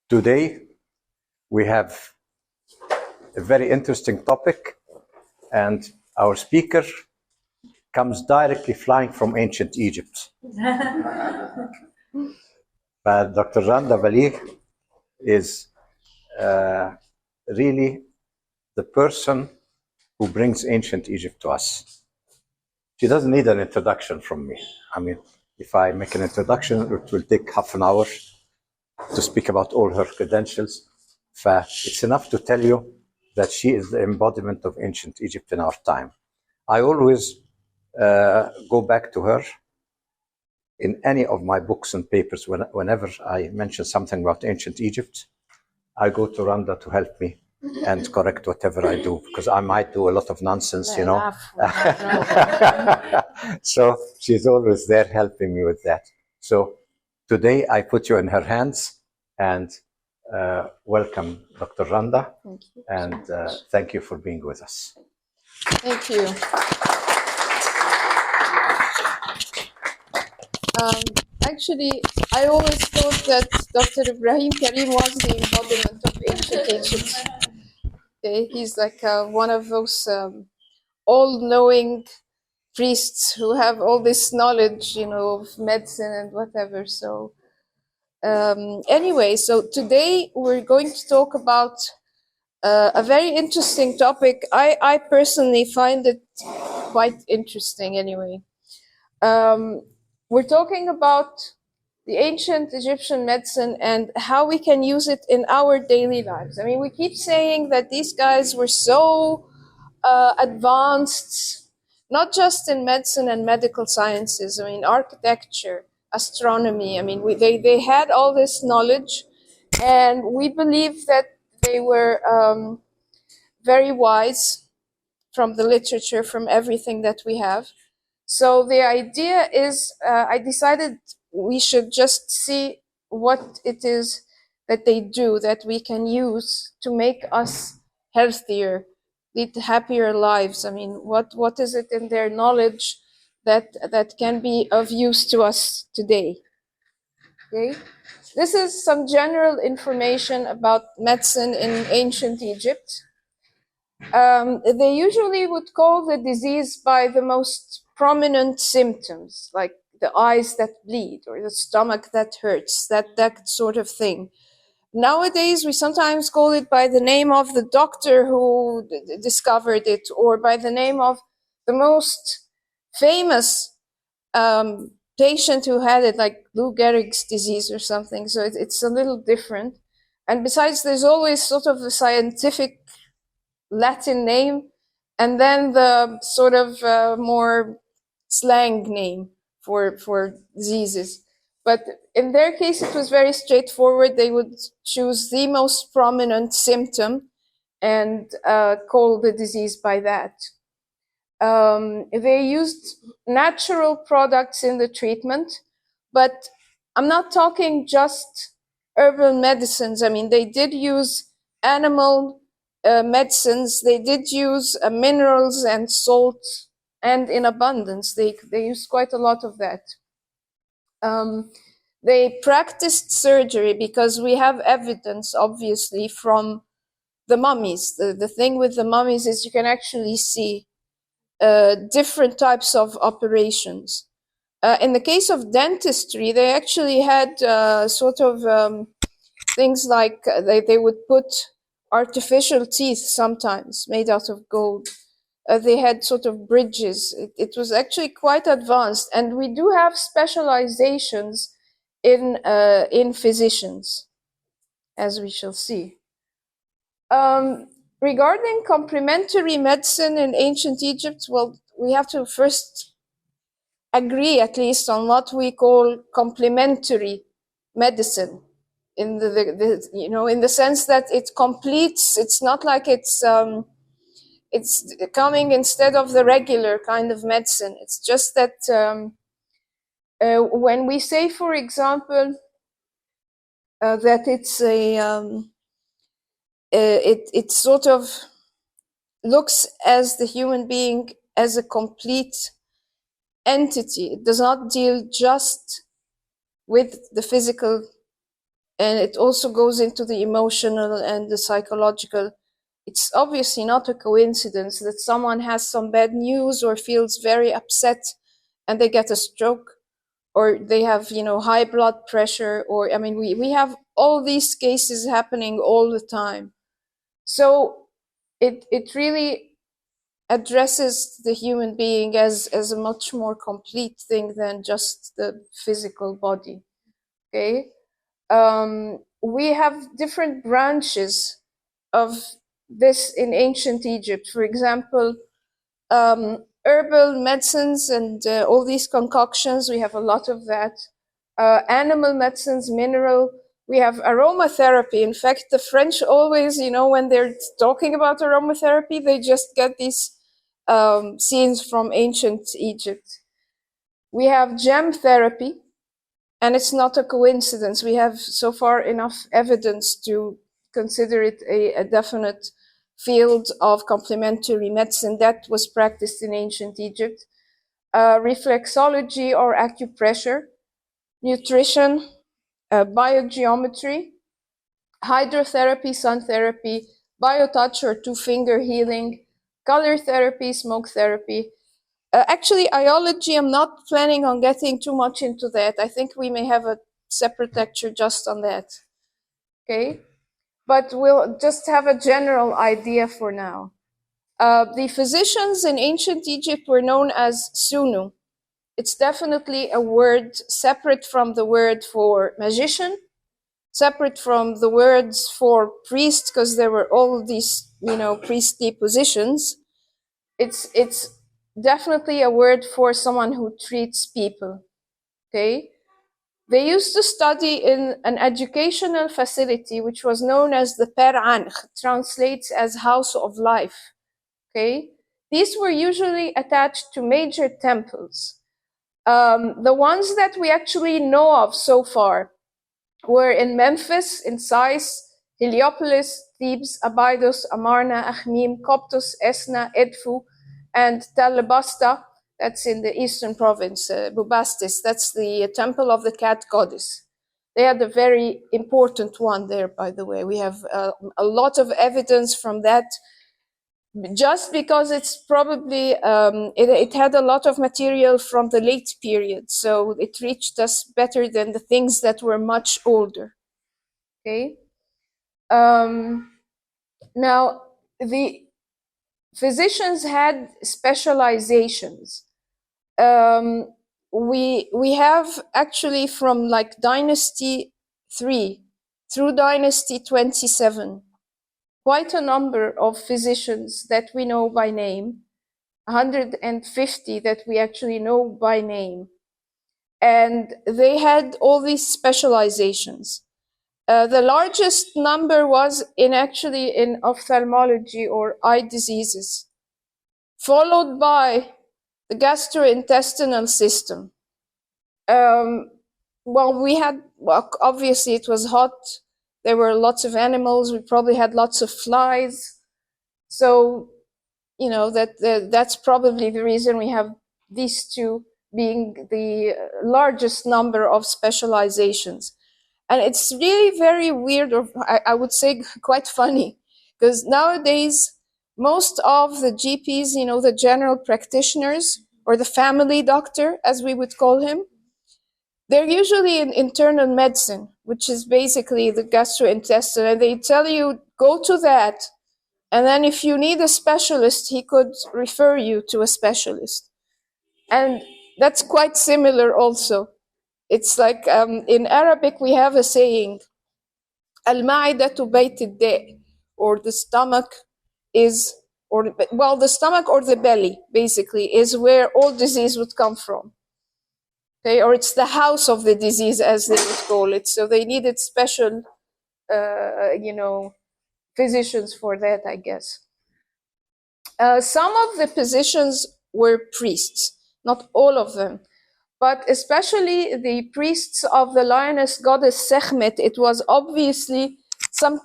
Today, we have a very interesting topic, and our speaker comes directly flying from ancient Egypt. But Dr. Randa Baligh is really the person who brings ancient Egypt to us. She doesn't need an introduction from me. I mean, if I make an introduction, it will take half an hour to speak about all her credentials. It's enough to tell you that she is the embodiment of ancient Egypt in our time. I always go back to her in any of my books and papers. Whenever I mention something about ancient Egypt, I go to Randa to help me and correct whatever I do, because I might do a lot of nonsense, you know. So she's always there helping me with that. So today I put you in her hands, and welcome, Dr. Randa. Thank you. And thank you for being with us. Thank you. Actually, I always thought that Dr. Ibrahim Karim was the embodiment of ancient Egypt. Okay? He's like one of those all-knowing priests who have all this knowledge, you know, of medicine and whatever. So anyway, so today we're going to talk about a very interesting topic. I personally find it quite interesting anyway. We're talking about the ancient Egyptian medicine and how we can use it in our daily lives. I mean, we keep saying that these guys were so advanced, not just in medicine and medical sciences. I mean, architecture, astronomy. I mean, they had all this knowledge, and we believe that they were very wise from the literature, from everything that we have. So the idea is, I decided we should just see what it is that they do that we can use to make us healthier, lead happier lives. I mean, what is it in their knowledge that can be of use to us today? Okay, this is some general information about medicine in ancient Egypt. They usually would call the disease by the most prominent symptoms, like the eyes that bleed or the stomach that hurts, that sort of thing. Nowadays, we sometimes call it by the name of the doctor who discovered it, or by the name of the most famous patient who had it, like Lou Gehrig's disease or something. So it's a little different. And besides, there's always sort of a scientific Latin name, and then the sort of more slang name for diseases. But in their case, it was very straightforward. They would choose the most prominent symptom and call the disease by that. They used natural products in the treatment, but I'm not talking just herbal medicines. I mean, they did use animal medicines. They did use minerals and salt, and in abundance. They used quite a lot of that. They practiced surgery because we have evidence, obviously, from the mummies. The thing with the mummies is you can actually see different types of operations. In the case of dentistry, they actually had sort of things like they would put artificial teeth sometimes made out of gold. They had sort of bridges. It was actually quite advanced, and we do have specializations in physicians, as we shall see. Regarding complementary medicine in ancient Egypt, well, we have to first agree at least on what we call complementary medicine, in the you know, in the sense that it completes. It's not like it's coming instead of the regular kind of medicine. It's just that when we say, for example, that it's it sort of looks as the human being as a complete entity. It does not deal just with the physical and it also goes into the emotional and the psychological. It's obviously not a coincidence that someone has some bad news or feels very upset and they get a stroke, or they have, high blood pressure, or, I mean, we have all these cases happening all the time. So it really addresses the human being as a much more complete thing than just the physical body. Okay. We have different branches of this in ancient Egypt. For example, herbal medicines and all these concoctions, we have a lot of that. Animal medicines, mineral, we have aromatherapy. In fact, the French always, when they're talking about aromatherapy, they just get these scenes from ancient Egypt. We have gem therapy, and it's not a coincidence. We have so far enough evidence to consider it a definite field of complementary medicine that was practiced in ancient Egypt. Reflexology or acupressure, nutrition, BioGeometry, hydrotherapy, sun therapy, biotouch or two-finger healing, color therapy, smoke therapy. Actually, iology, I'm not planning on getting too much into that. I think we may have a separate lecture just on that. Okay? But we'll just have a general idea for now. The physicians in ancient Egypt were known as Sunu. It's definitely a word separate from the word for magician, separate from the words for priest, because there were all these, priestly positions. It's definitely a word for someone who treats people. Okay? They used to study in an educational facility which was known as the Per Ankh, translates as house of life. Okay? These were usually attached to major temples. The ones that we actually know of so far were in Memphis, in Sais, Heliopolis, Thebes, Abydos, Amarna, Akhmim, Coptos, Esna, Edfu, and Telebasta. That's in the eastern province, Bubastis. That's the temple of the cat goddess. They had a very important one there, by the way. We have a lot of evidence from that, just because it's probably, it had a lot of material from the late period, so it reached us better than the things that were much older. Okay. Now, the physicians had specializations. We have actually from like Dynasty 3 through Dynasty 27, quite a number of physicians that we know by name, 150 that we actually know by name. And they had all these specializations. The largest number was in ophthalmology or eye diseases, followed by the gastrointestinal system. Obviously it was hot. There were lots of animals. We probably had lots of flies. So, that's probably the reason we have these two being the largest number of specializations. And it's really very weird, or I would say quite funny, because nowadays, most of the GPs, the general practitioners, or the family doctor, as we would call him, they're usually in internal medicine, which is basically the gastrointestinal, and they tell you, go to that. And then if you need a specialist, he could refer you to a specialist. And that's quite similar also. It's like in Arabic, we have a saying, Al-ma'idatu bayt ad-da', or the stomach is, the stomach or the belly, basically, is where all disease would come from. Okay, or it's the house of the disease, as they would call it. So they needed special, physicians for that, I guess. Some of the physicians were priests, not all of them, but especially the priests of the lioness goddess Sekhmet. It was obviously some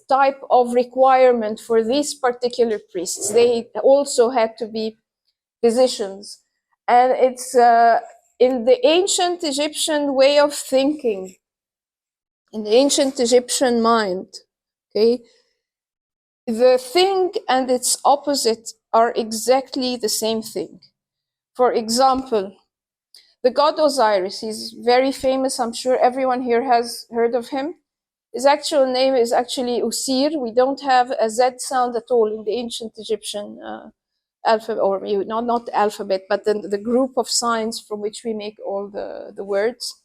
type of requirement for these particular priests. They also had to be physicians. And it's in the ancient Egyptian way of thinking. In the ancient Egyptian mind, okay, the thing and its opposite are exactly the same thing. For example, the god Osiris, he's very famous. I'm sure everyone here has heard of him. His actual name is actually Usir. We don't have a Z sound at all in the ancient Egyptian alphabet, or not alphabet, but the group of signs from which we make all the words.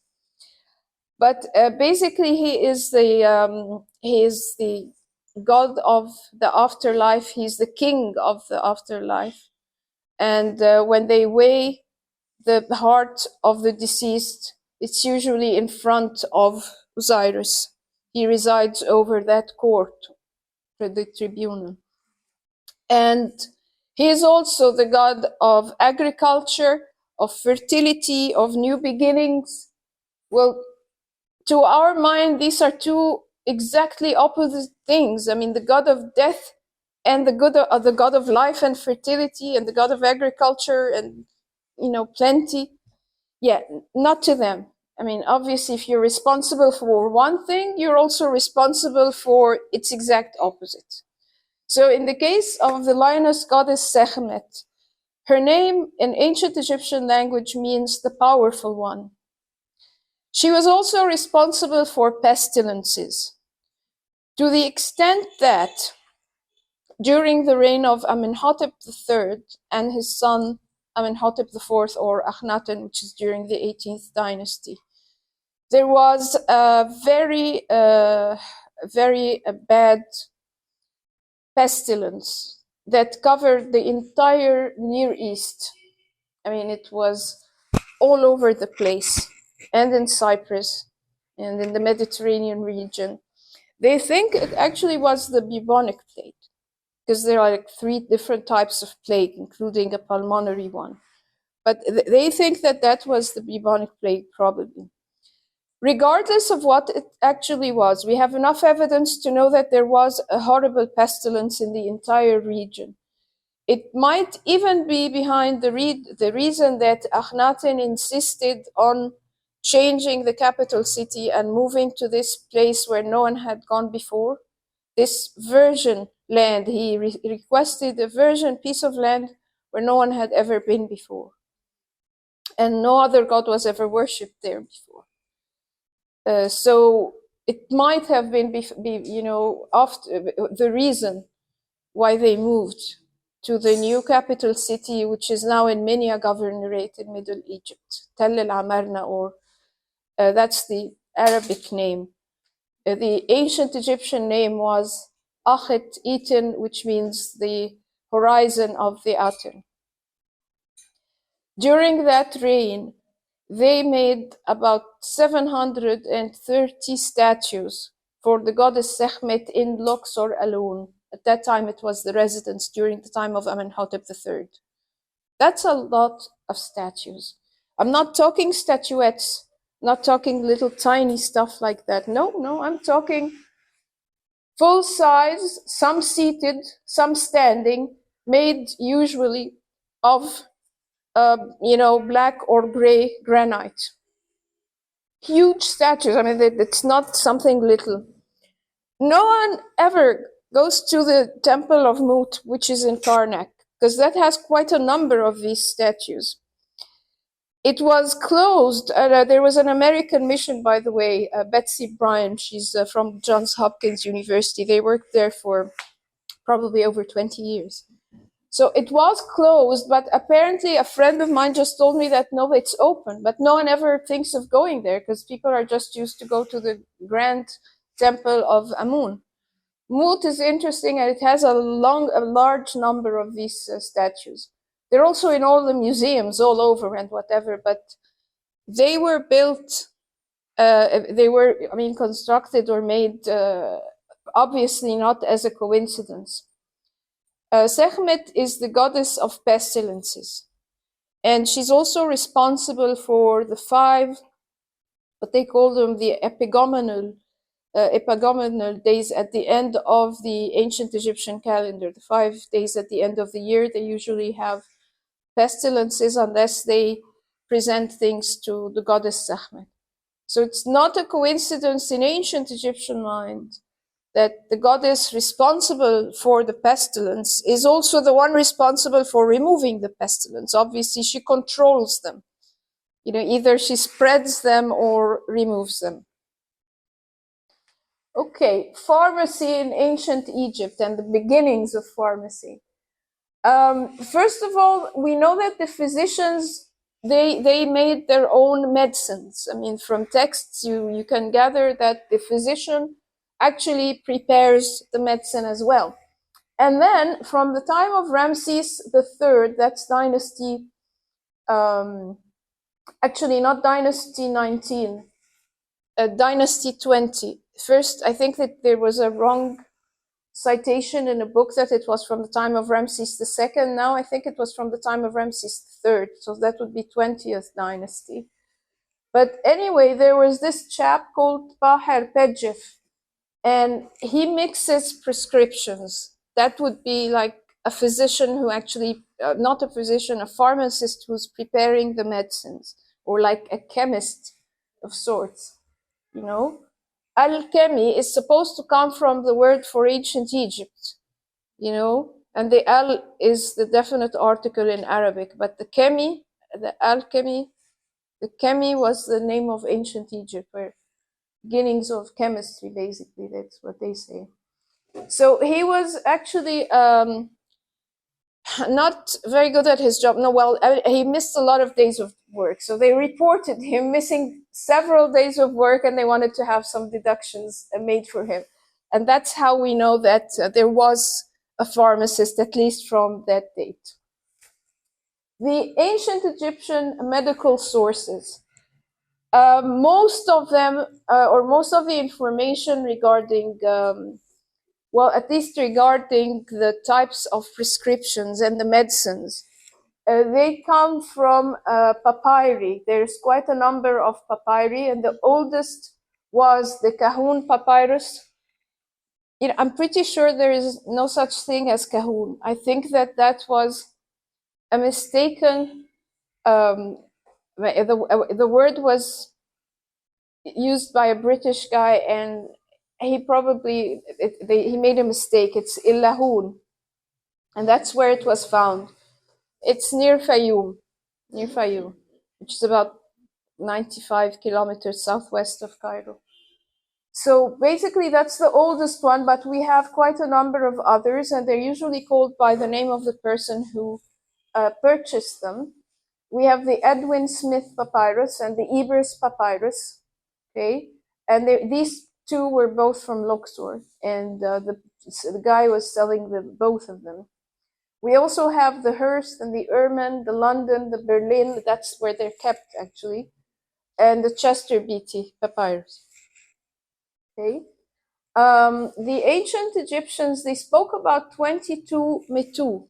But basically, he is the god of the afterlife. He's the king of the afterlife. And when they weigh the heart of the deceased, it's usually in front of Osiris. He resides over that court, the tribunal. And he is also the god of agriculture, of fertility, of new beginnings. Well, to our mind, these are two exactly opposite things. I mean, the god of death and the god of life and fertility, and the god of agriculture and plenty. Yeah, not to them. I mean, obviously, if you're responsible for one thing, you're also responsible for its exact opposite. So in the case of the lioness goddess Sekhmet, her name in ancient Egyptian language means the powerful one. She was also responsible for pestilences, to the extent that during the reign of Amenhotep III and his son Amenhotep IV, or Akhenaten, which is during the 18th dynasty, there was a very bad pestilence that covered the entire Near East. I mean, it was all over the place, and in Cyprus, and in the Mediterranean region. They think it actually was the bubonic plague, because there are like 3 different types of plague, including a pulmonary one. But they think that that was the bubonic plague, probably. Regardless of what it actually was, we have enough evidence to know that there was a horrible pestilence in the entire region. It might even be behind the reason that Akhenaten insisted on changing the capital city and moving to this place where no one had gone before. This virgin land, he requested a virgin piece of land where no one had ever been before. And no other god was ever worshipped there before. So it might have been, after the reason why they moved to the new capital city, which is now in Minya Governorate in Middle Egypt, Tell el Amarna, or that's the Arabic name. The ancient Egyptian name was Achet Eten, which means the horizon of the Aten. During that reign, they made about 730 statues for the goddess Sekhmet in Luxor alone. At that time, it was the residence during the time of Amenhotep III. That's a lot of statues. I'm not talking statuettes, not talking little tiny stuff like that. No, I'm talking full size, some seated, some standing, made usually of black or gray granite. Huge statues. I mean, it's not something little. No one ever goes to the Temple of Mut, which is in Karnak, because that has quite a number of these statues. It was closed. There was an American mission, by the way, Betsy Bryan. She's from Johns Hopkins University. They worked there for probably over 20 years. So it was closed, but apparently a friend of mine just told me that no, it's open, but no one ever thinks of going there because people are just used to go to the grand temple of Amun. Mut is interesting, and it has a large number of these statues. They're also in all the museums all over and whatever, but they were built, constructed or made, obviously not as a coincidence. Sekhmet is the goddess of pestilences, and she's also responsible for the 5, what they call them, the epigomenal days at the end of the ancient Egyptian calendar. The 5 days at the end of the year, they usually have pestilences unless they present things to the goddess Sekhmet. So it's not a coincidence in ancient Egyptian mind that the goddess responsible for the pestilence is also the one responsible for removing the pestilence. Obviously, she controls them. You know, either she spreads them or removes them. Okay, pharmacy in ancient Egypt and the beginnings of pharmacy. First of all, we know that the physicians, they made their own medicines. I mean, from texts, you can gather that the physician actually prepares the medicine as well. And then from the time of Ramses III, that's dynasty, actually not dynasty 19, dynasty 20. First, I think that there was a wrong citation in a book that it was from the time of Ramses II. Now I think it was from the time of Ramses III, so that would be 20th dynasty. But anyway, there was this chap called Baher Pedjef, and he mixes prescriptions. That would be like a physician who actually, not a physician, a pharmacist who's preparing the medicines, or like a chemist of sorts, you know. Alchemy is supposed to come from the word for ancient Egypt, you know, and the al is the definite article in Arabic, but the chemi, the alchemy, the chemi was the name of ancient Egypt, where beginnings of chemistry, basically, that's what they say. So he was actually not very good at his job. No, well, he missed a lot of days of work. So they reported him missing several days of work, and they wanted to have some deductions made for him. And that's how we know that there was a pharmacist, at least from that date. The ancient Egyptian medical sources, most of them, or most of the information regarding well, at least regarding the types of prescriptions and the medicines, they come from papyri. There's quite a number of papyri, and the oldest was the Kahun papyrus. You know, I'm pretty sure there is no such thing as Kahun. I think that that was a mistaken, the word was used by a British guy, and he probably, he made a mistake. It's Illahun, and that's where it was found. It's near Fayoum, which is about 95 kilometers southwest of Cairo. So basically that's the oldest one, but we have quite a number of others, and they're usually called by the name of the person who purchased them. We have the Edwin Smith papyrus and the Ebers papyrus, okay? And these two were both from Luxor, and the guy was selling both of them. We also have the Hearst and the Erman, the London, the Berlin, that's where they're kept actually, and the Chester Beatty papyrus. Okay. The ancient Egyptians, they spoke about 22 metu.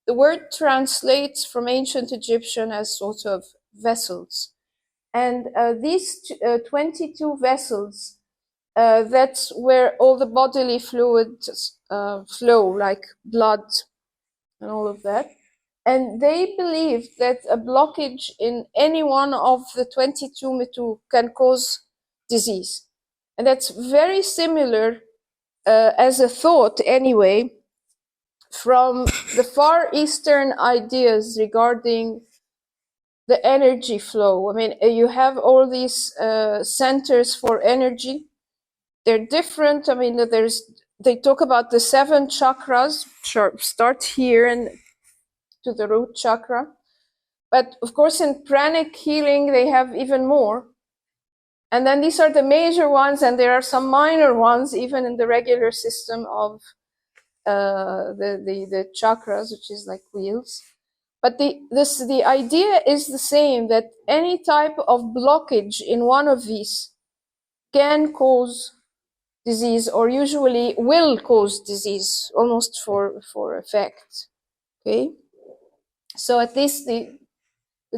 The word translates from ancient Egyptian as sort of vessels. And these 22 vessels, that's where all the bodily fluids flow, like blood and all of that. And they believed that a blockage in any one of the 22 metu can cause disease. And that's very similar as a thought anyway from the Far Eastern ideas regarding the energy flow. I mean, you have all these centers for energy. They're different. I mean, they talk about the 7 chakras, start here and to the root chakra. But of course, in pranic healing, they have even more. And then these are the major ones, and there are some minor ones, even in the regular system of the chakras, which is like wheels. But the idea is the same, that any type of blockage in one of these can cause disease, or usually will cause disease, almost for effect. Okay, so at least the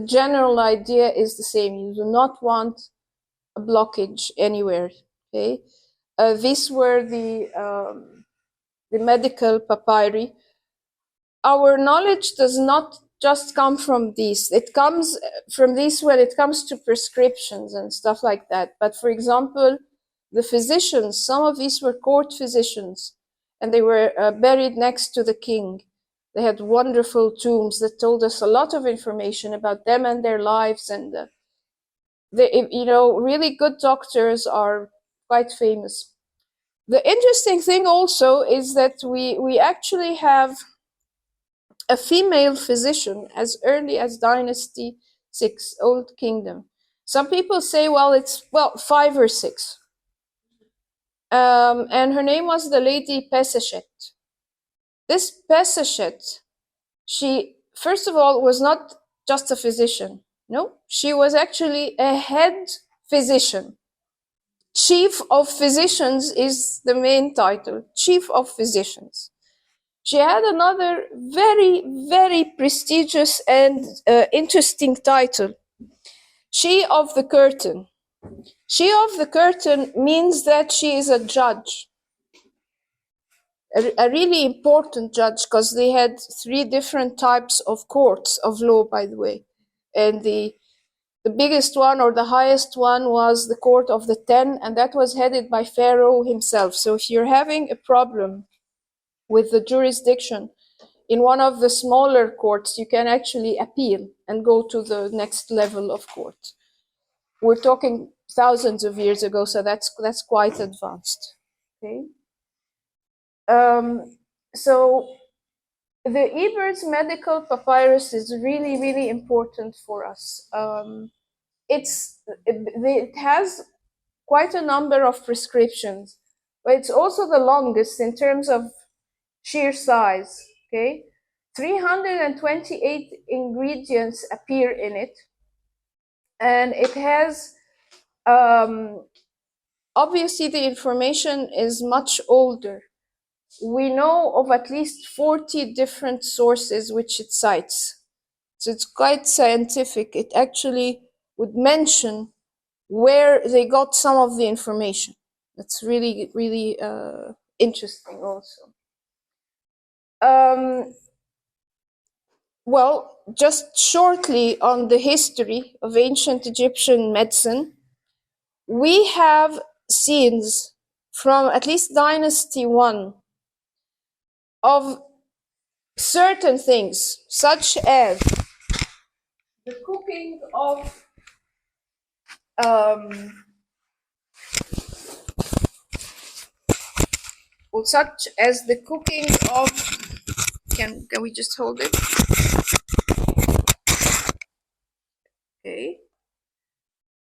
general idea is the same. You do not want a blockage anywhere. Okay, these were the medical papyri. Our knowledge does not just come from these. It comes from these when it comes to prescriptions and stuff like that. But for example, the physicians, some of these were court physicians, and they were buried next to the king. They had wonderful tombs that told us a lot of information about them and their lives. And really good doctors are quite famous. The interesting thing also is that we actually have a female physician as early as Dynasty 6, Old Kingdom. Some people say, well, it's 5 or 6. And her name was the Lady Pesachet. This Pesachet, she, first of all, was not just a physician. No, she was actually a head physician. Chief of Physicians is the main title, Chief of Physicians. She had another very, very prestigious and interesting title, She of the Curtain. She of the Curtain means that she is a judge, a really important judge, because they had 3 different types of courts of law, by the way. And the biggest one, or the highest one, was the Court of the 10, and that was headed by Pharaoh himself. So if you're having a problem with the jurisdiction in one of the smaller courts, you can actually appeal and go to the next level of court. We're talking thousands of years ago, so that's quite advanced. Okay. So the Eber's medical papyrus is really, really important for us. It has quite a number of prescriptions, but it's also the longest in terms of sheer size. Okay, 328 ingredients appear in it, and it has obviously the information is much older. We know of at least 40 different sources which it cites. So it's quite scientific. It actually would mention where they got some of the information. That's really, really interesting also. Well, just shortly on the history of ancient Egyptian medicine, we have scenes from at least Dynasty 1 of certain things, such as the cooking of can we just hold it? Okay.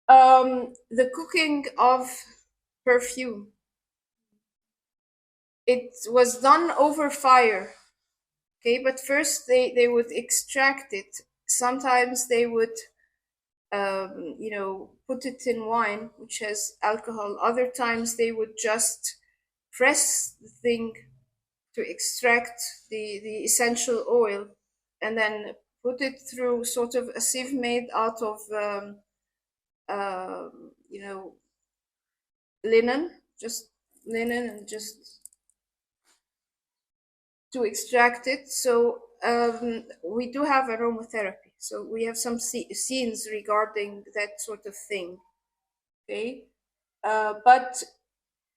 The cooking of perfume. It was done over fire. Okay, but first they would extract it. Sometimes they would put it in wine, which has alcohol. Other times they would just press the thing to extract the essential oil, and then put it through sort of a sieve made out of linen, just linen, and just to extract it. So we do have aromatherapy. So we have some scenes regarding that sort of thing. Okay, but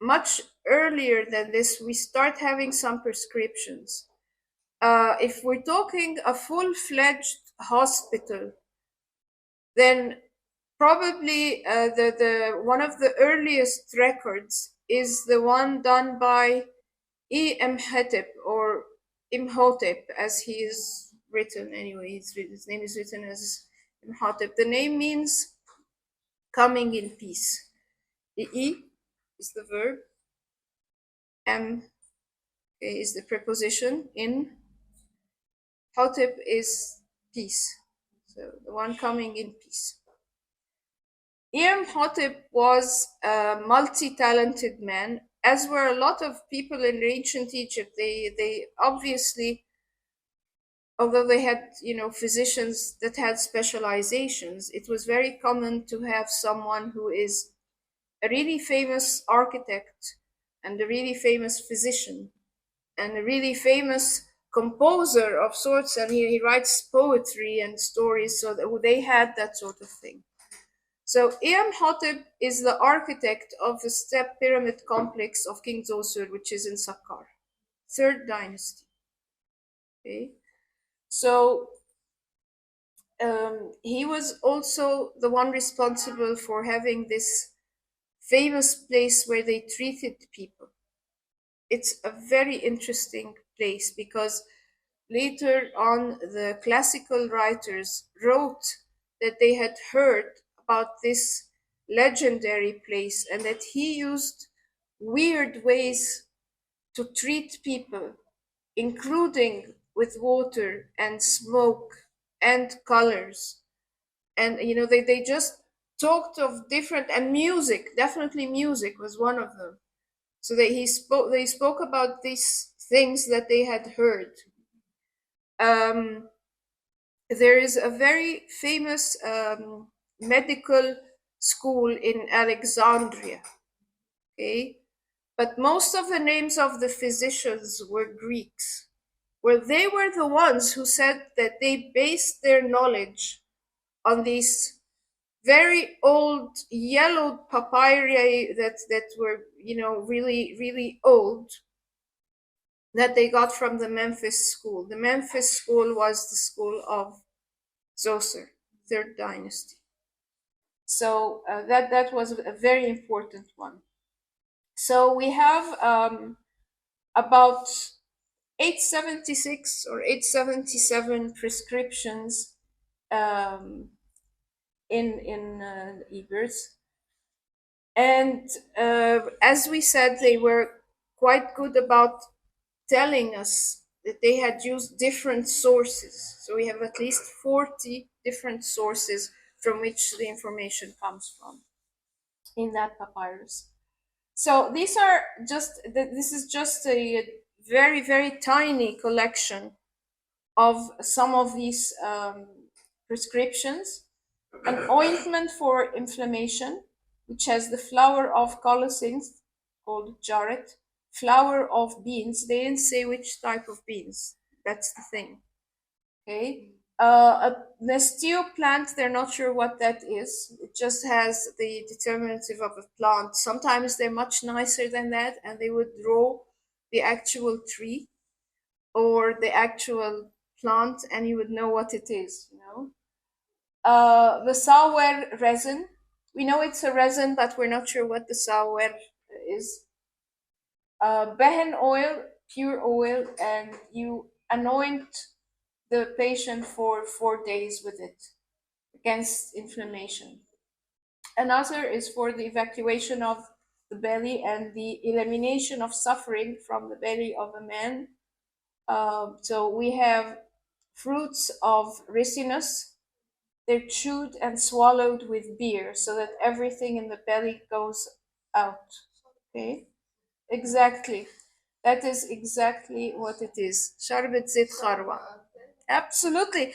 much earlier than this, we start having some prescriptions. If we're talking a full-fledged hospital, then probably the one of the earliest records is the one done by Imhotep, or Imhotep, as he is written. Anyway, his name is written as Imhotep. The name means coming in peace. The is the verb, M is the preposition, in Hotep is peace. So the one coming in peace. Imhotep was a multi-talented man, as were a lot of people in ancient Egypt. They obviously, although they had physicians that had specializations, it was very common to have someone who is a really famous architect, and a really famous physician, and a really famous composer of sorts, and he writes poetry and stories, so that they had that sort of thing. So Imhotep is the architect of the step pyramid complex of King Zoser, which is in Saqqara, third dynasty. Okay, so he was also the one responsible for having this famous place where they treated people. It's a very interesting place because later on the classical writers wrote that they had heard about this legendary place and that he used weird ways to treat people, including with water and smoke and colors. And they just talked of different, and music, definitely music was one of them. So they spoke about these things that they had heard. There is a very famous medical school in Alexandria. Okay, but most of the names of the physicians were Greeks, where they were the ones who said that they based their knowledge on these very old yellowed papyri that were really really old, that they got from the Memphis school. The Memphis school was the school of Zoser, third dynasty. So that was a very important one. So we have about 876 or 877 prescriptions in Ebers. And as we said, they were quite good about telling us that they had used different sources. So we have at least 40 different sources from which the information comes from in that papyrus. So these are this is just a very, very tiny collection of some of these prescriptions. An ointment for inflammation, which has the flower of colocynth, called jarret, flower of beans. They didn't say which type of beans. That's the thing. Okay. A nesteo plant, they're not sure what that is. It just has the determinative of a plant. Sometimes they're much nicer than that, and they would draw the actual tree or the actual plant, and you would know what it is, the sawer resin. We know it's a resin, but we're not sure what the sawer is. Behen oil, pure oil, and you anoint the patient for 4 days with it against inflammation. Another is for the evacuation of the belly and the elimination of suffering from the belly of a man. So we have fruits of ricinus. They're chewed and swallowed with beer so that everything in the belly goes out. Okay? Exactly. That is exactly what it is. Sharbet zit kharwa. Absolutely.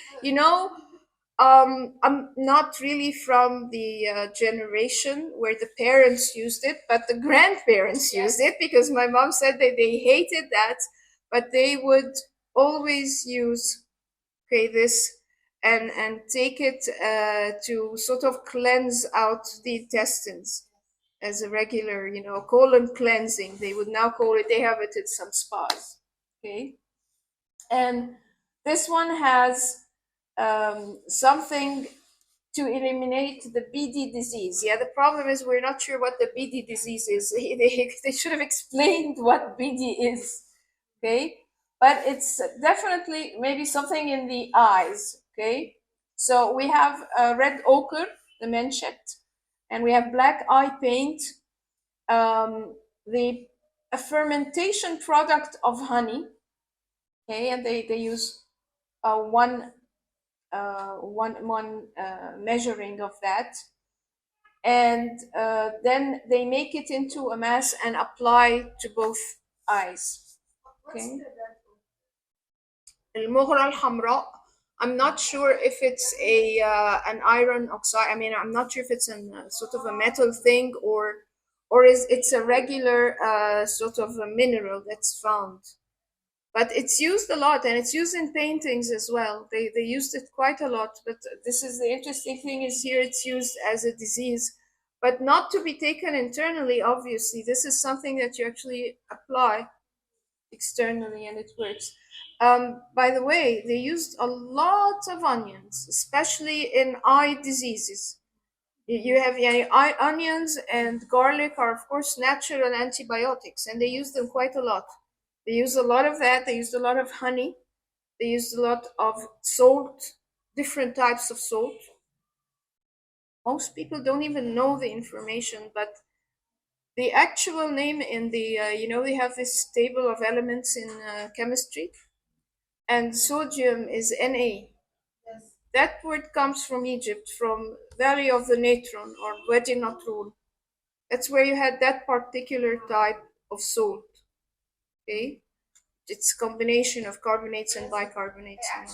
I'm not really from the generation where the parents used it, but the grandparents used it, because my mom said that they hated that, but they would always use this and take it to sort of cleanse out the intestines as a regular, colon cleansing. They would now call it. They have it at some spas. Okay, and this one has something to eliminate the BD disease. Yeah, the problem is we're not sure what the BD disease is. They should have explained what BD is. Okay, but it's definitely maybe something in the eyes. Okay, so we have red ochre, the menchet, and we have black eye paint, the a fermentation product of honey. Okay, and they use one measuring of that, and then they make it into a mass and apply to both eyes. Okay. المغرة الحمراء. I'm not sure if it's an iron oxide. I mean, I'm not sure if it's a sort of a metal thing, or is it's a regular sort of a mineral that's found. But it's used a lot, and it's used in paintings as well. They used it quite a lot. But this is the interesting thing is here it's used as a disease, but not to be taken internally. Obviously, this is something that you actually apply externally, and it works. By the way, they used a lot of onions, especially in eye diseases. You have onions and garlic are of course natural antibiotics, and they use them quite a lot. They use a lot of that. They used a lot of honey. They used a lot of salt, different types of salt. Most people don't even know the information, but the actual name in the they have this table of elements in chemistry, and sodium is Na. That word comes from Egypt, from Valley of the Natron or Wadi Natron. That's where you had that particular type of salt. Okay, it's a combination of carbonates and bicarbonates and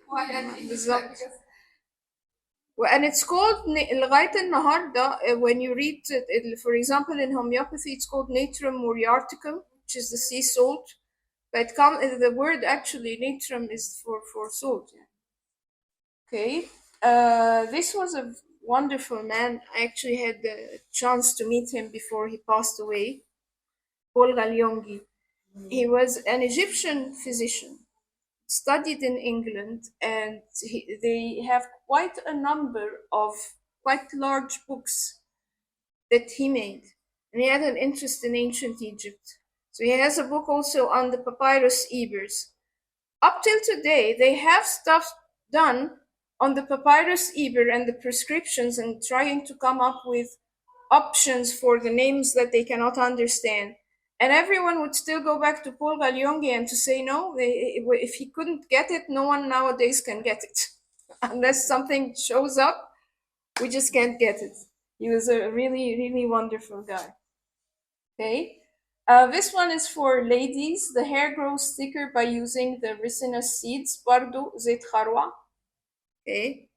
whatever. بالظبط. and it's called لغاية النهاردة when you read it, for example in homeopathy it's called natrum muriaticum, which is the sea salt. But the word actually natrum is for salt. Okay. This was a wonderful man. I actually had the chance to meet him before he passed away. Paul Galyongi. He was an Egyptian physician, studied in England, and they have quite a number of quite large books that he made. And he had an interest in ancient Egypt. So he has a book also on the papyrus Ebers. Up till today, they have stuff done on the papyrus Eber and the prescriptions and trying to come up with options for the names that they cannot understand. And everyone would still go back to Paul Galyongi and to say no, if he couldn't get it, no one nowadays can get it. Unless something shows up, we just can't get it. He was a really, really wonderful guy. Okay. This one is for ladies. The hair grows thicker by using the resinous seeds. برضو زيت خروع. Okay.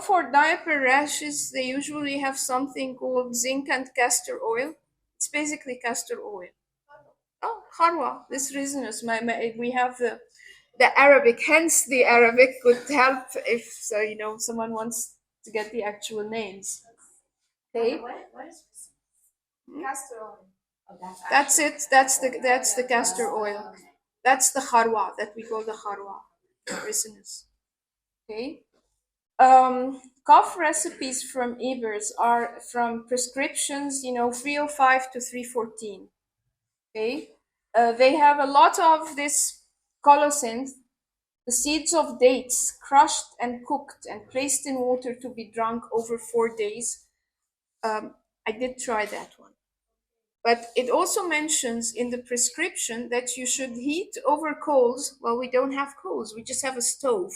For diaper rashes, they usually have something called zinc and castor oil. It's basically castor oil. Oh, kharwa, this resinous. We have the Arabic, hence the Arabic could help if someone wants to get the actual names. Okay. What is castor oil? Oh, that's it. That's the castor oil. That's the kharwa that we call the kharwa, resinous. Okay. Cough recipes from Ebers are from prescriptions, 305 to 314. Okay. They have a lot of this colocynth, the seeds of dates, crushed and cooked and placed in water to be drunk over 4 days. I did try that one. But it also mentions in the prescription that you should heat over coals. Well, we don't have coals, we just have a stove.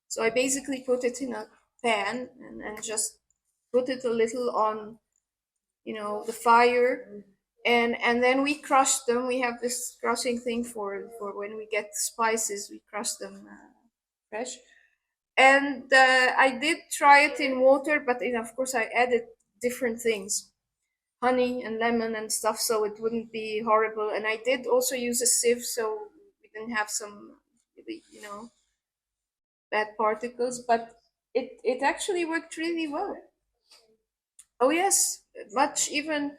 So I basically put it in a pan and just put it a little on, the fire. And then we crush them. We have this crushing thing for when we get spices, we crush them fresh. And I did try it in water, but of course I added different things, honey and lemon and stuff, so it wouldn't be horrible. And I did also use a sieve, so we didn't have some really, bad particles. But it actually worked really well. Oh yes, much even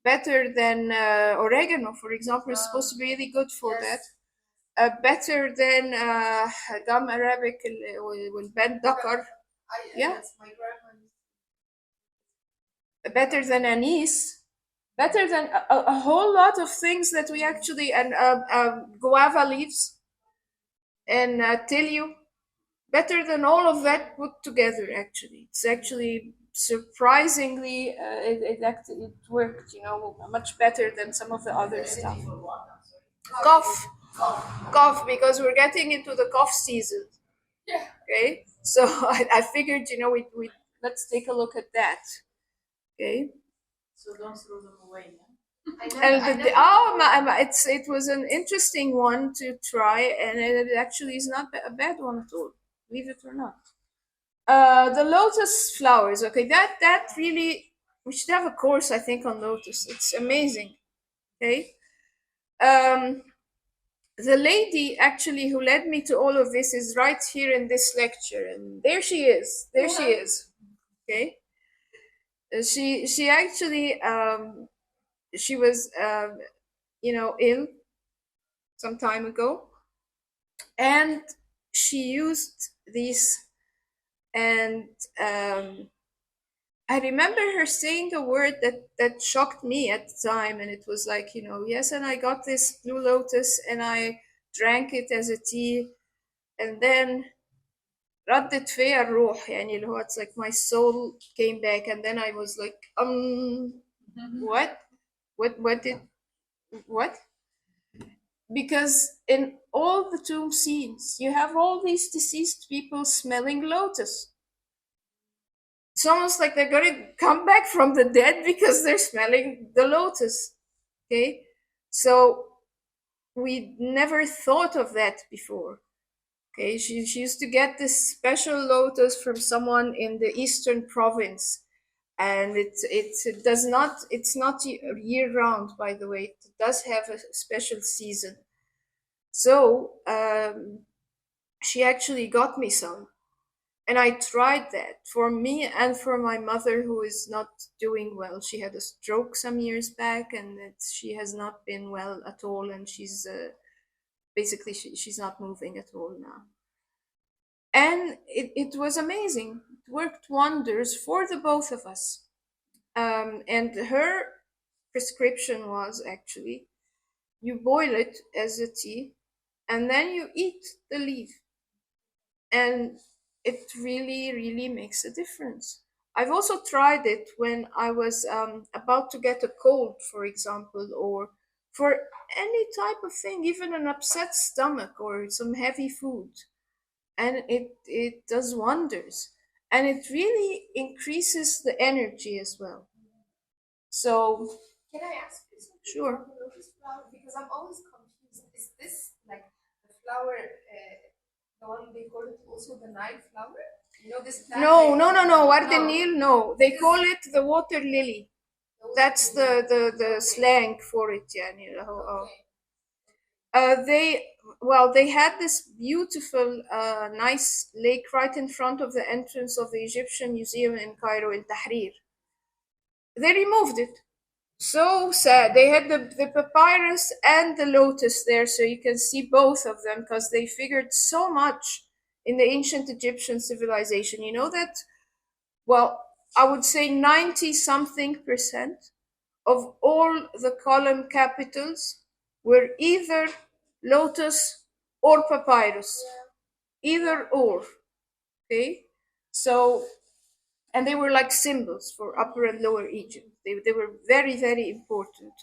better than oregano, for example, is supposed to be really good for that. Better than gum arabic والبان دكر. Yeah. Better than anise. Better than a whole lot of things that we actually, and guava leaves and tilio. Better than all of that put together. Actually, it's actually surprisingly it worked. Much better than some of the other stuff. Cough, because we're getting into the cough season. Okay, so I figured we let's take a look at that. Okay. So don't throw them away. It was an interesting one to try, and it actually is not a bad one at all, believe it or not. The lotus flowers, okay, that really We should have a course, I think, on lotus. It's amazing. Okay. Um, the lady actually who led me to all of this is right here in this lecture, and there she is. There she is. Okay. She actually she was ill some time ago, and she used these, and I remember her saying a word that shocked me at the time, and it was like, yes, and I got this blue lotus and I drank it as a tea, and then ردت فيا الروح يعني اللي هو it's like my soul came back, and then I was like what did what, because in all the tomb scenes you have all these deceased people smelling lotus. It's almost like they're going to come back from the dead because they're smelling the lotus. Okay, so we never thought of that before. Okay, she used to get this special lotus from someone in the eastern province, and it does not, it's not year round, by the way. It does have a special season. So she actually got me some, and I tried that for me and for my mother, who is not doing well. She had a stroke some years back, and she has not been well at all, and she's basically she's not moving at all now. And it was amazing. It worked wonders for the both of us. And her prescription was actually you boil it as a tea, and then you eat the leaf, and it really, really makes a difference. I've also tried it when I was about to get a cold, for example, or for any type of thing, even an upset stomach or some heavy food, and it does wonders, and it really increases the energy as well. So Can I ask you something sure. about the lotus flower? Because I'm always confused. Is this like the flower, the one they call it also the Nile flower? You know this plant? No, Wardenil, no. They call it the water lily. That's the slang for it, يعني. They had this beautiful, nice lake right in front of the entrance of the Egyptian Museum in Cairo, in Tahrir. They removed it. So sad. They had the papyrus and the lotus there, so you can see both of them, because they figured so much in the ancient Egyptian civilization. You know that, well, I would say 90 something percent of all the column capitals were either lotus or papyrus, either or. Okay, so, and they were like symbols for Upper and Lower Egypt. They were very, very important.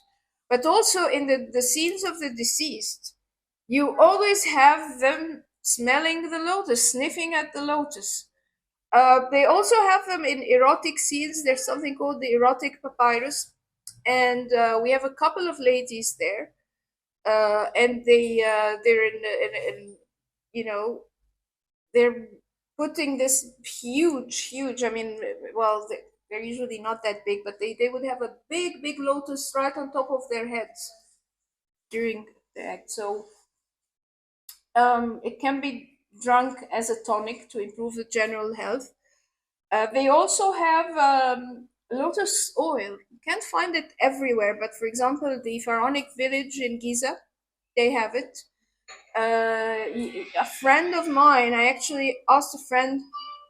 But also in the scenes of the deceased, you always have them smelling the lotus, sniffing at the lotus. They also have them in erotic scenes. There's something called the erotic papyrus, and we have a couple of ladies there, and they're in you know they're putting this huge. I mean, well, they're usually not that big, but they would have a big lotus right on top of their heads during the act. So it can be drunk as a tonic to improve the general health. They also have lotus oil. You can't find it everywhere, but for example, the pharaonic village in Giza, they have it. A friend of mine, I actually asked a friend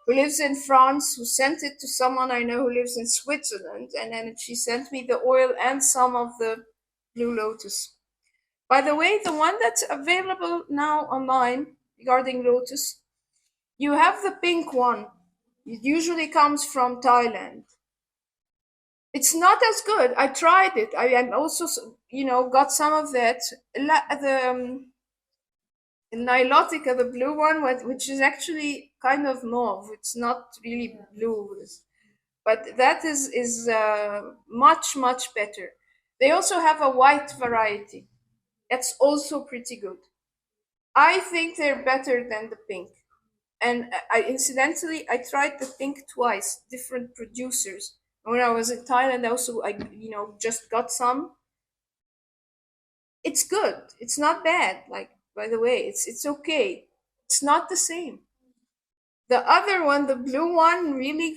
who lives in France who sent it to someone I know who lives in Switzerland, and then she sent me the oil and some of the blue lotus. By the way, the one that's available now online regarding lotus, you have the pink one. It usually comes from Thailand. It's not as good. I tried it. I also, got some of that. The Nilotica, the blue one, which is actually kind of mauve. It's not really blue, but that is much better. They also have a white variety. That's also pretty good. I think they're better than the pink. And I incidentally, I tried the pink twice, different producers, When I was in Thailand, also I just got some. It's good. It's not bad. Like, by the way, it's okay. It's not the same. The other one, the blue one, really,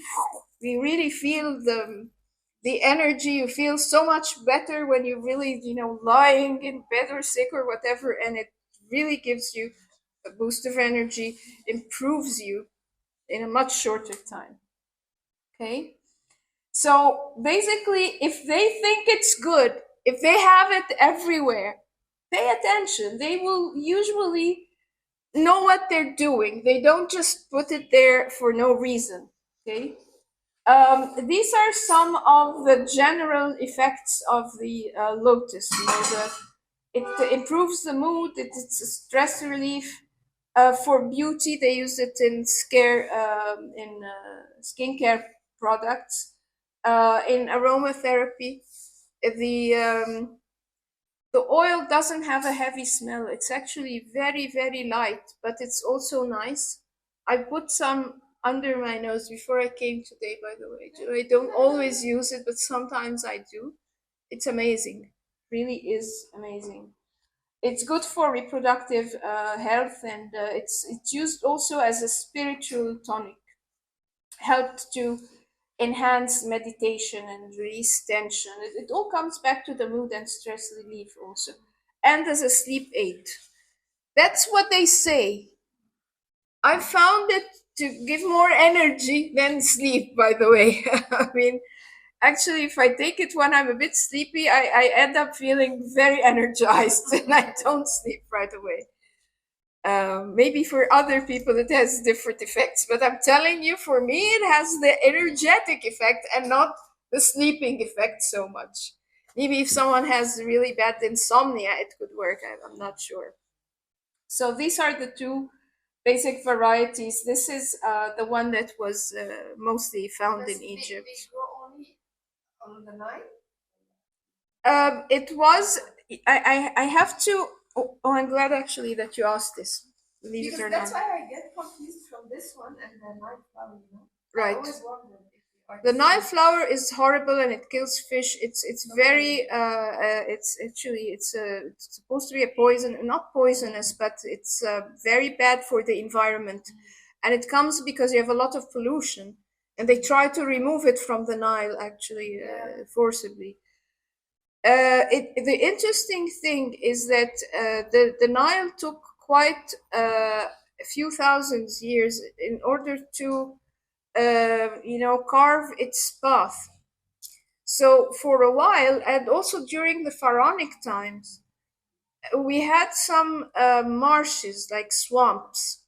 we really feel the energy. You feel so much better when you really, lying in bed or sick or whatever, and it really gives you a boost of energy, improves you in a much shorter time. Okay? So basically, if they think it's good, if they have it everywhere, pay attention. They will usually know what they're doing. They don't just put it there for no reason. Okay. These are some of the general effects of the lotus. It improves the mood. It's a stress relief. For beauty, they use it in skincare products. In aromatherapy, the the oil doesn't have a heavy smell. It's actually very, very light, but it's also nice. I put some under my nose before I came today, by the way. I don't always use it, but sometimes I do. It's amazing. Really is amazing. It's good for reproductive health, and it's used also as a spiritual tonic. Helped to enhance meditation and release tension. It all comes back to the mood and stress relief also, and as a sleep aid. That's what they say. I found it to give more energy than sleep, by the way. I mean, actually, if I take it when I'm a bit sleepy, I end up feeling very energized and I don't sleep right away. Maybe for other people it has different effects, but I'm telling you, for me, it has the energetic effect and not the sleeping effect so much. Maybe if someone has really bad insomnia, it could work. I'm not sure. So these are the two basic varieties. This is the one that was mostly found in Egypt. They grow only on the Nile. It was. I have to. Oh, I'm glad actually that you asked this. Believe it Because or that's not. why I get confused from this one and the Nile flower, you know. I Right. always wondered if they are The Nile same. flower is horrible and it kills fish. It's very it's actually it's supposed to be a poison, not poisonous, but it's very bad for the environment, and it comes because you have a lot of pollution, and they try to remove it from the Nile actually forcibly. The interesting thing is that the Nile took quite a few thousand years in order to carve its path. So for a while, and also during the pharaonic times, we had some marshes like swamps.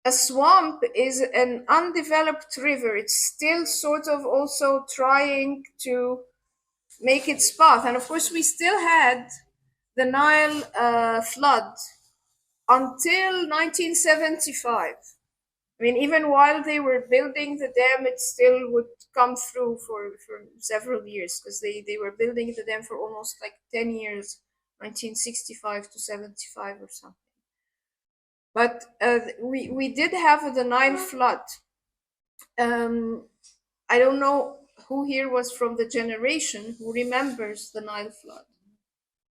A swamp is an undeveloped river. It's still sort of also trying to make its path. And of course, we still had the Nile flood until 1975. I mean, even while they were building the dam, it still would come through for several years because they were building the dam for almost like 10 years, 1965 to 75 or something. But we did have the Nile flood. I don't know who here was from the generation who remembers the Nile flood.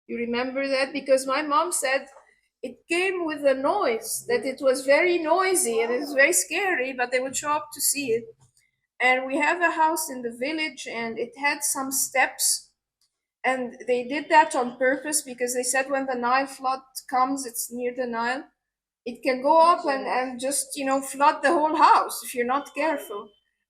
You remember that? Because my mom said it came with a noise, that it was very noisy and it was very scary, but they would show up to see it. And we have a house in the village and it had some steps. And they did that on purpose because they said when the Nile flood comes, it's near the Nile, it can go up and just, flood the whole house if you're not careful.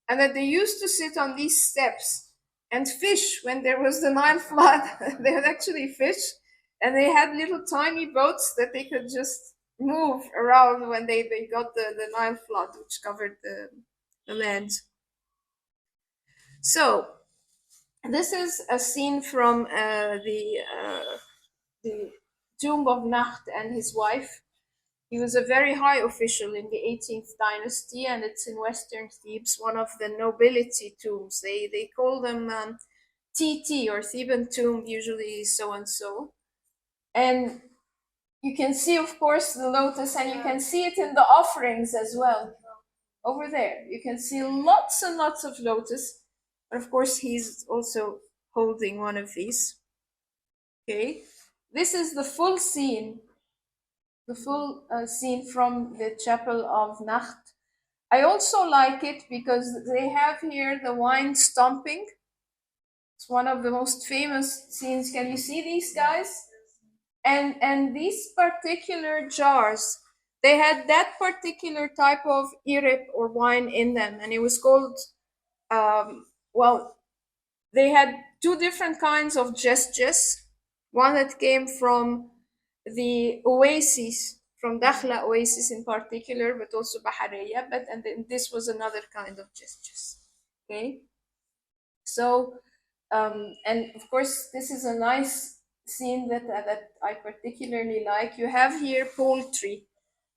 And that they used to sit on these steps and fish when there was the Nile flood. They would actually fish, and they had little tiny boats that they could just move around when they got the Nile flood, which covered the land. So this is a scene from the tomb of Nacht and his wife. He was a very high official in the 18th dynasty, and it's in Western Thebes, one of the nobility tombs. They call them TT or Theban tomb, usually so and so. And you can see, of course, the lotus, and you can see it in the offerings as well. Over there, you can see lots and lots of lotus. But of course, he's also holding one of these. Okay, this is the full scene, scene from the chapel of Nacht. I also like it because they have here the wine stomping. It's one of the most famous scenes. Can you see these guys? And these particular jars, they had that particular type of irip or wine in them, and it was called well, they had two different kinds of jes. One that came from the oases, from Dakhla oasis in particular, but also Bahariya, and then this was another kind of jes. Okay, so and of course this is a nice scene that I particularly like. You have here poultry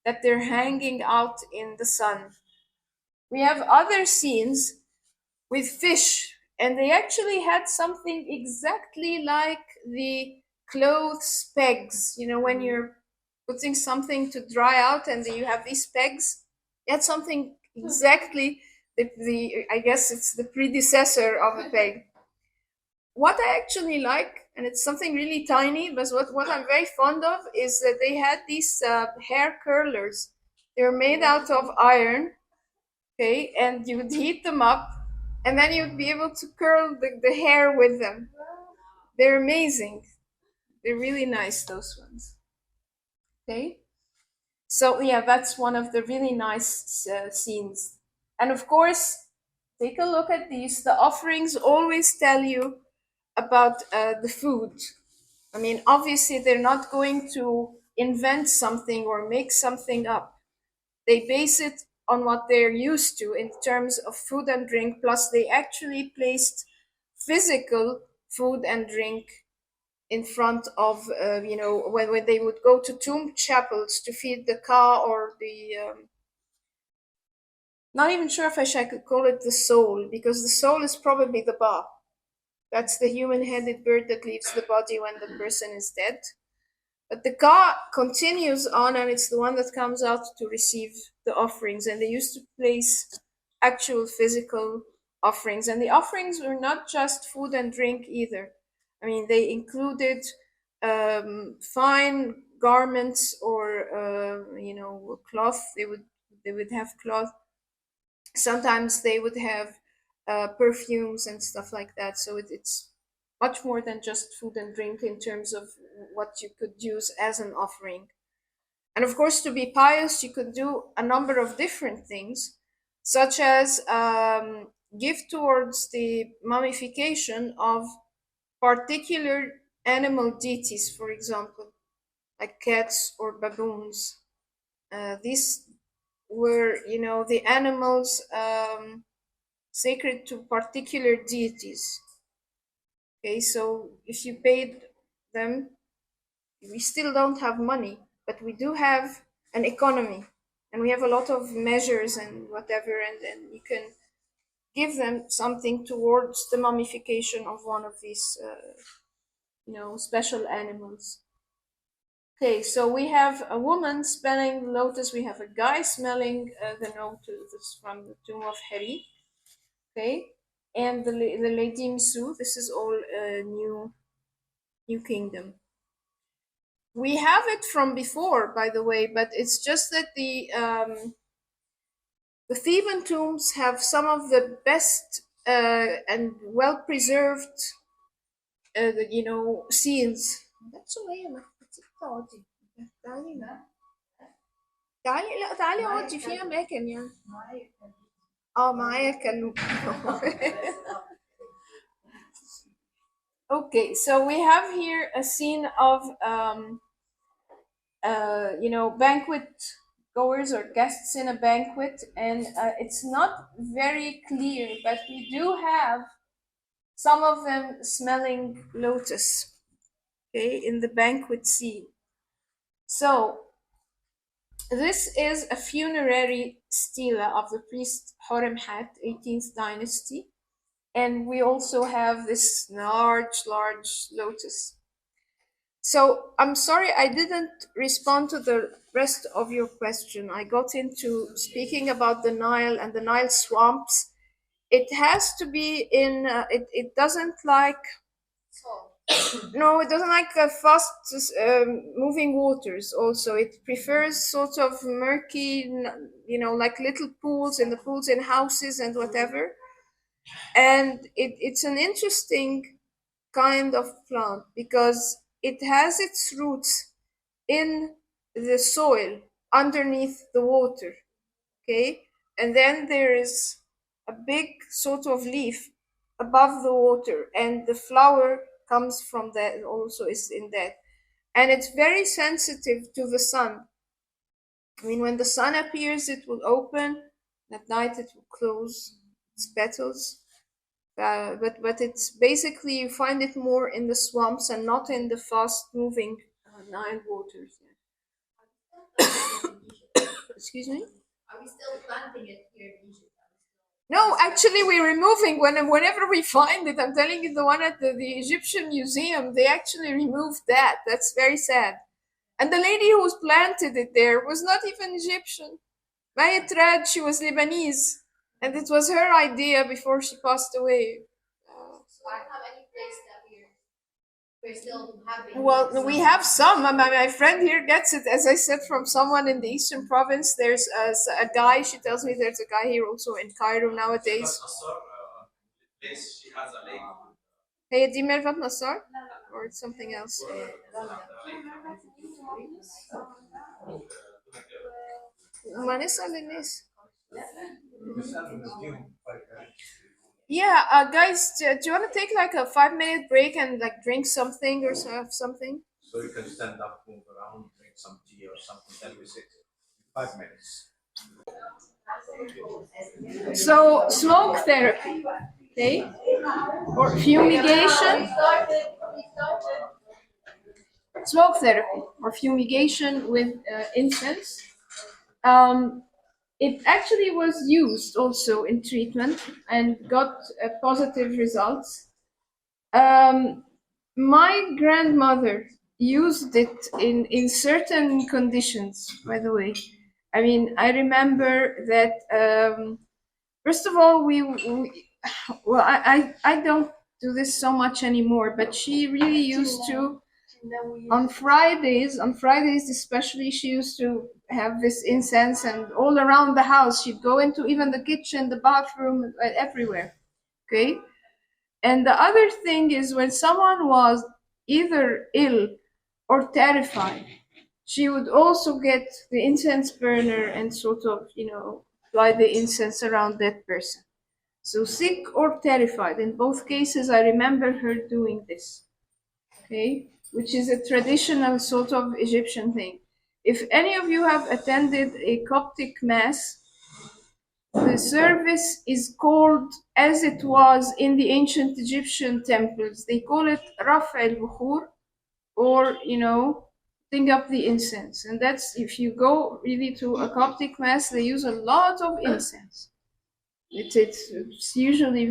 that they're hanging out in the sun. We have other scenes with fish, and they actually had something exactly like the clothes pegs. You know, when you're putting something to dry out and then you have these pegs, they had something exactly the I guess it's the predecessor of a peg. What I actually like, and it's something really tiny, but what I'm very fond of is that they had these hair curlers. They're made out of iron, okay, and you would heat them up, and then you'd be able to curl the hair with them. They're amazing. They're really nice, those ones. Okay, so yeah, that's one of the really nice scenes. And of course, take a look at these. The offerings always tell you about the food. I mean, obviously, they're not going to invent something or make something up. They base it on what they're used to in terms of food and drink, plus, they actually placed physical food and drink in front of, when they would go to tomb chapels to feed the ka or the. Not even sure if I could call it the soul, because the soul is probably the ba. That's the human-headed bird that leaves the body when the person is dead. But the ka continues on, and it's the one that comes out to receive the offerings. And they used to place actual physical offerings. And the offerings were not just food and drink either. I mean, they included fine garments or cloth. They would have cloth. Sometimes they would have perfumes and stuff like that. So it's much more than just food and drink in terms of what you could use as an offering. And of course, to be pious, you could do a number of different things, such as give towards the mummification of particular animal deities, for example, like cats or baboons. These were, the animals sacred to particular deities. Okay, so if you paid them, we still don't have money, but we do have an economy, and we have a lot of measures and whatever, and then you can give them something towards the mummification of one of these, special animals. Okay, so we have a woman smelling lotus. We have a guy smelling the lotus from the tomb of Heri. Okay, and the Lady Misu. This is all new kingdom. We have it from before, by the way, but it's just that the Theban tombs have some of the best and well preserved, scenes. That's Sumية اقعدي. تعالي تعالي لا تعالي اقعدي في أماكن يعني. معايا كلب. Okay, so we have here a scene of banquet goers or guests in a banquet, and it's not very clear, but we do have some of them smelling lotus, okay, in the banquet scene. So this is a funerary stela of the priest Horemheb, 18th dynasty, and we also have this large lotus. So I'm sorry I didn't respond to the rest of your question. I got into speaking about the Nile and the Nile swamps it has to be in. It doesn't like. No, it doesn't like fast moving waters. Also, it prefers sort of murky, like little pools, and the pools in houses and whatever. And it's an interesting kind of plant because it has its roots in the soil underneath the water. Okay, and then there is a big sort of leaf above the water, and the flower comes from that, also is in that. And it's very sensitive to the sun. I mean, when the sun appears, it will open. At night, it will close its petals. But it's basically, you find it more in the swamps and not in the fast moving Nile waters. Excuse me? Are we still planting it here in Egypt? No, actually, we're removing whenever we find it. I'm telling you, the one at the Egyptian museum, they actually removed that. That's very sad. And the lady who's planted it there was not even Egyptian. Mayet Rad, she was Lebanese, and it was her idea before she passed away. So I don't have any place that we're still having. Well, we have some. My friend here gets it, as I said, from someone in the Eastern Province. There's a guy, she tells me there's a guy here also in Cairo nowadays. Place she has a lake. Hey, دي ميرفت نصار? Or it's something else? ما نسأل الناس. Yeah, guys, do you want to take like a 5-minute break and like drink something or have something? So you can stand up, move around, drink some tea or something, then we sit. 5 minutes. So, smoke therapy, okay? Or fumigation. Smoke therapy or fumigation with incense. It actually was used also in treatment and got positive results. My grandmother used it in certain conditions, by the way. I mean, I remember that, first of all, I don't do this so much anymore, but she really used to, on Fridays especially, she used to have this incense, and all around the house, she'd go into even the kitchen, the bathroom, everywhere. Okay. And the other thing is, when someone was either ill or terrified, she would also get the incense burner and sort of, apply the incense around that person. So sick or terrified, in both cases, I remember her doing this. Okay, which is a traditional sort of Egyptian thing. If any of you have attended a Coptic mass, the service is called, as it was in the ancient Egyptian temples, they call it Raf' al-Bukhur, or, thing up the incense. And that's, if you go really to a Coptic mass, they use a lot of incense. It's usually,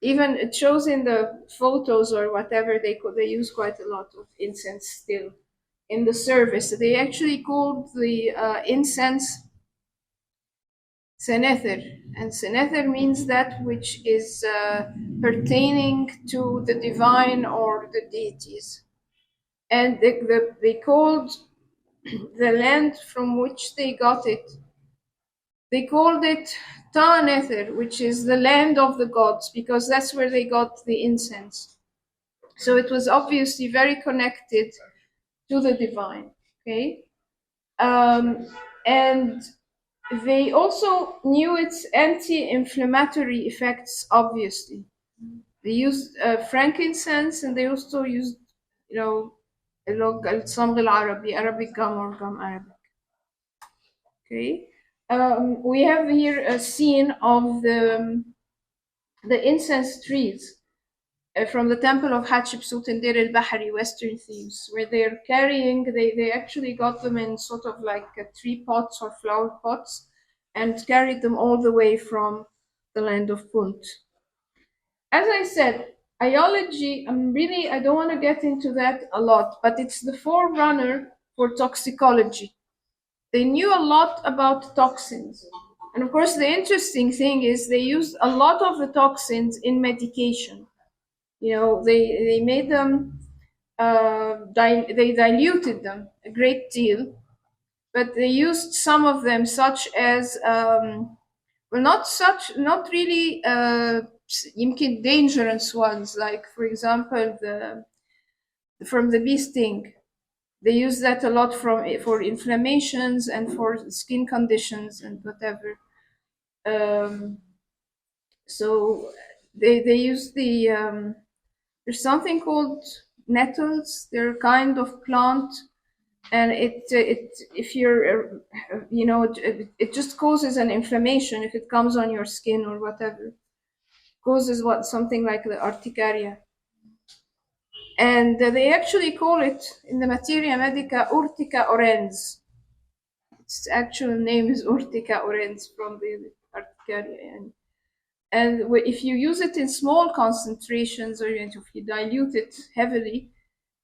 even it shows in the photos or whatever, they use quite a lot of incense still in the service. They actually called the incense Senether, and Senether means that which is pertaining to the divine or the deities. And they called the land from which they got it, they called it Ta Nether, which is the land of the gods, because that's where they got the incense. So it was obviously very connected to the divine. Okay, and they also knew its anti-inflammatory effects. Obviously, they used frankincense, and they also used, الصمغ العربي, Arabic gum or gum Arabic. Okay, we have here a scene of the incense trees from the temple of Hatshepsut in Deir el-Bahari, Western Thebes, where they're carrying, they actually got them in sort of like tree pots or flower pots and carried them all the way from the land of Punt. As I said, iology, I don't want to get into that a lot, but it's the forerunner for toxicology. They knew a lot about toxins, And of course, the interesting thing is they used a lot of the toxins in medication. They made them, they diluted them a great deal, but they used some of them, such as, not really يمكن dangerous ones, like for example from the bee sting. They use that a lot for inflammations and for skin conditions and whatever. So they use there's something called nettles. They're a kind of plant, and if you're it just causes an inflammation if it comes on your skin or whatever. Causes something like the urticaria. And they actually call it in the Materia Medica Urtica orens. Its actual name is Urtica orens from the urticaria. And if you use it in small concentrations, or if you dilute it heavily,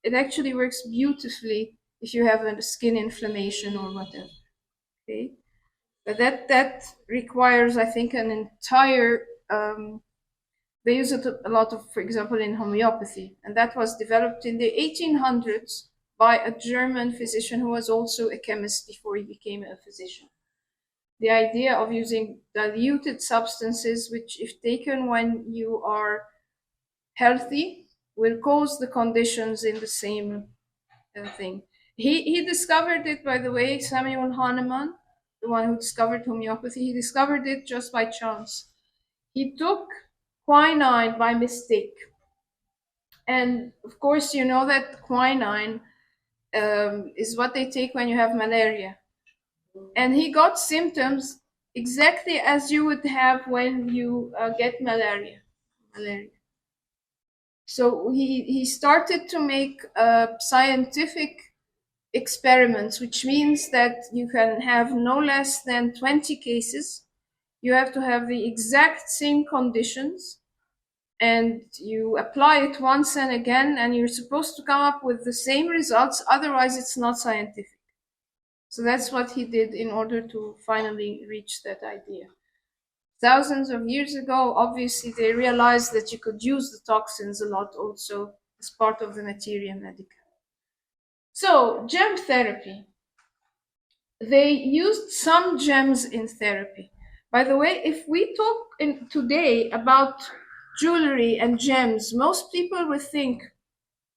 it actually works beautifully if you have a skin inflammation or whatever. Okay, but that requires, I think, an entire. They use it a lot of, for example, in homeopathy, and that was developed in the 1800s by a German physician who was also a chemist before he became a physician. The idea of using diluted substances, which, if taken when you are healthy, will cause the conditions in the same thing. He discovered it, by the way, Samuel Hahnemann, the one who discovered homeopathy. He discovered it just by chance. He took quinine by mistake, and of course, you know that quinine is what they take when you have malaria. And he got symptoms exactly as you would have when you get malaria. So he started to make scientific experiments, which means that you can have no less than 20 cases. You have to have the exact same conditions, and you apply it once and again, and you're supposed to come up with the same results. Otherwise, it's not scientific. So that's what he did in order to finally reach that idea. Thousands of years ago, obviously, they realized that you could use the toxins a lot also as part of the Materia Medica. So, gem therapy. They used some gems in therapy. By the way, if we talk today about jewelry and gems, most people would think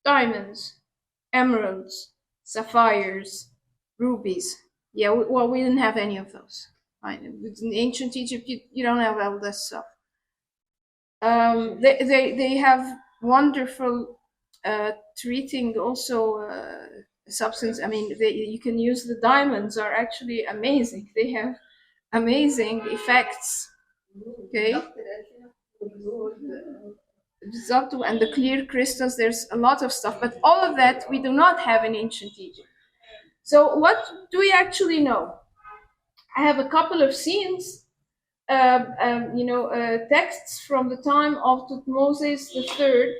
diamonds, emeralds, sapphires, rubies. Yeah, we didn't have any of those. In ancient Egypt, you don't have all this stuff. They have wonderful treating also substance. I mean, you can use the diamonds are actually amazing. They have amazing effects. Okay. And the clear crystals, there's a lot of stuff, but all of that we do not have in ancient Egypt. So what do we actually know? I have a couple of scenes, texts from the time of Tutmosis III,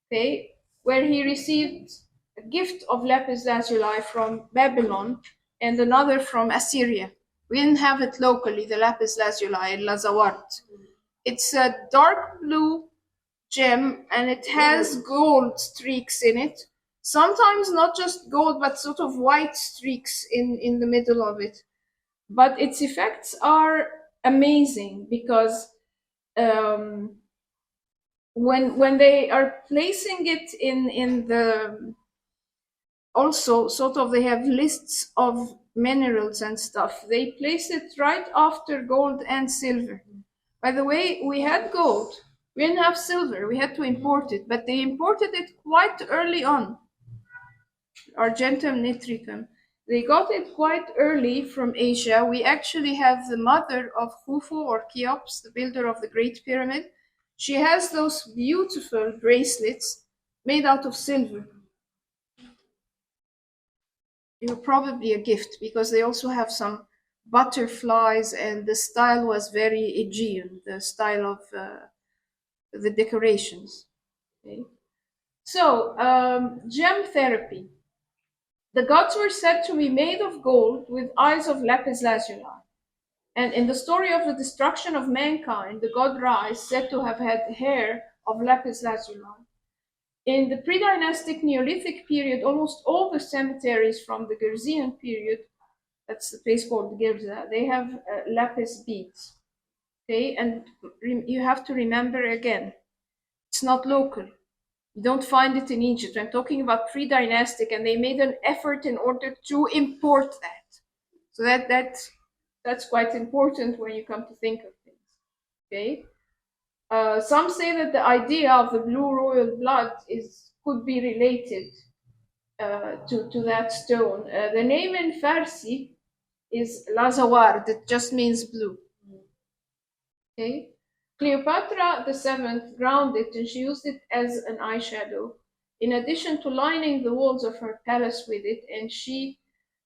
okay, where he received a gift of lapis lazuli from Babylon and another from Assyria. We didn't have it locally, the lapis lazuli, lazawart. It's a dark blue gem, and it has gold streaks in it. Sometimes not just gold, but sort of white streaks in the middle of it. But its effects are amazing because when they are placing it in the, also sort of, they have lists of minerals and stuff. They place it right after gold and silver. By the way, we had gold. We didn't have silver. We had to import it, but they imported it quite early on. Argentum nitricum. They got it quite early from Asia. We actually have the mother of Khufu, or Cheops, the builder of the Great Pyramid. She has those beautiful bracelets made out of silver. They were probably a gift because they also have some butterflies, and the style was very Aegean, the style of the decorations. Okay. So, gem therapy. The gods were said to be made of gold with eyes of lapis lazuli. And in the story of the destruction of mankind, the god Ra is said to have had hair of lapis lazuli. In the pre-dynastic Neolithic period, almost all the cemeteries from the Gerzean period, that's the place called Girza, they have lapis beads. Okay, and you have to remember again, it's not local. You don't find it in Egypt. I'm talking about pre-dynastic, and they made an effort in order to import that. So that's quite important when you come to think of things. Okay. Some say that the idea of the blue royal blood could be related to that stone. The name in Farsi is Lazawar, that just means blue. Okay. Cleopatra the VII ground it, and she used it as an eyeshadow, in addition to lining the walls of her palace with it. And she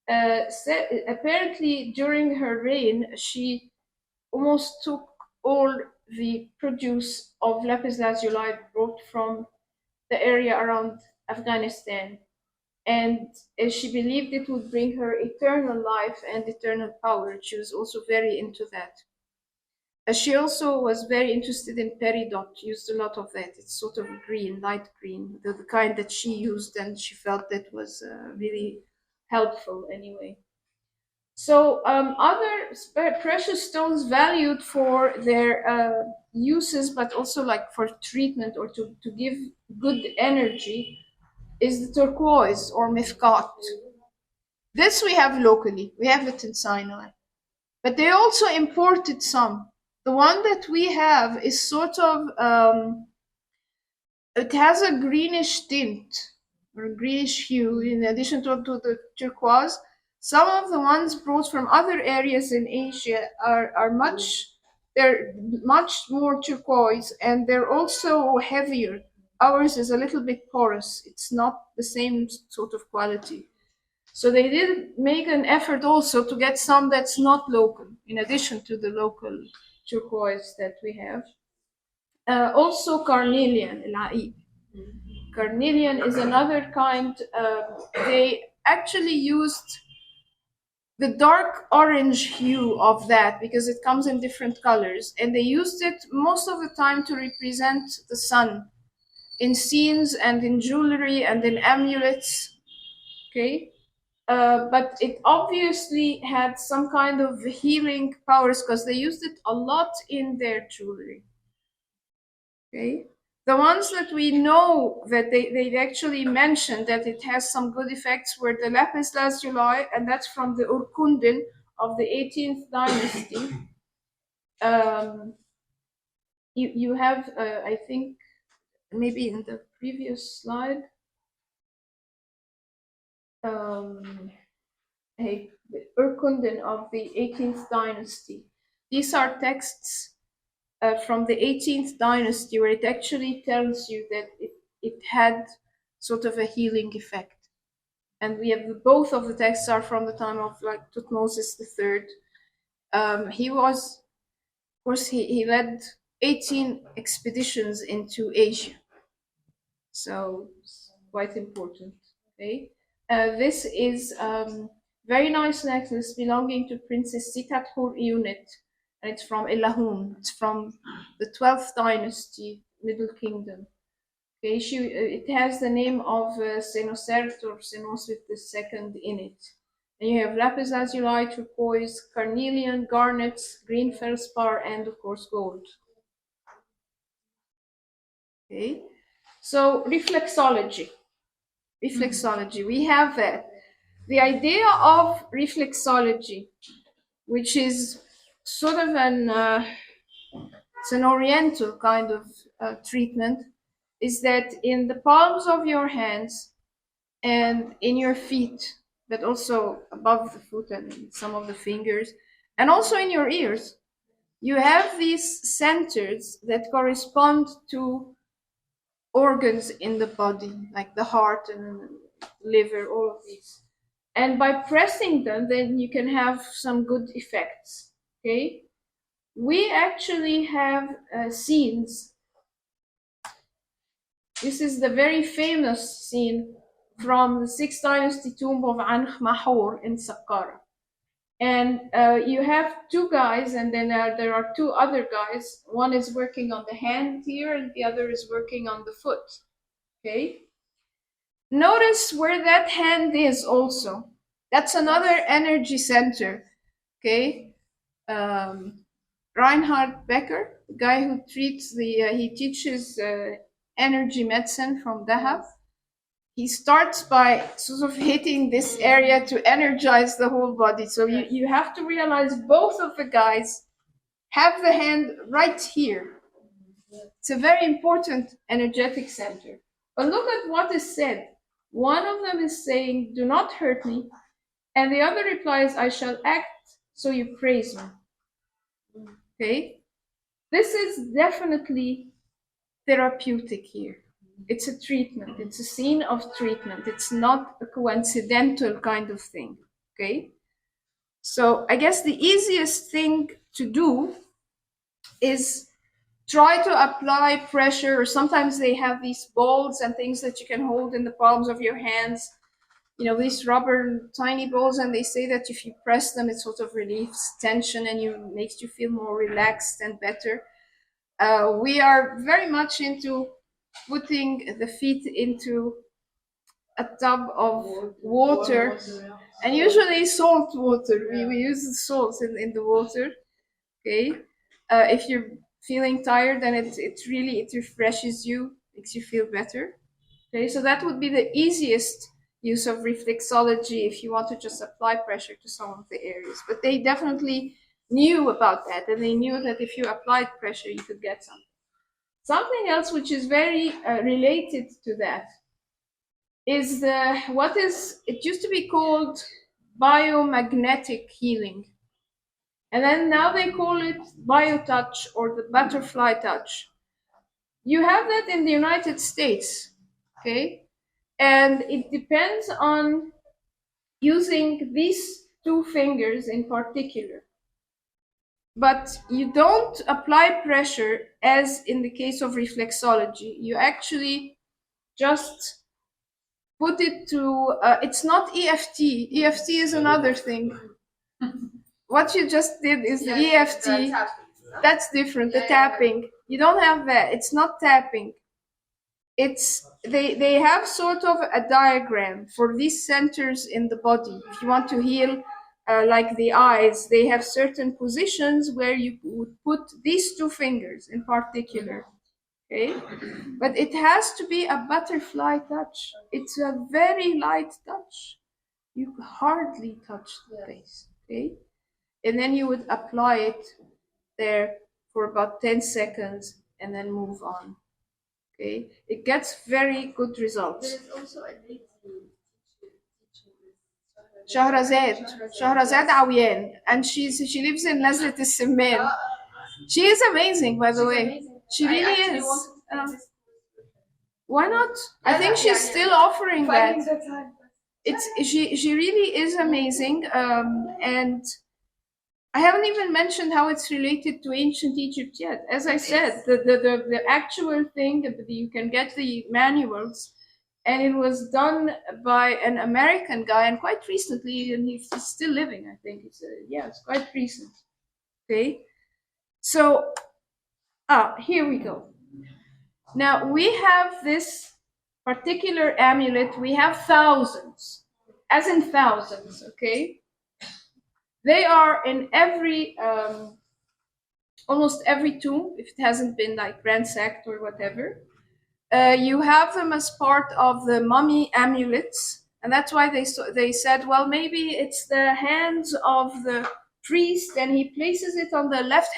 said, apparently during her reign, she almost took all the produce of lapis lazuli brought from the area around Afghanistan. And she believed it would bring her eternal life and eternal power. She was also very into that. She also was very interested in peridot, used a lot of that. It's sort of green, light green, the kind that she used, and she felt that was really helpful anyway. So other precious stones valued for their uses, but also like for treatment or to give good energy, is the turquoise or mifkat. This we have locally. We have it in Sinai. But they also imported some. The one that we have is sort of, it has a greenish tint or a greenish hue in addition to the turquoise. Some of the ones brought from other areas in Asia they're much more turquoise, and they're also heavier. Ours is a little bit porous. It's not the same sort of quality. So they did make an effort also to get some that's not local, in addition to the local turquoise that we have. Also carnelian, العقيق. Carnelian is another kind. They actually used the dark orange hue of that because it comes in different colors, and they used it most of the time to represent the sun in scenes and in jewelry and in amulets. Okay. But it obviously had some kind of healing powers because they used it a lot in their jewelry. Okay, the ones that we know that they actually mentioned that it has some good effects were the lapis lazuli, and that's from the Urkundin of the 18th dynasty. You have, I think, maybe in the previous slide. The Urkundin of the 18th dynasty. These are texts from the 18th dynasty where it actually tells you that it had sort of a healing effect. And we have both of the texts are from the time of like Tutmosis III. He was, of course, he led 18 expeditions into Asia. So it's quite important. Okay, this is very nice necklace belonging to Princess Sitat Hur Unit, and it's from Elahun. It's from the 12th dynasty, Middle Kingdom. Okay, it has the name of Senusert or Senusrit II in it. And you have lapis lazuli, turquoise, carnelian, garnets, green feldspar, and of course gold. Okay, so reflexology. Reflexology, we have that. The idea of reflexology, which is sort of it's an oriental kind of treatment, is that in the palms of your hands and in your feet, but also above the foot and in some of the fingers, and also in your ears, you have these centers that correspond to organs in the body, like the heart and liver, all of these. And by pressing them, then you can have some good effects. Okay, we actually have scenes. This is the very famous scene from the 6th dynasty tomb of Ankh Mahor in Saqqara. And you have two guys, and then there are two other guys. One is working on the hand here, and the other is working on the foot. Okay. Notice where that hand is also. That's another energy center. Okay. Reinhard Becker, the guy who treats he teaches energy medicine from Dahab. He starts by sort of hitting this area to energize the whole body. So you have to realize both of the guys have the hand right here. It's a very important energetic center. But look at what is said. One of them is saying, "Do not hurt me," and the other replies, "I shall act so you praise me." Okay? This is definitely therapeutic here. It's a treatment. It's a scene of treatment. It's not a coincidental kind of thing. Okay? So I guess the easiest thing to do is try to apply pressure, or sometimes they have these balls and things that you can hold in the palms of your hands. You know, these rubber tiny balls, and they say that if you press them, it sort of relieves tension and makes you feel more relaxed and better. We are very much into putting the feet into a tub of water, and usually salt water. We use the salt in the water. Okay, if you're feeling tired, then it refreshes you, makes you feel better. Okay, so that would be the easiest use of reflexology if you want to just apply pressure to some of the areas. But they definitely knew about that, and they knew that if you applied pressure, you could get something. Something else which is very related to that is it used to be called biomagnetic healing. And then now they call it biotouch or the butterfly touch. You have that in the United States, okay? And it depends on using these two fingers in particular. But you don't apply pressure as in the case of reflexology. You actually just put it to, it's not EFT. EFT is another thing. What you just did is the EFT. That's different, the tapping. You don't have that. It's not tapping. It's they have sort of a diagram for these centers in the body. If you want to heal like the eyes, they have certain positions where you would put these two fingers in particular. Okay, but it has to be a butterfly touch. It's a very light touch. You hardly touch the face. Okay, and then you would apply it there for about 10 seconds and then move on. Okay, it gets very good results. There is also a lady Shahrazad Awiyan, and she lives in Nazlet al-Simman. She is amazing, by the way. amazing. She I really actually is. want to take this Why not? I think she's still offering that. finding the time. She really is amazing, and I haven't even mentioned how it's related to ancient Egypt yet. As I said, the actual thing that you can get the manuals, and it was done by an American guy, and quite recently, and he's still living. I think it's quite recent. Okay, so here we go. Now we have this particular amulet. We have thousands, as in thousands. Okay. They are in almost every tomb, if it hasn't been like ransacked or whatever. You have them as part of the mummy amulets, and that's why they said, well, maybe it's the hands of the priest, and he places it on the left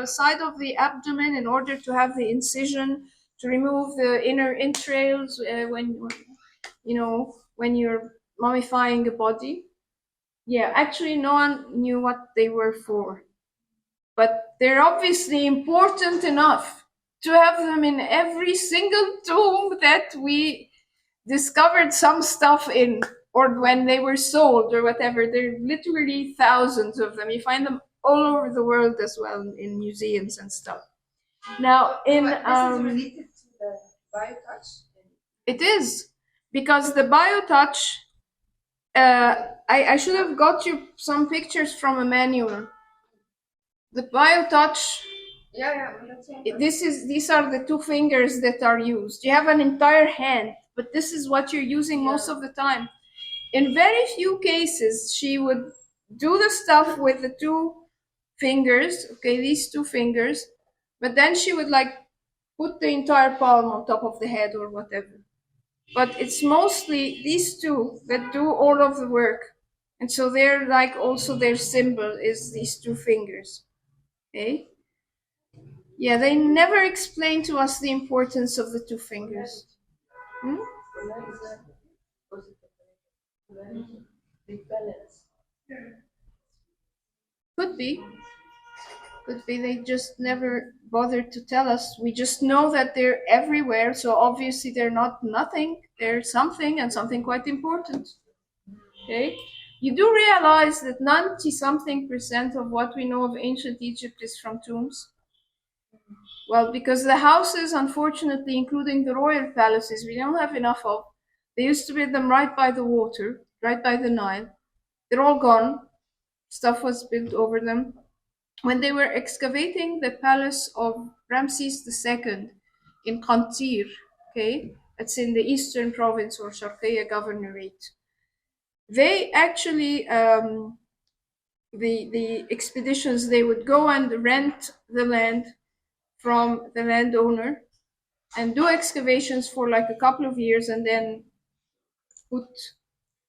side of the abdomen in order to have the incision to remove the inner entrails when you're mummifying a body. Yeah, actually, no one knew what they were for. But they're obviously important enough to have them in every single tomb that we discovered some stuff in, or when they were sold, or whatever. There are literally thousands of them. You find them all over the world as well, in museums and stuff. Now, This is related to the biotouch. it is, because the biotouch I should have got you some pictures from a manual. The BioTouch. Yeah, that's it. These are the two fingers that are used. You have an entire hand, but this is what you're using most of the time. In very few cases, she would do the stuff with the two fingers, okay, these two fingers, but then she would like put the entire palm on top of the head or whatever. But it's mostly these two that do all of the work. And so they're like also their symbol is these two fingers. Okay? Yeah, they never explain to us the importance of the two fingers. Hmm? Could be. Could be they just never bothered to tell us. We just know that they're everywhere, so obviously they're not nothing. They're something and something quite important. Okay? You do realize that 90-something% of what we know of ancient Egypt is from tombs? Well, because the houses, unfortunately, including the royal palaces, we don't have enough of. They used to build them right by the water, right by the Nile. They're all gone. Stuff was built over them. When they were excavating the palace of Ramses II in Qantir, okay, it's in the eastern province or Sharqiya governorate, they actually the expeditions, they would go and rent the land from the landowner and do excavations for like a couple of years and then put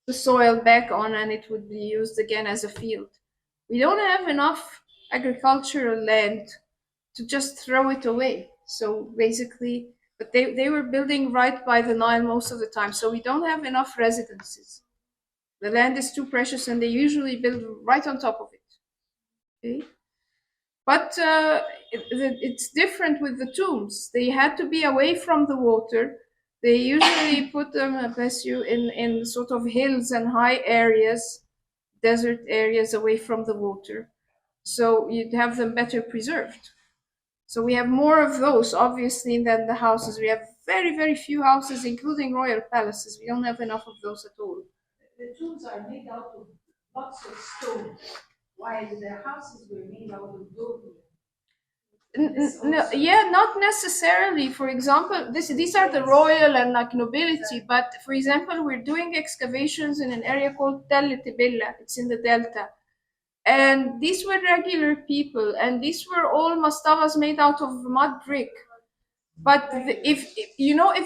the soil back on and it would be used again as a field. We don't have enough agricultural land to just throw it away. So basically, but they were building right by the Nile most of the time, so we don't have enough residences. The land is too precious and they usually build right on top of it. Okay? But it's different with the tombs. They had to be away from the water. They usually put them, bless you, in sort of hills and high areas, desert areas away from the water. So you'd have them better preserved. So we have more of those, obviously, than the houses. We have very, very few houses, including royal palaces. We don't have enough of those at all. The tombs are made out of lots of stone, while the houses were made out of wood. No, yeah, not necessarily. For example, these are the royal and like nobility, but for example, we're doing excavations in an area called Tel Tibilla. It's in the delta. And these were regular people, and these were all mastabas made out of mud brick. But if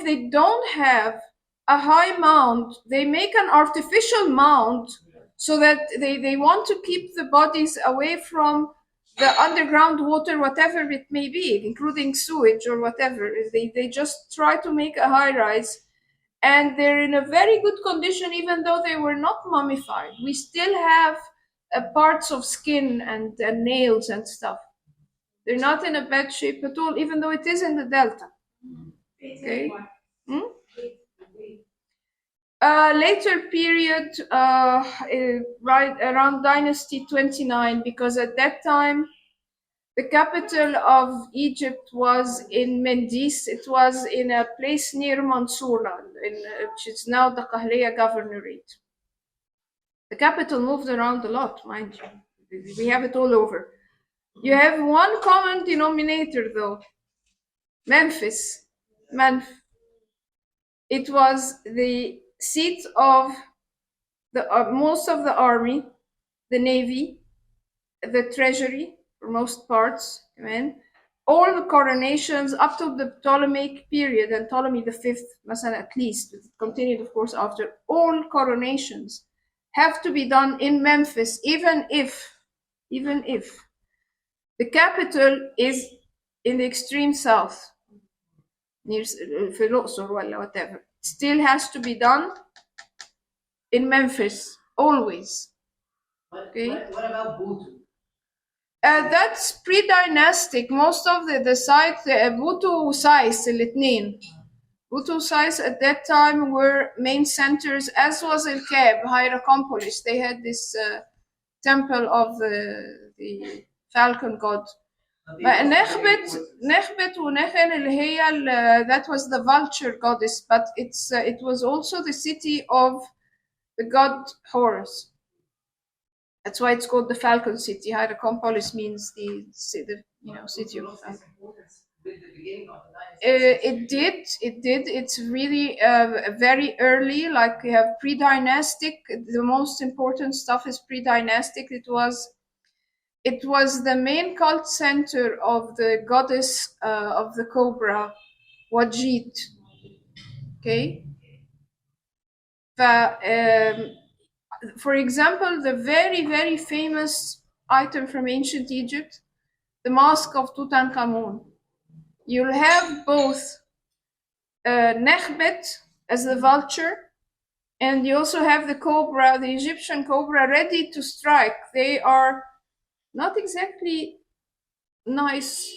they don't have a high mound, they make an artificial mound so that they want to keep the bodies away from the underground water, whatever it may be, including sewage or whatever. They just try to make a high rise, and they're in a very good condition, even though they were not mummified. We still have parts of skin and nails and stuff. They're not in a bad shape at all, even though it is in the delta. Okay. Later period, right around Dynasty 29, because at that time the capital of Egypt was in Mendes. It was in a place near Mansoura, which is now the Qahliya governorate. The capital moved around a lot, mind you. We have it all over. You have one common denominator, though. Memphis. It was the seat of the most of the army, the navy, the treasury, for most parts. Amen. All the coronations up to the Ptolemaic period, and Ptolemy V, at least, it continued, of course, after. All coronations have to be done in Memphis, even if the capital is in the extreme south, near Philoxor or whatever. Still has to be done in Memphis, always. Okay. What about Butu? That's pre-dynastic. Most of the sites, Butu sites, الاثنين. Butu sites at that time were main centers, as was El Kab, Hierakonpolis. They had this temple of the falcon god. Nekhbet ونخن اللي هي that was the vulture goddess, but it was also the city of the god Horus. That's why it's called the Falcon City. Hieracompolis means the city of the falcon. It did. It's really very early. Like we have pre-dynastic. The most important stuff is pre-dynastic. It was the main cult center of the goddess of the cobra, Wajid. Okay. For example, the very, very famous item from ancient Egypt, the mask of Tutankhamun. You'll have both Nechbet as the vulture, and you also have the cobra, the Egyptian cobra, ready to strike. They are not exactly nice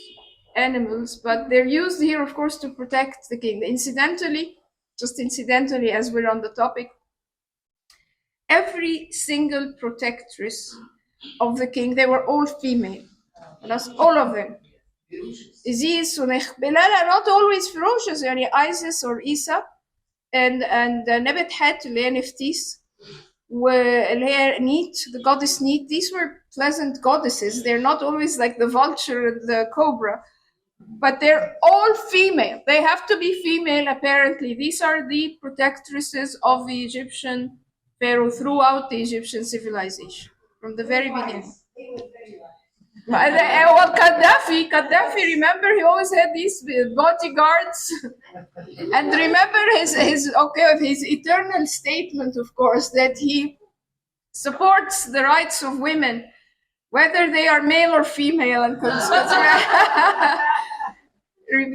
animals, but they're used here, of course, to protect the king. Incidentally, as we're on the topic, every single protectress of the king, they were all female. That's all of them. Isis Bilal, not always ferocious, يعني Isis or Isa and Nebet Het اللي هي نفتيس واللي هي Neat, the goddess Neat. These were pleasant goddesses. They're not always like the vulture and the cobra, but they're all female. They have to be female, apparently. These are the protectresses of the Egyptian pharaoh throughout the Egyptian civilization from the very beginning. Well, Gaddafi, remember, he always had these bodyguards. And remember his eternal statement, of course, that he supports the rights of women, whether they are male or female. And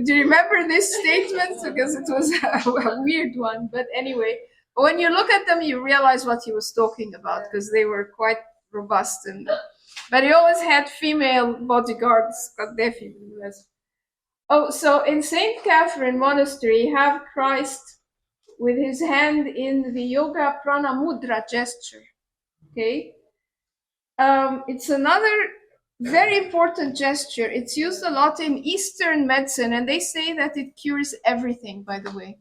do you remember this statement? Because it was a weird one. But anyway, when you look at them, you realize what he was talking about, because they were quite robust. But he always had female bodyguards. Gaddafi was. Oh, so in St. Catherine Monastery, you have Christ with his hand in the Yoga Prana Mudra gesture. Okay? It's another very important gesture. It's used a lot in Eastern medicine, and they say that it cures everything, by the way.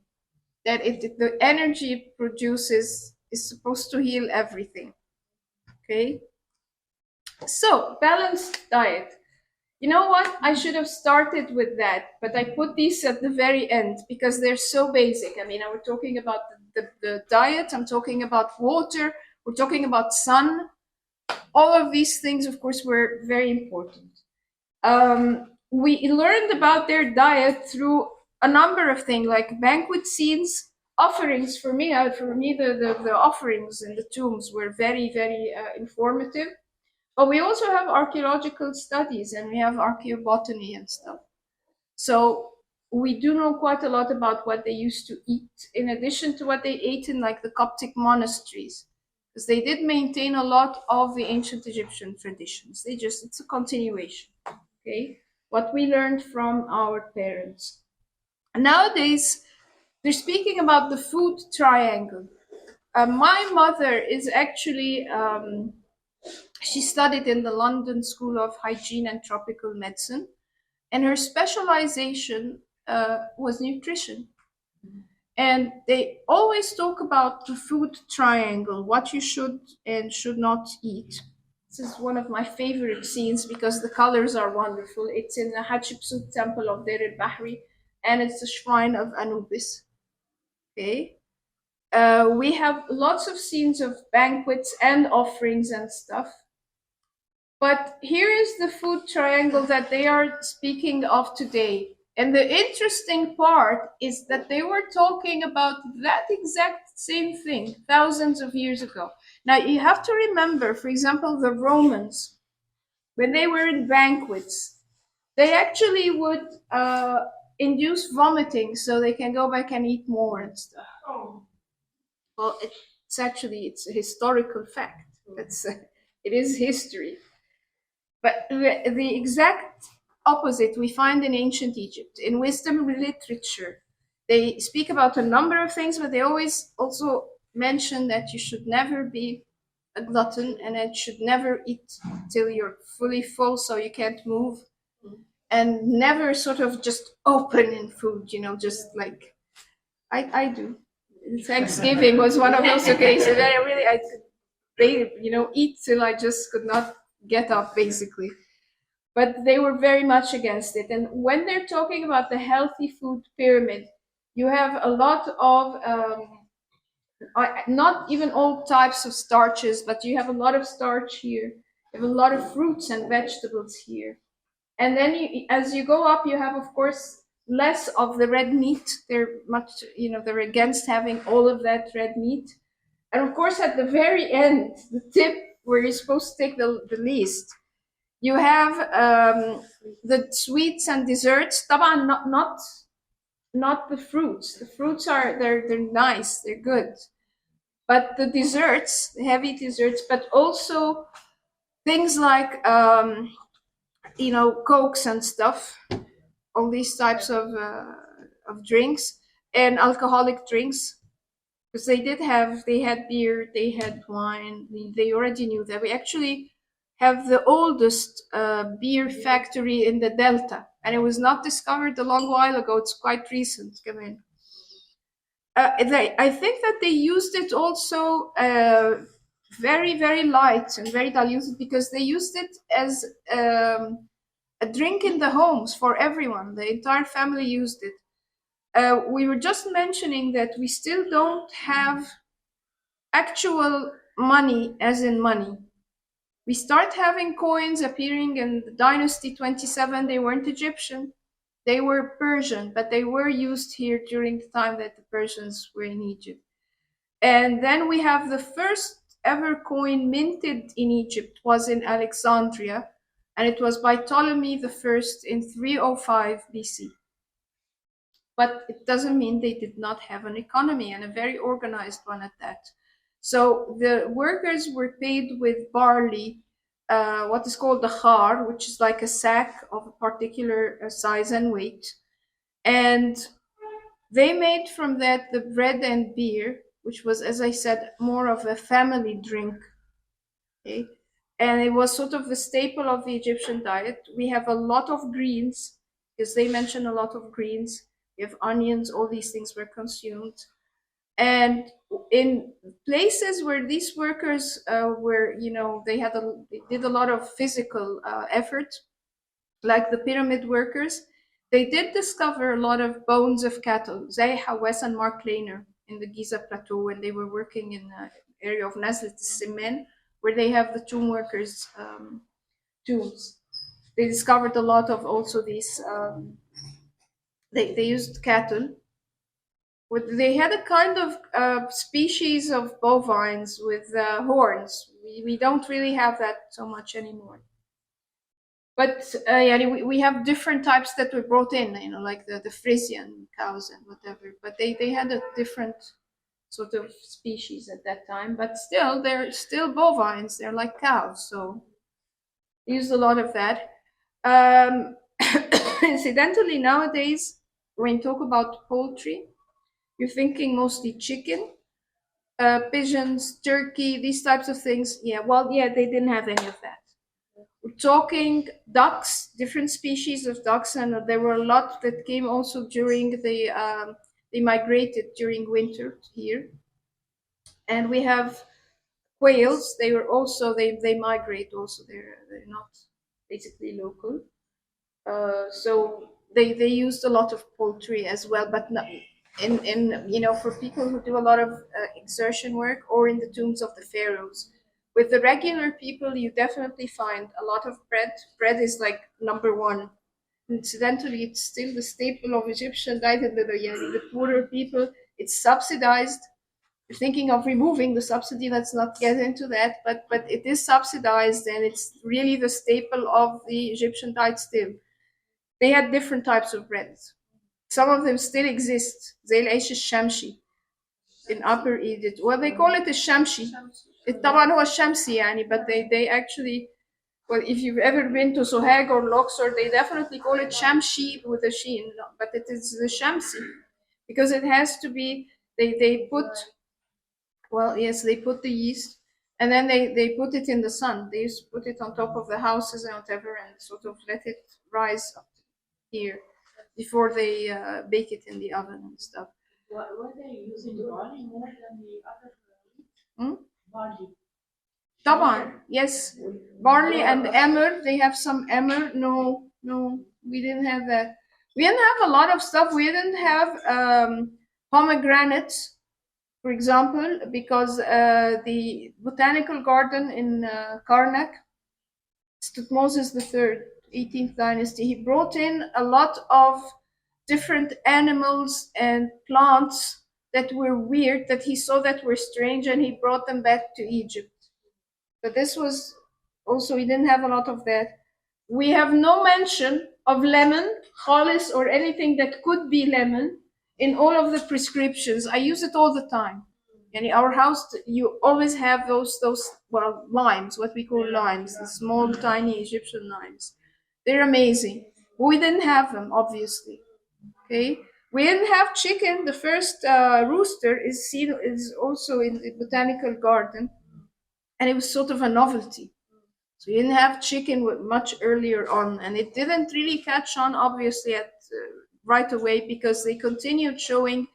That the energy it produces is supposed to heal everything. Okay? So, balanced diet. You know what? I should have started with that, but I put these at the very end because they're so basic. I mean, we're talking about the diet, I'm talking about water, we're talking about sun. All of these things, of course, were very important. We learned about their diet through a number of things, like banquet scenes, offerings. For me, the offerings in the tombs were very, very informative. But we also have archaeological studies, and we have archaeobotany and stuff. So we do know quite a lot about what they used to eat, in addition to what they ate in like the Coptic monasteries, because they did maintain a lot of the ancient Egyptian traditions. It's a continuation, okay? What we learned from our parents. Nowadays, they're speaking about the food triangle. My mother is actually she studied in the London School of Hygiene and Tropical Medicine, and her specialization was nutrition. And they always talk about the food triangle, what you should and should not eat. This is one of my favorite scenes because the colors are wonderful. It's in the Hatshepsut temple of Deir el-Bahri, and it's the shrine of Anubis. Okay. We have lots of scenes of banquets and offerings and stuff. But here is the food triangle that they are speaking of today. And the interesting part is that they were talking about that exact same thing thousands of years ago. Now, you have to remember, for example, the Romans, when they were in banquets, they actually would induce vomiting so they can go back and eat more and stuff. Oh. Well, it's a historical fact. It is history. But the exact opposite we find in ancient Egypt. In wisdom literature, they speak about a number of things, but they always also mention that you should never be a glutton and that you should never eat till you're fully full so you can't move. And never sort of just open in food, just like I do. Thanksgiving was one of those occasions that I could eat till I just could not get up, basically. But they were very much against it. And when they're talking about the healthy food pyramid, you have a lot of not even all types of starches, but you have a lot of starch here. You have a lot of fruits and vegetables here. And then as you go up, you have, of course, less of the red meat. They're against having all of that red meat. And of course, at the very end, the tip where you're supposed to take the least, you have the sweets and desserts. طبعا not the fruits. The fruits they're nice, they're good. But the desserts, the heavy desserts, but also things like cokes and stuff, all these types of drinks and alcoholic drinks, because they had beer, they had wine. They already knew that. We actually have the oldest beer factory in the Delta, and it was not discovered a long while ago. It's quite recent. Come in. I think that they used it also very, very light and very diluted, because they used it as a drink in the homes for everyone. The entire family used it. We were just mentioning that we still don't have actual money, as in money. We start having coins appearing in the Dynasty 27. They weren't Egyptian, they were Persian, but they were used here during the time that the Persians were in Egypt. And then we have the first ever coin minted in Egypt was in Alexandria, and it was by Ptolemy the First in 305 BC. But it doesn't mean they did not have an economy, and a very organized one at that. So the workers were paid with barley, what is called the khar, which is like a sack of a particular size and weight. And they made from that the bread and beer, which was, as I said, more of a family drink. Okay? And it was sort of the staple of the Egyptian diet. We have a lot of greens, because they mention a lot of greens. We have onions, all these things were consumed. And in places where these workers they did a lot of physical effort, like the pyramid workers, they did discover a lot of bones of cattle. Zay Hawes and Mark Lehner in the Giza Plateau, when they were working in the area of Nazlet Simen, where they have the tomb workers' tombs. They discovered a lot of also these. They used cattle. They had a kind of species of bovines with horns. We don't really have that so much anymore. But we have different types that were brought in, like the Frisian cows and whatever. But they had a different sort of species at that time. But still, they're still bovines. They're like cows. So they used a lot of that. Incidentally, nowadays, when you talk about poultry, you're thinking mostly chicken, pigeons, turkey, these types of things. Yeah, they didn't have any of that. We're talking ducks, different species of ducks, and there were a lot that came also during they migrated during winter here. And we have quails. They were also they migrate also. They're not basically local. So they used a lot of poultry as well, but not in for people who do a lot of exertion work, or in the tombs of the pharaohs. With the regular people, you definitely find a lot of bread. Bread is like number one. Incidentally, it's still the staple of Egyptian diet. And the poorer people, it's subsidized. You're thinking of removing the subsidy. Let's not get into that, but it is subsidized, and it's really the staple of the Egyptian diet still. They had different types of breads. Some of them still exist. زي العيش الشمشي in Upper Egypt. Well, they call it a shamshi. طبعا هو الشمسي يعني, but they actually, well, if you've ever been to Sohag or Luxor, they definitely call it shamshi with a sheen, but it is the shamsi, because it has to be, they put, well, yes, they put the yeast, and then they put it in the sun. They used to put it on top of the houses and whatever, and sort of let it rise up here before they bake it in the oven and stuff. Were they using barley more than the other Hmm? barley? طبعا, yes. Barley and emmer, they have some emmer. No, we didn't have that. We didn't have a lot of stuff. We didn't have pomegranates, for example, because the botanical garden in Karnak, Tutmosis III, 18th dynasty, he brought in a lot of different animals and plants that were weird, that he saw that were strange, and he brought them back to Egypt. But this was also, we didn't have a lot of that. We have no mention of lemon, khalis, or anything that could be lemon in all of the prescriptions. I use it all the time. In our house, you always have those limes, what we call limes, the small, tiny Egyptian limes. They're amazing. We didn't have them, obviously. Okay, we didn't have chicken. The first rooster is also in the botanical garden, and it was sort of a novelty. So you didn't have chicken much earlier on, and it didn't really catch on, obviously, right away, because they continued showing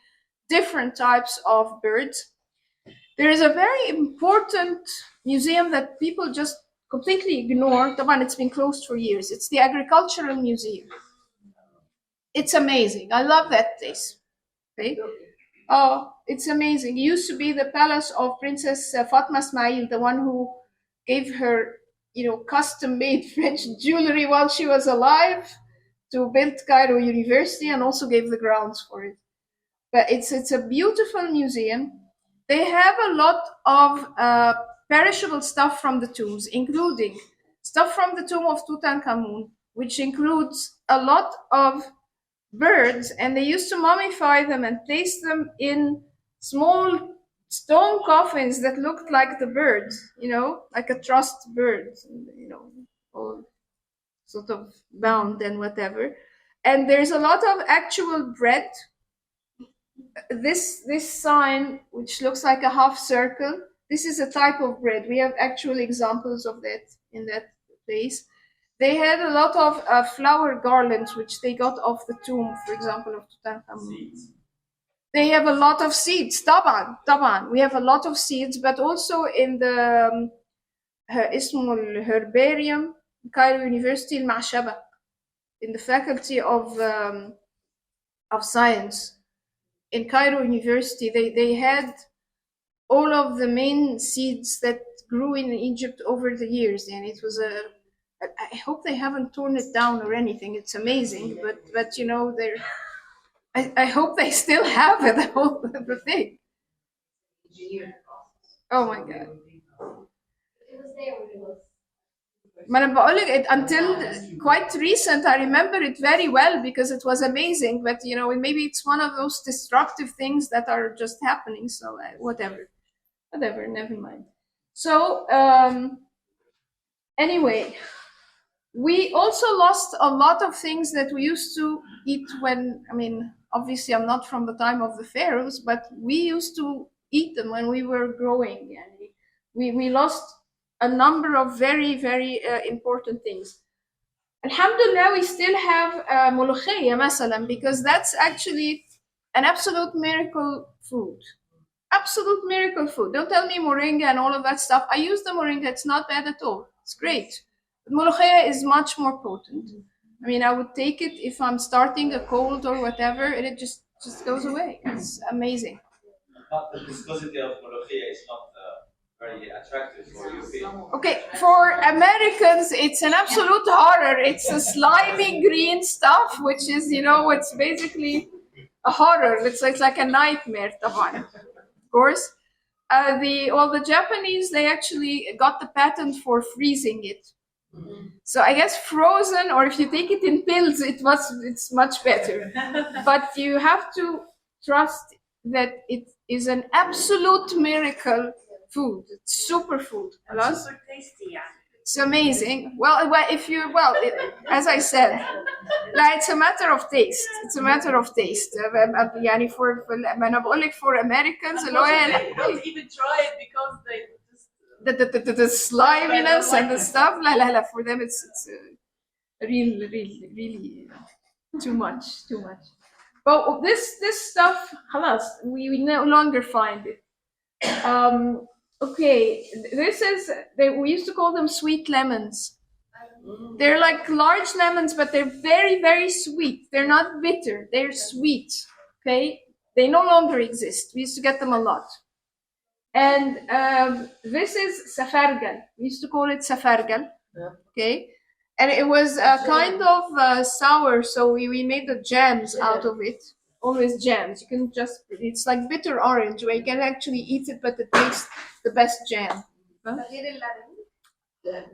different types of birds. There is a very important museum that people just completely ignore. The one it's been closed for years. It's the Agricultural Museum. It's amazing. I love that place. Okay. Oh, it's amazing. It used to be the palace of Princess Fatma Ismail, the one who gave her, custom-made French jewelry while she was alive to build Cairo University, and also gave the grounds for it. But it's a beautiful museum. They have a lot of perishable stuff from the tombs, including stuff from the tomb of Tutankhamun, which includes a lot of birds, and they used to mummify them and place them in small stone coffins that looked like the bird, like a trussed bird, all sort of bound and whatever. And there's a lot of actual bread. This sign, which looks like a half circle, this is a type of bread. We have actual examples of that in that place. They had a lot of flower garlands, which they got off the tomb, for example, of Tutankhamun. They have a lot of seeds. Taban. We have a lot of seeds, but also in the اسمه herbarium, Cairo University, المعشبة, in the faculty of science. In Cairo University, they had all of the main seeds that grew in Egypt over the years, and it was I hope they haven't torn it down or anything. It's amazing, but they're. I hope they still have it. The thing. Oh my god. ما أنا بقول لك until quite recent, I remember it very well because it was amazing. But maybe it's one of those destructive things that are just happening. So whatever, never mind. So anyway, we also lost a lot of things that we used to eat obviously I'm not from the time of the pharaohs, but we used to eat them when we were growing. And we lost a number of very, very important things. Alhamdulillah, we still have molokhia, masalan, because that's actually an absolute miracle food. Absolute miracle food. Don't tell me moringa and all of that stuff. I use the moringa. It's not bad at all. It's great. But molokhia is much more potent. I would take it if I'm starting a cold or whatever, and it just goes away. It's amazing. But the viscosity of Molokhia is not very attractive for Europeans. Okay, for Americans, it's an absolute horror. It's a slimy green stuff, which is, it's basically a horror. It's like a nightmare, طبعا. Of course. The Japanese, they actually got the patent for freezing it. So I guess frozen, or if you take it in pills, it's much better. But you have to trust that it is an absolute miracle food. It's super food. Super tasty, yeah. It's amazing. As I said, it's a matter of taste. It's a matter of taste. يعني ما أنا بقول لك for Americans They don't even try it because they just the sliminess and the stuff. لا, for them it's really too much. But this stuff, خلاص, we no longer find it. Okay, this is, we used to call them sweet lemons. They're like large lemons, but they're very, very sweet. They're not bitter, they're sweet. Okay, they no longer exist. We used to get them a lot. And this is safargal. We used to call it safargal. Okay, and it was kind of sour, so we made the jams out of it. Always jams. You can just, it's like bitter orange, where you can actually eat it, but it makes the best jam.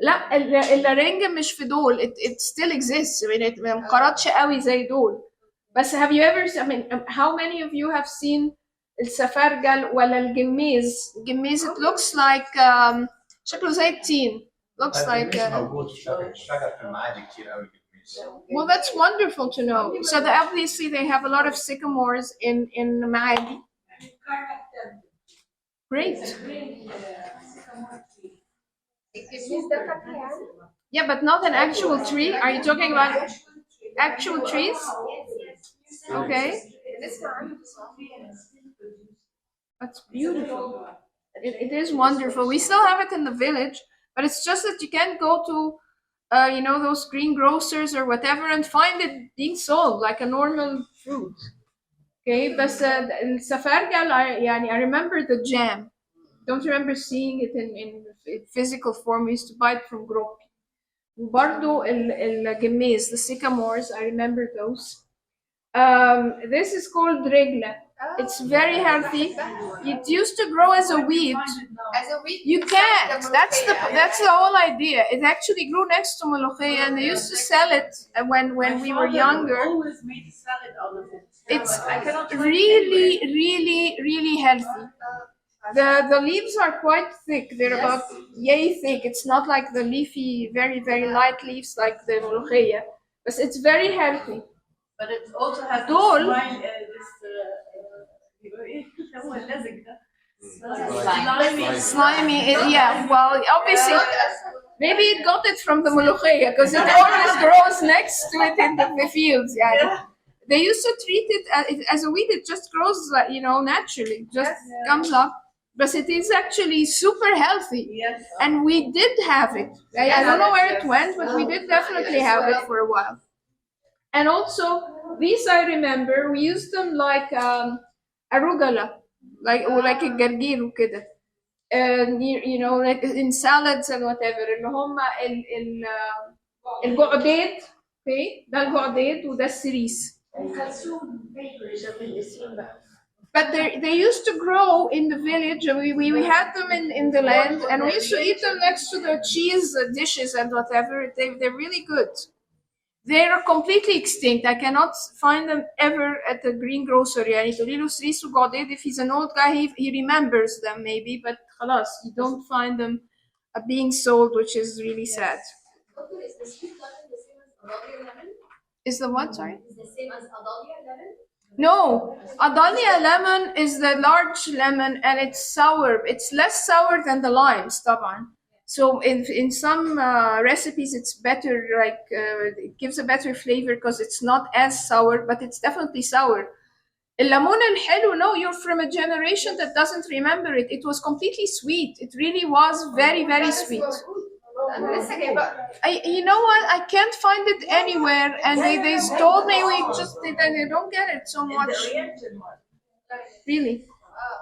لا اللارنج مش في دول, it still exists. I mean, it ما انقرضش قوي زي دول. بس have you ever, I mean, how many of you have seen السفرجل ولا الجميز؟ الجميز, it looks like شكله زي التين. Looks like موجود شجر في المعادي كتير قوي. Well, that's wonderful to know. So obviously they have a lot of sycamores in Maadi. Great. Yeah, but not an actual tree. Are you talking about actual trees? Okay. That's beautiful. It is wonderful. We still have it in the village, but it's just that you can't go to you know, those greengrocers or whatever and find it being sold like a normal fruit. Okay, but السفرجل, I remember the jam. Don't remember seeing it in physical form. We used to buy it from Gropi. وبرضو الجميز, the sycamores, I remember those. This is called regla. It's very healthy. It used to grow as a weed. As a weed? You can't. That's the whole idea. It actually grew next to molokhia, and they used to sell it when we were younger. Always made a salad out of it. It's really, really, really healthy. The leaves are quite thick. They're about yay thick. It's not like the leafy, very, very light leaves like the molokhia, but it's very healthy. But it also has دول slimy, yeah, well, obviously maybe it got it from the molokhia because it always grows next to it in the fields. Yeah, they used to treat it as a weed. It just grows, you know, naturally, just comes up, but it is actually super healthy. Yes. And we did have it. I don't know where it went, but we did definitely have it for a while. And also, these I remember, we used them like arugula, like a gargir وكده. You know, like in salads and whatever. اللي هم الجعداد, okay, ده الجعداد وده السريس. But they used to grow in the village. We had them in the land, and we used to eat them next to the cheese dishes and whatever. They're really good. They're completely extinct. I cannot find them ever at the greengrocery. يعني تقولي له سريس وجعداد, if he's an old guy, he remembers them maybe, but خلاص, you don't find them being sold, which is really sad. Is the sweet lemon the same as Adalia lemon? Is the what, sorry? Is the same as Adalia lemon? No, Adalia lemon is the large lemon, and it's sour. It's less sour than the limes, طبعا. So in some recipes, it's better, like it gives a better flavor because it's not as sour, but it's definitely sour. الليمون الحلو, no, you're from a generation that doesn't remember it. It was completely sweet. It really was very, very sweet. You know what? I can't find it anywhere, and they told me they don't get it so much. Really.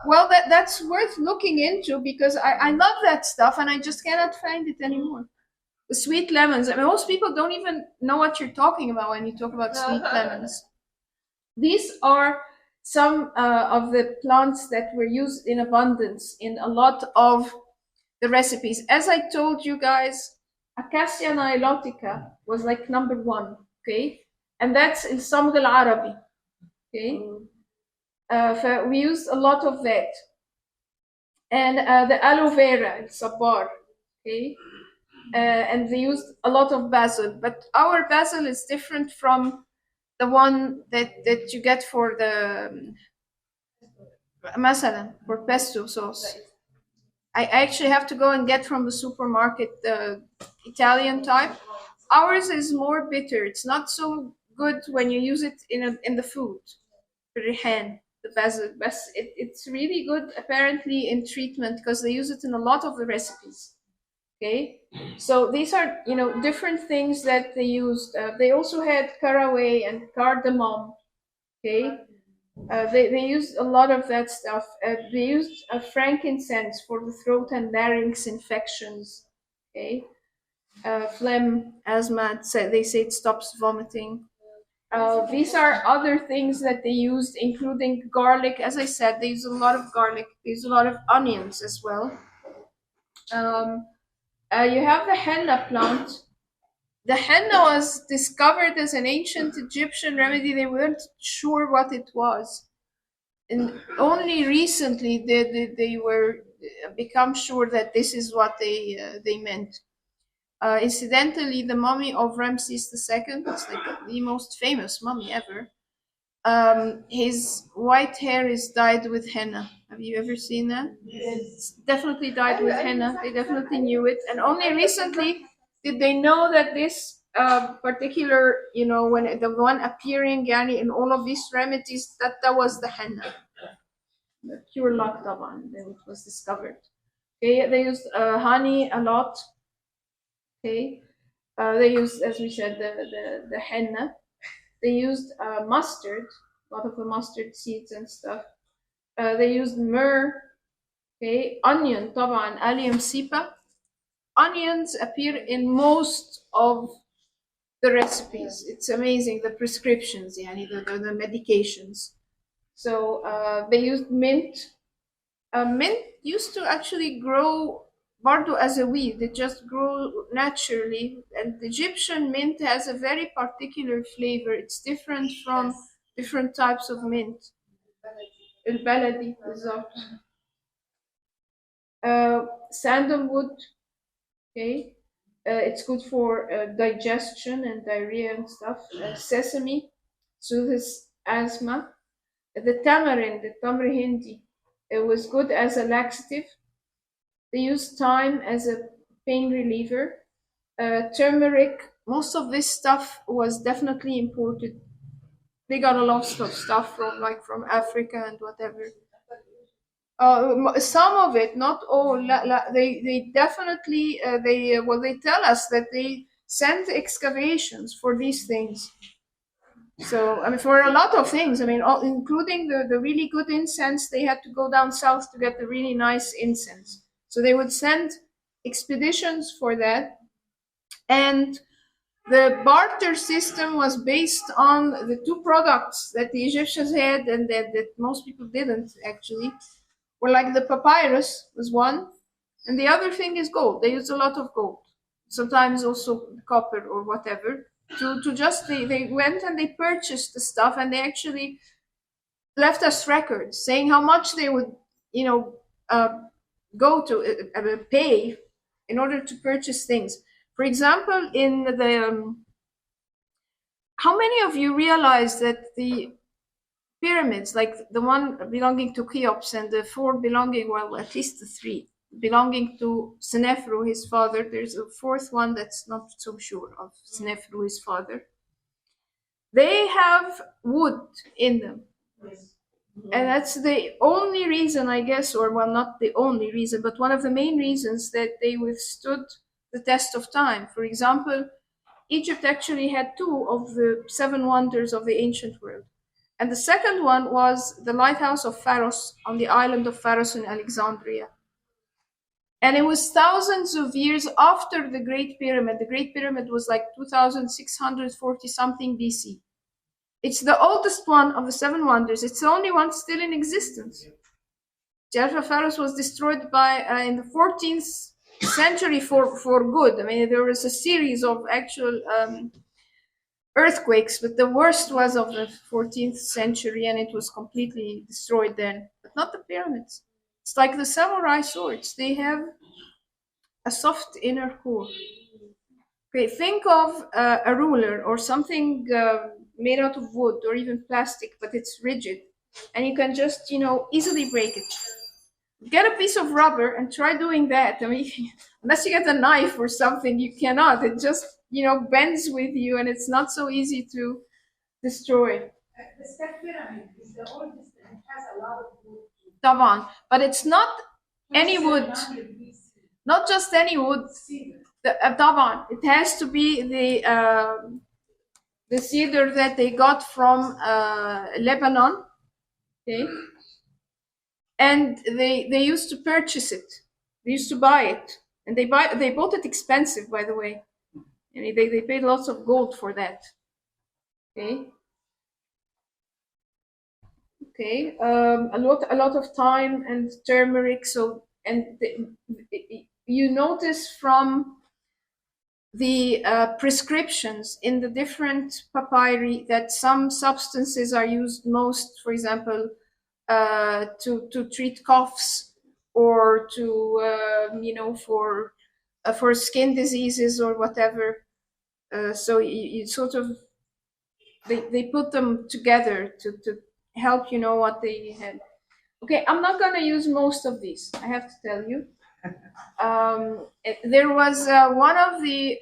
Well, that's worth looking into because I love that stuff and I just cannot find it anymore. The sweet lemons. I mean, most people don't even know what you're talking about when you talk about sweet lemons. These are some of the plants that were used in abundance in a lot of the recipes. As I told you guys, Acacia nilotica was like number 1, okay? And that's in Samg al-Arabi, okay? We used a lot of that. And the aloe vera, sabar, okay? And they used a lot of basil, but our basil is different from the one that you get for the مثلا for pesto sauce. I actually have to go and get from the supermarket the Italian type. Ours is more bitter. It's not so good when you use it in the food. rihan, the basil. It's really good apparently in treatment because they use it in a lot of the recipes. Okay, so these are different things that they used. They also had caraway and cardamom. Okay, they used a lot of that stuff. They used frankincense for the throat and larynx infections. Okay, phlegm, asthma. They say it stops vomiting. These are other things that they used, including garlic. As I said, they use a lot of garlic. They use a lot of onions as well. You have the henna plant. The henna was discovered as an ancient Egyptian remedy. They weren't sure what it was. And only recently did they were become sure that this is what they meant. Incidentally, the mummy of Ramses II, it's like the most famous mummy ever. His white hair is dyed with henna. Have you ever seen that? It's definitely dyed with henna. They definitely knew it, and only recently did they know that this particular, when the one appearing, yani, in all of these remedies, that was the henna, the pure luck taban, that it was discovered. Okay, they used honey a lot. Okay, they used, as we said, the henna. They used mustard, a lot of the mustard seeds and stuff. They used myrrh, okay, onion, طبعا, allium cepa. Onions appear in most of the recipes. It's amazing, the prescriptions, yani the medications. So they used mint. Mint used to actually grow bardo as a weed. It just grew naturally. And the Egyptian mint has a very particular flavor. It's different from different types of mint. البلدي بالظبط. Sandalwood, okay, it's good for digestion and diarrhea and stuff. Sesame soothes asthma. The tamarind, the tamr hindi, it was good as a laxative. They use thyme as a pain reliever. Turmeric, most of this stuff was definitely imported. They got a lot of stuff from Africa and whatever. Some of it, not all. They definitely they tell us that they send excavations for these things. So I mean, for a lot of things, I mean, including the really good incense, they had to go down south to get the really nice incense. So they would send expeditions for that, and the barter system was based on the two products that the Egyptians had and that most people didn't actually. Were like the papyrus was one, and the other thing is gold. They use a lot of gold, sometimes also copper or whatever. To just they went and they purchased the stuff, and they actually left us records saying how much they would go to pay in order to purchase things. For example, in the how many of you realize that the pyramids, like the one belonging to Cheops and the four belonging, well, at least the three belonging to Senefru, his father. There's a fourth one that's not so sure of Senefru, his father. They have wood in them. And that's the only reason, I guess, or well, not the only reason, but one of the main reasons that they withstood the test of time. For example, Egypt actually had two of the seven wonders of the ancient world. And the second one was the lighthouse of Pharos on the island of Pharos in Alexandria. And it was thousands of years after the Great Pyramid. The Great Pyramid was like 2640 something BC. It's the oldest one of the seven wonders. It's the only one still in existence. Jaffa Pharos was destroyed by in the 14th century for good. I mean, there was a series of actual earthquakes, but the worst was of the 14th century, and it was completely destroyed then. But not the pyramids. It's like the samurai swords. They have a soft inner core. Okay, think of a ruler or something made out of wood or even plastic, but it's rigid, and you can just, easily break it. Get a piece of rubber and try doing that. I mean, unless you get a knife or something, you cannot. It just, bends with you, and it's not so easy to destroy. The step pyramid, is the oldest and it has a lot of wood. طبعا, but it's not any wood, Cedar. not just any wood. طبعا, it has to be the cedar that they got from Lebanon, okay? And they used to purchase it. They used to buy it, and they bought it expensive, by the way. And they paid lots of gold for that. Okay. Okay. A lot of thyme and turmeric. So, and you notice from the prescriptions in the different papyri that some substances are used most, for example, to treat coughs or to for skin diseases or whatever. So you sort of they put them together to help you know what they had. Okay, I'm not gonna use most of these, I have to tell you. There was one of the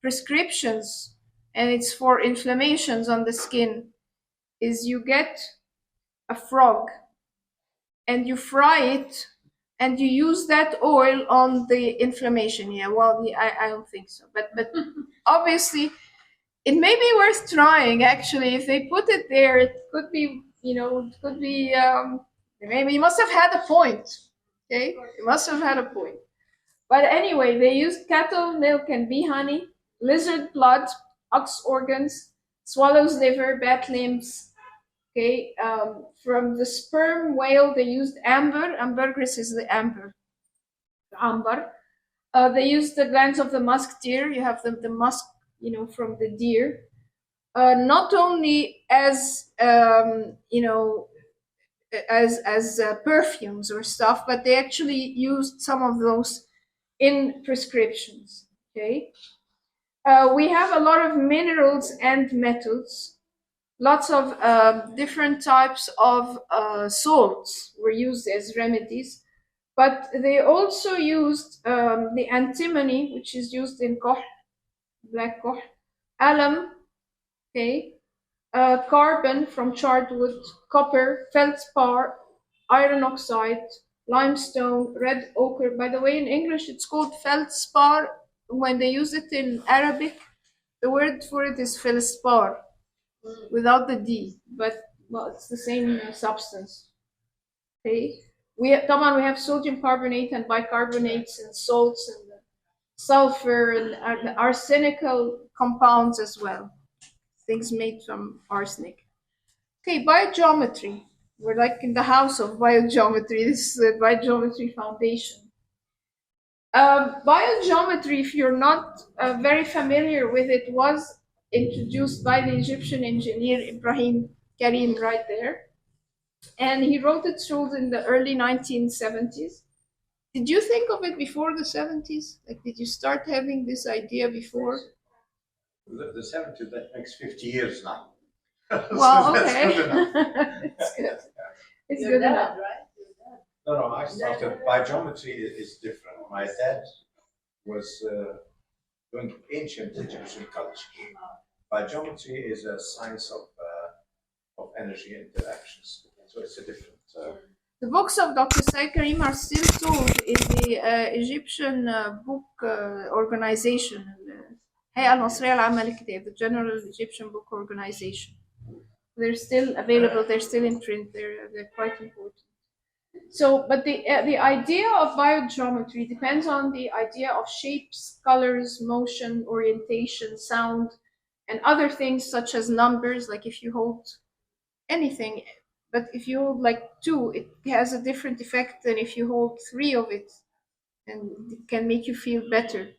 prescriptions, and it's for inflammations on the skin, is you get a frog and you fry it and you use that oil on the inflammation. Yeah, well, I don't think so, but obviously it may be worth trying. Actually, if they put it there, it could be, it could be. Maybe you must have had a point. Okay, it must have had a point. But anyway, they used cattle milk and bee honey, lizard blood, ox organs, swallow's liver, bat limbs. Okay, from the sperm whale, they used amber. Ambergris is the amber. Amber. They used the glands of the musk deer. You have the musk, from the deer. Not only as as perfumes or stuff, but they actually used some of those in prescriptions. Okay, we have a lot of minerals and metals. Lots of different types of salts were used as remedies, but they also used the antimony, which is used in koh, black koh, alum, okay, carbon from charred wood, copper, feldspar, iron oxide, limestone, red ochre. By the way, in English it's called feldspar. When they use it in Arabic, the word for it is feldspar, without the D, but well, it's the same substance. Okay, we have sodium carbonate and bicarbonates and salts and sulfur and arsenical compounds as well, things made from arsenic. Okay, biogeometry. We're like in the house of biogeometry. This is the biogeometry foundation. Biogeometry, if you're not very familiar with it, was introduced by the Egyptian engineer Ibrahim Karim right there. And he wrote it through in the early 1970s. Did you think of it before the 70s? Like, did you start having this idea before? The 70s, that makes 50 years now. Well, That's okay. good enough. It's good. It's Your good dad, enough. right? Your dad. No, I started, biogeometry is different. My dad was doing ancient Egyptian culture. Biogeometry is a science of energy interactions. So it's a different. The books of Dr. Said Karim are still sold in the Egyptian book organization, الهيئة المصرية العامة للكتاب, the General Egyptian Book Organization. They're still available. They're still in print. They're quite important. So, but the idea of biogeometry depends on the idea of shapes, colors, motion, orientation, sound, and other things such as numbers. Like if you hold anything, but if you hold like 2, it has a different effect than if you hold 3 of it, and it can make you feel better.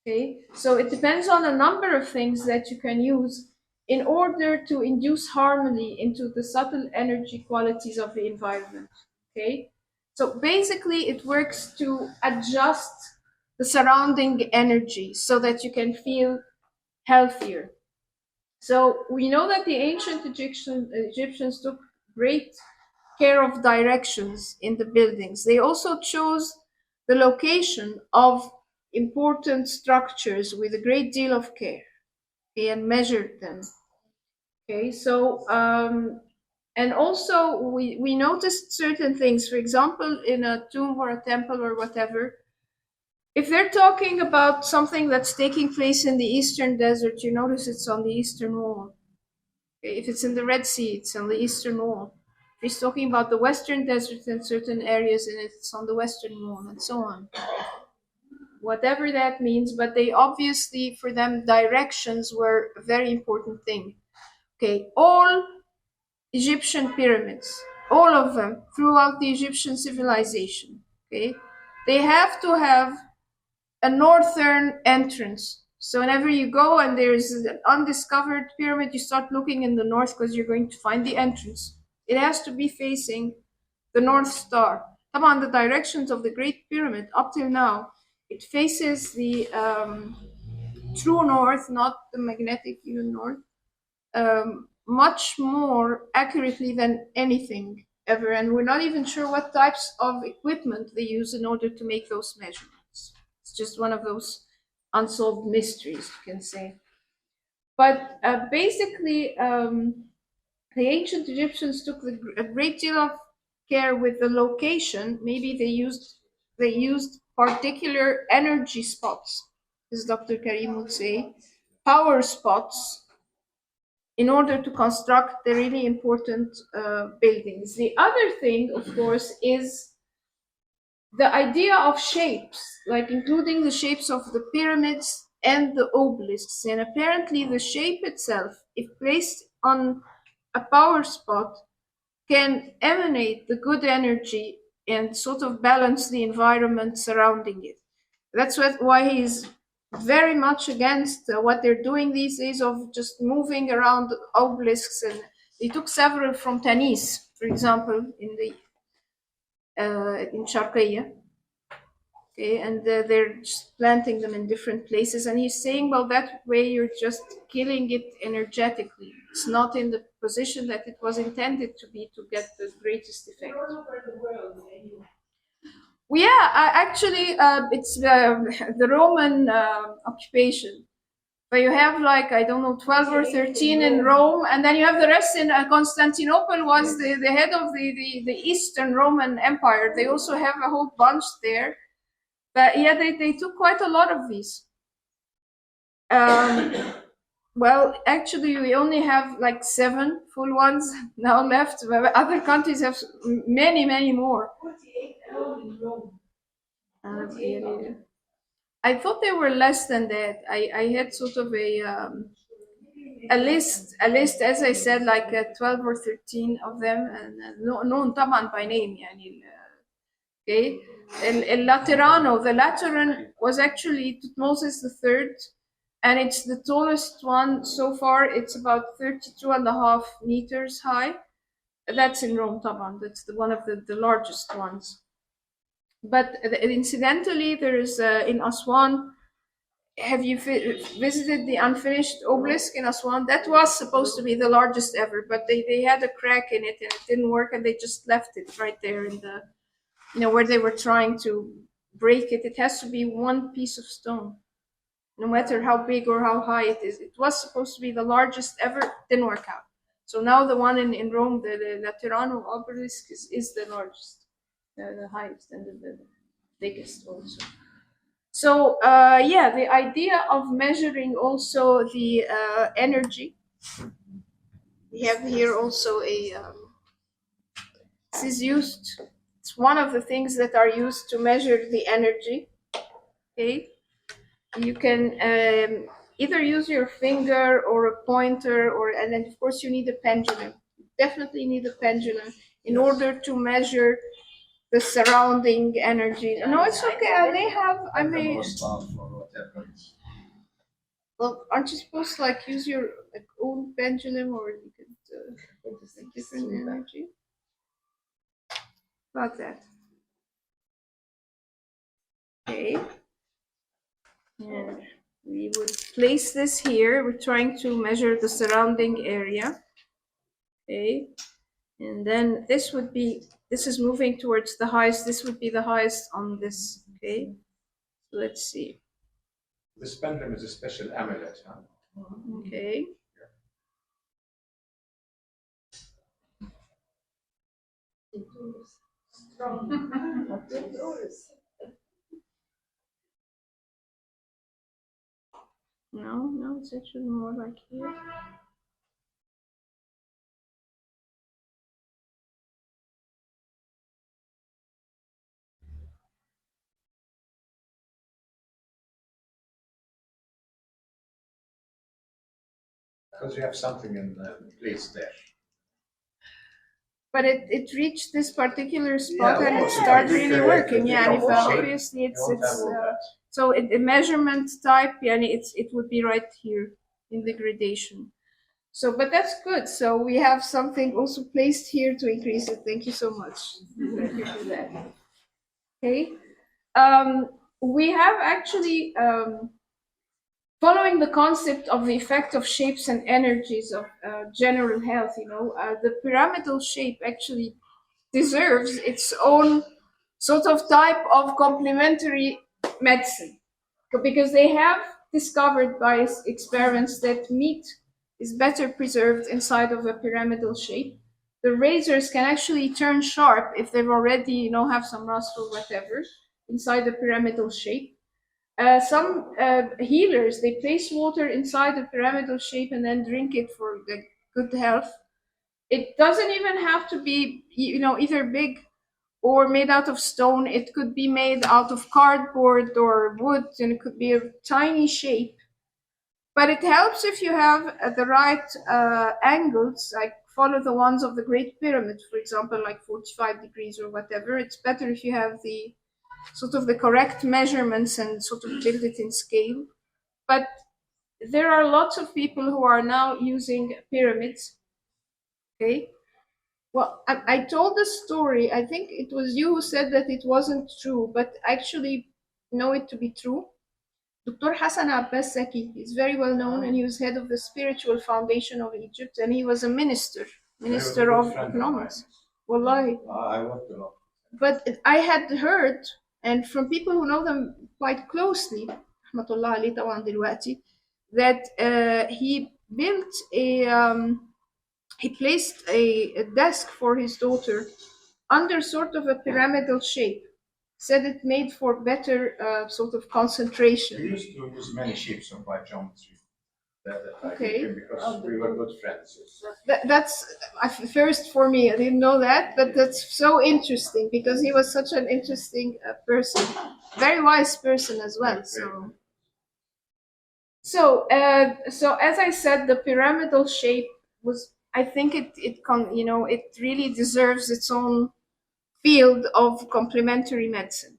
Okay, so it depends on a number of things that you can use in order to induce harmony into the subtle energy qualities of the environment. Okay, so basically it works to adjust the surrounding energy so that you can feel healthier. So we know that the ancient Egyptians took great care of directions in the buildings. They also chose the location of important structures with a great deal of care, okay, and measured them. Okay, so And also we noticed certain things. For example, in a tomb or a temple or whatever, if they're talking about something that's taking place in the eastern desert, you notice it's on the eastern wall. Okay? If it's in the Red Sea, it's on the eastern wall. If he's talking about the western desert in certain areas, and it's on the western wall, and so on. Whatever that means, but they obviously, for them, directions were a very important thing. Okay, all Egyptian pyramids, all of them throughout the Egyptian civilization, okay, they have to have a northern entrance. So whenever you go and there's an undiscovered pyramid, you start looking in the north because you're going to find the entrance. It has to be facing the North Star. Come on, the directions of the Great Pyramid up till now, it faces the true north, not the magnetic even north, much more accurately than anything ever. And we're not even sure what types of equipment they use in order to make those measurements. It's just one of those unsolved mysteries, you can say. But basically, the ancient Egyptians took a great deal of care with the location. Maybe they used particular energy spots, as Dr. Karim would say, power spots, in order to construct the really important buildings. The other thing, of course, is the idea of shapes, like including the shapes of the pyramids and the obelisks. And apparently the shape itself, if placed on a power spot, can emanate the good energy and sort of balance the environment surrounding it. That's why he's very much against what they're doing these days of just moving around obelisks. And they took several from Tanis, for example, in Sharqiya. Okay, and they're just planting them in different places. And he's saying, well, that way you're just killing it energetically. It's not in the position that it was intended to be to get the greatest effect. All over the world, anyway. Well, yeah, actually, it's the Roman occupation. But you have like, I don't know, 12 or 13 in Rome, and then you have the rest in Constantinople was the head of the Eastern Roman Empire. They also have a whole bunch there. But yeah, they took quite a lot of these. Well, actually, we only have like 7 full ones now left. Other countries have many, many more. 48 alone in Rome. I thought they were less than that. I had sort of a list, as I said, like 12 or 13 of them, and known طبعا by name يعني. Okay, El Laterano, the Lateran was actually Tutmosis III, and it's the tallest one so far. It's about 32.5 meters high. That's in Rome, طبعا. That's one of the largest ones. But incidentally, there is in Aswan. Have you visited the unfinished obelisk in Aswan? That was supposed to be the largest ever, but they had a crack in it and it didn't work, and they just left it right there in the, where they were trying to break it. It has to be one piece of stone, no matter how big or how high it is. It was supposed to be the largest ever, didn't work out. So now the one in Rome, the Laterano obelisk, is the largest, the highest, and the biggest also. So yeah, the idea of measuring also the energy. We have here also this is used. It's one of the things that are used to measure the energy. Okay, you can either use your finger or a pointer, and then of course you need a pendulum. You definitely need a pendulum in order to measure the surrounding energy. No, it's okay. I may. Well, aren't you supposed to like use your own pendulum, or you could different energy? About that. Okay. And we would place this here. We're trying to measure the surrounding area. Okay. And then this is moving towards the highest. This would be the highest on this. Okay. So let's see. This pendulum is a special amulet, huh? Okay. Strong. Lotus. No, it's actually more like here. Because you have something in place there. But it reached this particular spot Yeah, and it almost. started If you really take, working. if you Yeah, and if take shape, obviously you it's won't have all that. so a measurement type, yeah, and it would be right here in the gradation. So, but that's good. So we have something also placed here to increase it. Thank you so much. Thank you for that. Okay. We have actually, following the concept of the effect of shapes and energies of general health, the pyramidal shape actually deserves its own sort of type of complementary medicine, because they have discovered by experiments that meat is better preserved inside of a pyramidal shape. The razors can actually turn sharp if they've already, have some rust or whatever inside the pyramidal shape. Some healers, they place water inside the pyramidal shape and then drink it for the good health. It doesn't even have to be, either big or made out of stone. It could be made out of cardboard or wood, and it could be a tiny shape. But it helps if you have the right angles, like follow the ones of the Great Pyramid, for example, like 45 degrees or whatever. It's better if you have the sort of the correct measurements and sort of build it in scale. But there are lots of people who are now using pyramids. Okay. Well, I told the story. I think it was you who said that it wasn't true, but actually know it to be true. Dr. Hassan Abbas Zaki is very well known, and he was head of the spiritual foundation of Egypt, and he was a minister of economics. Wallahi. I want to know. But I had heard, and from people who know them quite closely, rahmatullah alayhi طبعاً دلوقتي, that he built he placed a desk for his daughter under sort of a pyramidal shape. Said it made for better sort of concentration. We used to use many shapes of BioGeometry. That I Okay. gave him because we were good friends. That's first for me. I didn't know that, but that's so interesting because he was such an interesting person, very wise person as well. So as I said, the pyramidal shape was. I think it really deserves its own field of complementary medicine.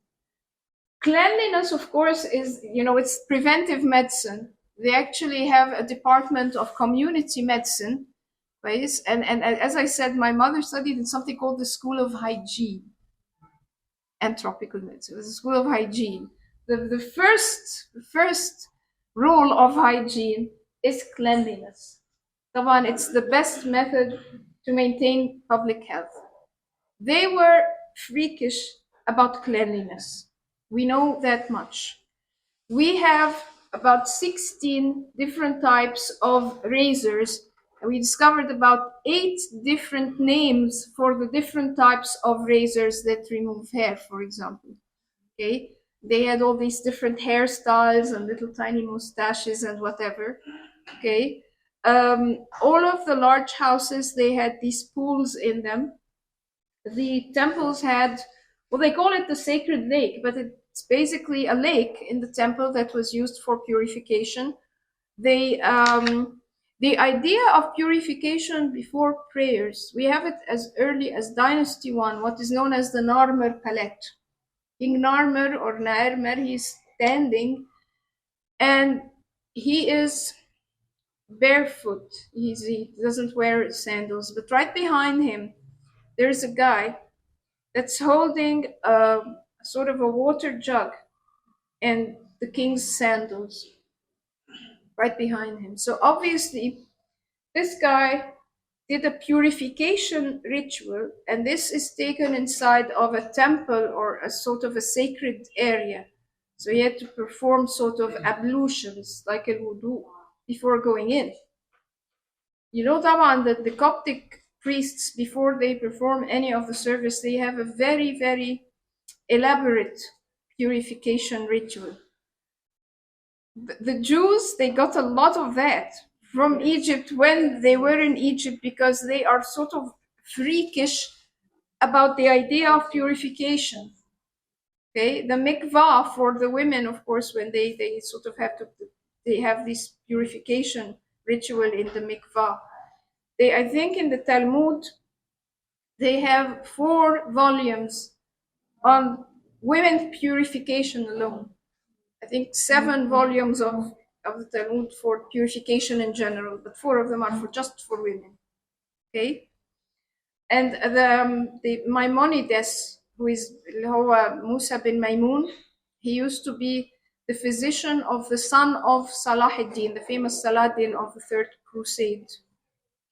Cleanliness, of course, is it's preventive medicine. They actually have a department of community medicine. Right? And as I said, my mother studied in something called the School of Hygiene and Tropical Medicine. It was the School of Hygiene. The first rule of hygiene is cleanliness. Taban, it's the best method to maintain public health. They were freakish about cleanliness. We know that much. We have about 16 different types of razors. We discovered about 8 different names for the different types of razors that remove hair, for example. Okay, they had all these different hairstyles and little tiny mustaches and whatever. Okay, all of the large houses, they had these pools in them. The temples had, well, they call it the sacred lake, but it's basically a lake in the temple that was used for purification. The idea of purification before prayers, we have it as early as Dynasty 1, what is known as the Narmer Palette. King Narmer or Naermer, he's standing and he is barefoot. He doesn't wear sandals, but right behind him, there's a guy that's holding a sort of a water jug and the king's sandals right behind him. So obviously, this guy did a purification ritual, and this is taken inside of a temple or a sort of a sacred area. So he had to perform sort of ablutions like a wudu before going in. Taban, that the Coptic priests, before they perform any of the service, they have a very, very elaborate purification ritual. The Jews, they got a lot of that from Egypt when they were in Egypt, because they are sort of freakish about the idea of purification. Okay, the mikvah for the women, of course, when they sort of have to, they have this purification ritual in the mikvah. I think in the Talmud, they have 4 volumes on women purification alone. I think 7 volumes of the Talmud for purification in general, but 4 of them are just for women. Okay, and the Maimonides, who is Musa bin Maimun, he used to be the physician of the son of Salah ad-Din, the famous Saladin of the Third Crusade.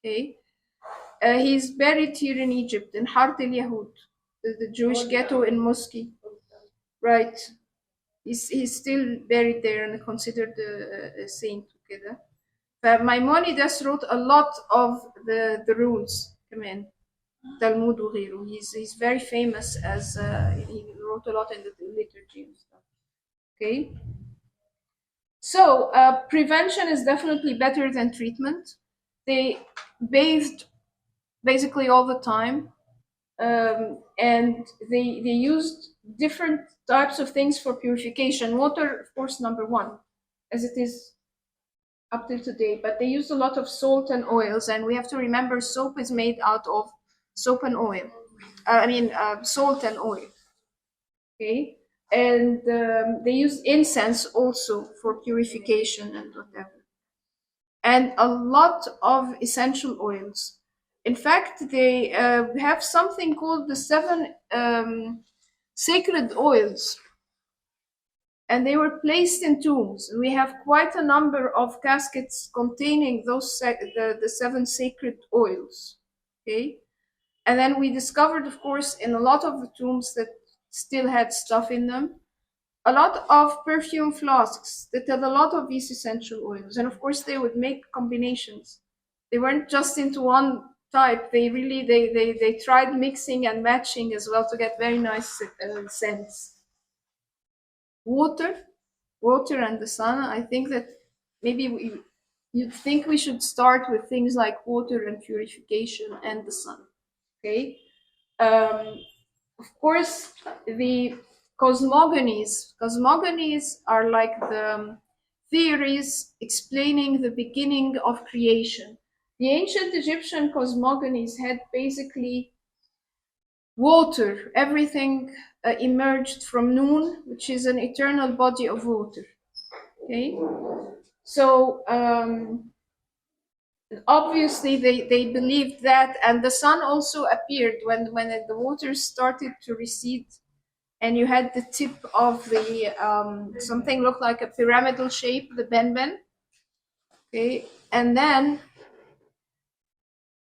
Okay, he's buried here in Egypt, in Hart el-Yahud, the Jewish ghetto in Mosque. Right. He's still buried there and considered a saint together. But Maimonides wrote a lot of the rules. Come in. Talmud وغيره. He's very famous as he wrote a lot in the liturgy and stuff. Okay. So prevention is definitely better than treatment. They bathed basically all the time, and they used different types of things for purification. Water, of course, number one, as it is up till today. But they used a lot of salt and oils, and we have to remember soap is made out of soap and oil. Salt and oil. Okay, and they use incense also for purification and whatever, and a lot of essential oils. In fact, they have something called the 7 sacred oils, and they were placed in tombs. We have quite a number of caskets containing those the 7 sacred oils. Okay, and then we discovered, of course, in a lot of the tombs that still had stuff in them, a lot of perfume flasks that had a lot of these essential oils. And of course, they would make combinations. They weren't just into one type. They really, they tried mixing and matching as well to get very nice scents. Water and the sun. I think that maybe you'd think we should start with things like water and purification and the sun. Okay. Of course, the cosmogonies are like the theories explaining the beginning of creation. The ancient Egyptian cosmogonies had basically water. Everything emerged from Nun, which is an eternal body of water. Okay, so obviously they believed that, and the sun also appeared when the waters started to recede, and you had the tip of the something looked like a pyramidal shape, the benben. Okay, and then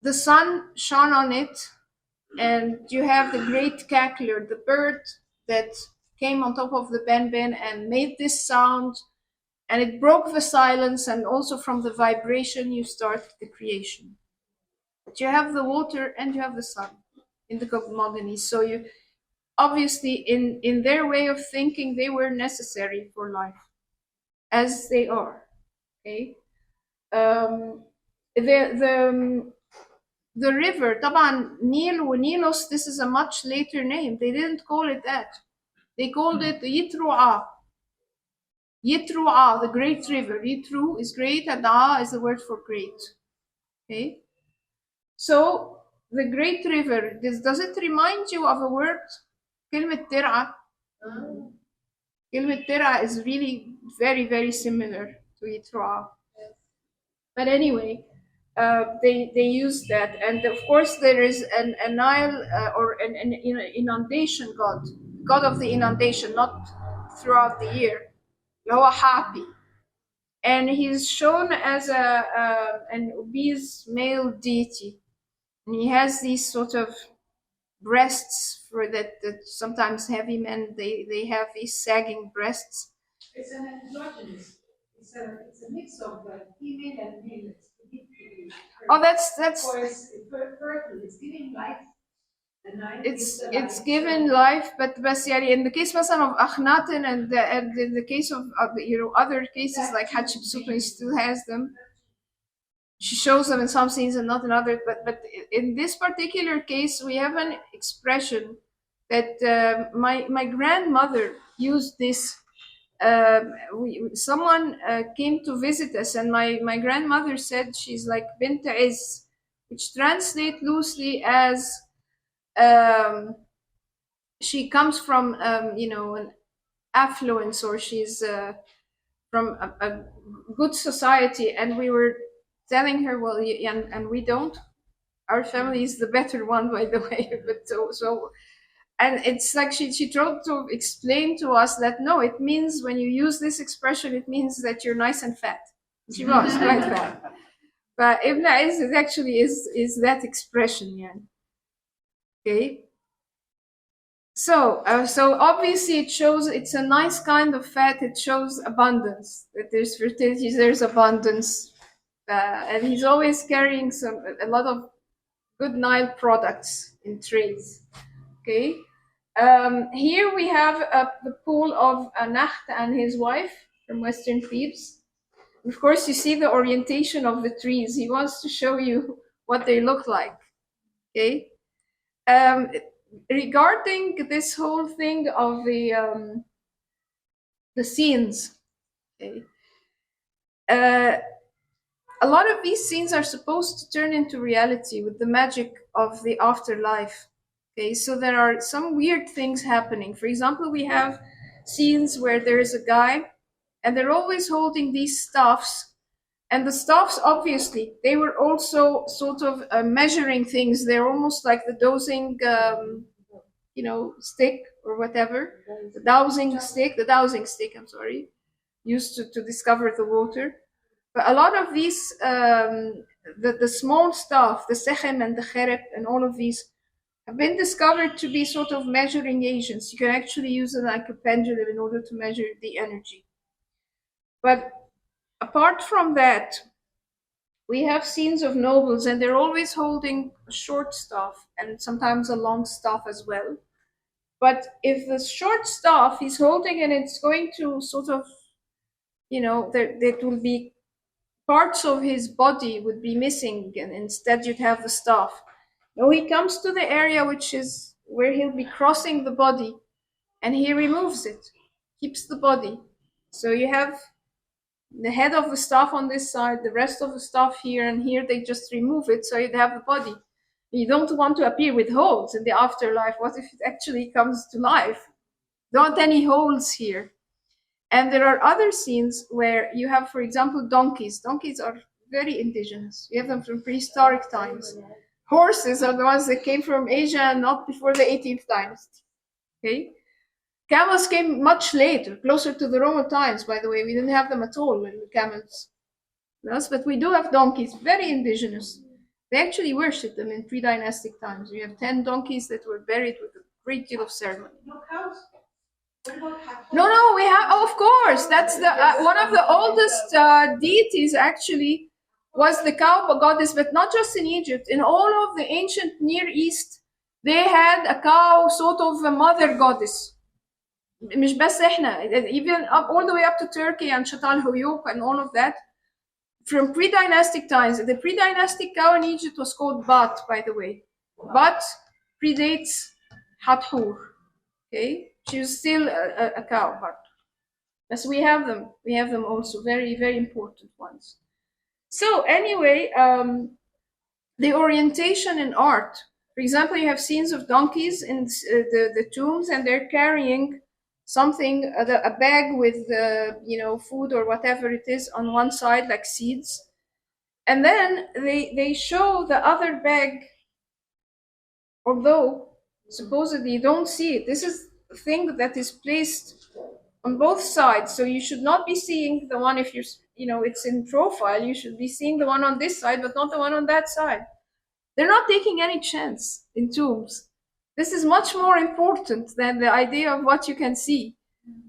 the sun shone on it, and you have the great cackler, the bird that came on top of the benben and made this sound, and it broke the silence, and also from the vibration you start the creation. But you have the water and you have the sun in the cosmogonies. So you obviously, in their way of thinking, they were necessary for life, as they are. Okay, the river, طبعا Nile Nilos, this is a much later name. They didn't call it that. They called it Yitru'a. Yitru'a, the great river. Yitru is great, and A is the word for great. Okay, so the great river, does it remind you of a word? كلمة ترعة. كلمة ترعة is really very, very similar to Yitru'a. But anyway, they use that, and of course there is a Nile or an inundation god of the inundation, not throughout the year. Loa Happy, and he's shown as an obese male deity, and he has these sort of breasts for that sometimes heavy men they have these sagging breasts. It's an androgynous. It's a mix of female and male. Oh, that's For fertile, it's giving life. The nine gives the it's life. given life, but بس يعني in the case مثلا of Akhenaten and in the case of other cases like Hatshepsut still has them. She shows them in some scenes and not in others. But in this particular case, we have an expression that my grandmother used this. Someone came to visit us, and my grandmother said she's like bint Iz, which translate loosely as um, she comes from an affluence, or she's from a good society. And we were telling her, well, and we don't. Our family is the better one, by the way. But so and it's like she tried to explain to us that no, it means when you use this expression, it means that you're nice and fat. She was quite fat. But Ibn Iz is actually is that expression, yeah. Okay. So obviously it shows it's a nice kind of fat. It shows abundance. That there's fertility, there's abundance, and he's always carrying a lot of good Nile products in trays. Okay. Here we have the pool of Nacht and his wife from Western Thebes. Of course, you see the orientation of the trees. He wants to show you what they look like. Okay. Regarding this whole thing of the scenes, okay, a lot of these scenes are supposed to turn into reality with the magic of the afterlife. Okay, so there are some weird things happening. For example, we have scenes where there is a guy and they're always holding these staffs. And the staffs, obviously, they were also sort of measuring things. They're almost like the dosing, stick or whatever. The dowsing stick, I'm sorry, used to discover the water. But a lot of these, the small stuff, the sechem and the kherep and all of these, have been discovered to be sort of measuring agents. You can actually use it like a pendulum in order to measure the energy. But apart from that, we have scenes of nobles, and they're always holding a short staff and sometimes a long staff as well. But if the short staff he's holding and it's going to sort of, there will be parts of his body would be missing, and instead you'd have the staff. Now he comes to the area which is where he'll be crossing the body, and he removes it, keeps the body. So you have the head of the staff on this side, the rest of the staff here, and here they just remove it, so you'd have the body. You don't want to appear with holes in the afterlife. What if it actually comes to life? Don't want any holes here. And there are other scenes where you have, for example, donkeys. Donkeys are very indigenous. We have them from prehistoric times. Horses are the ones that came from Asia and not before the 18th dynasty. Okay? Camels came much later, closer to the Roman times, by the way. We didn't have them at all when the camels. Yes, but we do have donkeys, very indigenous. They actually worship them in pre-dynastic times. We have 10 donkeys that were buried with a great deal of ceremony. No cows? No, we have, oh, of course, that's the one of the oldest deities actually was the cow goddess, but not just in Egypt. In all of the ancient Near East, they had a cow, sort of a mother goddess. مش بس احنا, even up all the way up to Turkey and Shatal Huyuk and all of that. From pre-dynastic times, the pre-dynastic cow in Egypt was called Bat, by the way. Bat predates Hathor. Okay, she was still a cow, but yes, we have them. We have them also, very, very important ones. So anyway, the orientation in art. For example, you have scenes of donkeys in the tombs, and they're carrying something, a bag with food or whatever it is on one side, like seeds, and then they show the other bag, although supposedly you don't see it. This is the thing that is placed on both sides, so you should not be seeing the one, if it's in profile, you should be seeing the one on this side but not the one on that side. They're not taking any chance in tombs. This is much more important than the idea of what you can see.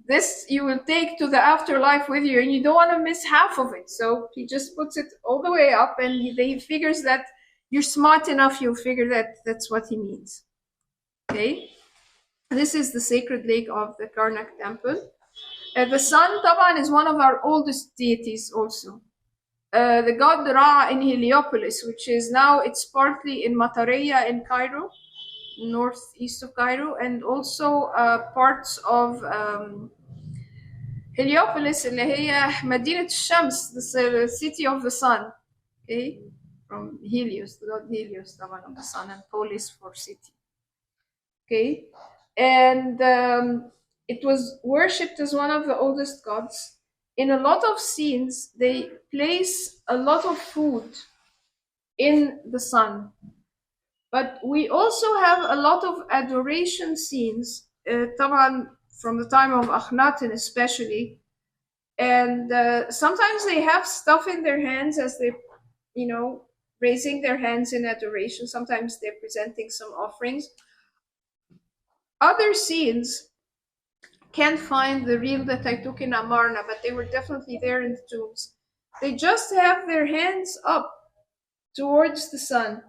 This you will take to the afterlife with you, and you don't want to miss half of it. So he just puts it all the way up, and he figures that you're smart enough, you'll figure that that's what he means. Okay? This is the sacred lake of the Karnak temple. The sun, Taban, is one of our oldest deities also. The god Ra in Heliopolis, which is now, it's partly in Matareya in Cairo, northeast of Cairo, and also parts of Heliopolis اللي هي مدينة الشمس, the city of the sun, okay, from Helios, the god Helios طبعا of the sun, and polis for city, okay, and it was worshipped as one of the oldest gods. In a lot of scenes, they place a lot of food in the sun, but we also have a lot of adoration scenes, طبعا from the time of Akhenaten especially, and sometimes they have stuff in their hands as they, raising their hands in adoration. Sometimes they're presenting some offerings. Other scenes can't find the real that I took in Amarna, but they were definitely there in the tombs. They just have their hands up towards the sun.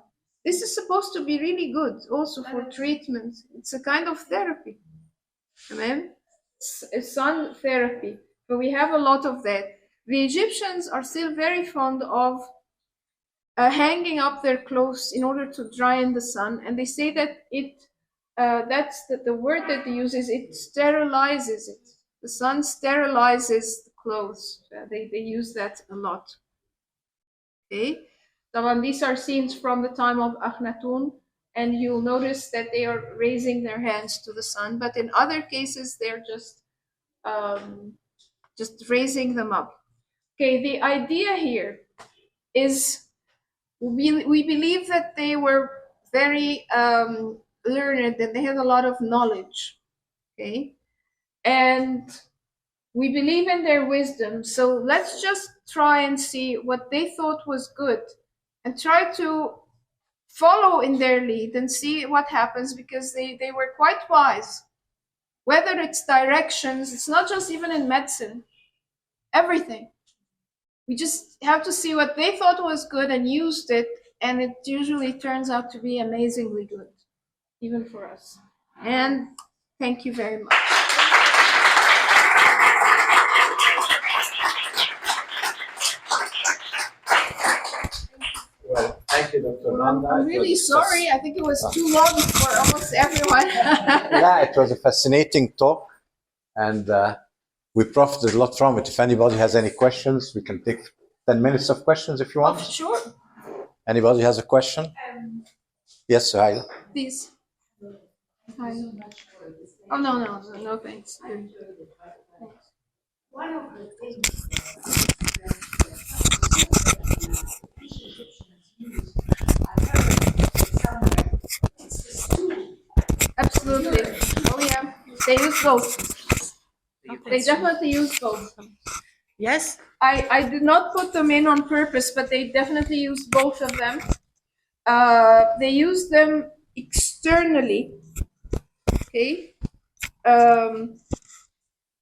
This is supposed to be really good also for treatment. It's a kind of therapy. Amen? It's sun therapy. But we have a lot of that. The Egyptians are still very fond of hanging up their clothes in order to dry in the sun, and they say that that's the word that they use is it sterilizes it. The sun sterilizes the clothes. They use that a lot. Okay, so these are scenes from the time of Akhenaten, and you'll notice that they are raising their hands to the sun. But in other cases, they're just raising them up. Okay, the idea here is we believe that they were very learned, that they had a lot of knowledge, okay? And we believe in their wisdom. So let's just try and see what they thought was good and try to follow in their lead and see what happens, because they were quite wise. Whether it's directions, it's not just even in medicine, everything. We just have to see what they thought was good and used it, and it usually turns out to be amazingly good, even for us. And thank you very much. Well, thank you, Dr. Randa. I'm really sorry. I think it was too long for almost everyone. Yeah, it was a fascinating talk, and we profited a lot from it. If anybody has any questions, we can take 10 minutes of questions if you want. Oh, sure. Anybody has a question? Yes, Suhail. Please. Hi. Oh, no, thanks. One of the things Absolutely. Oh, yeah. They use both. They definitely use both. Yes? I did not put them in on purpose, but they definitely use both of them. They use them externally. Okay.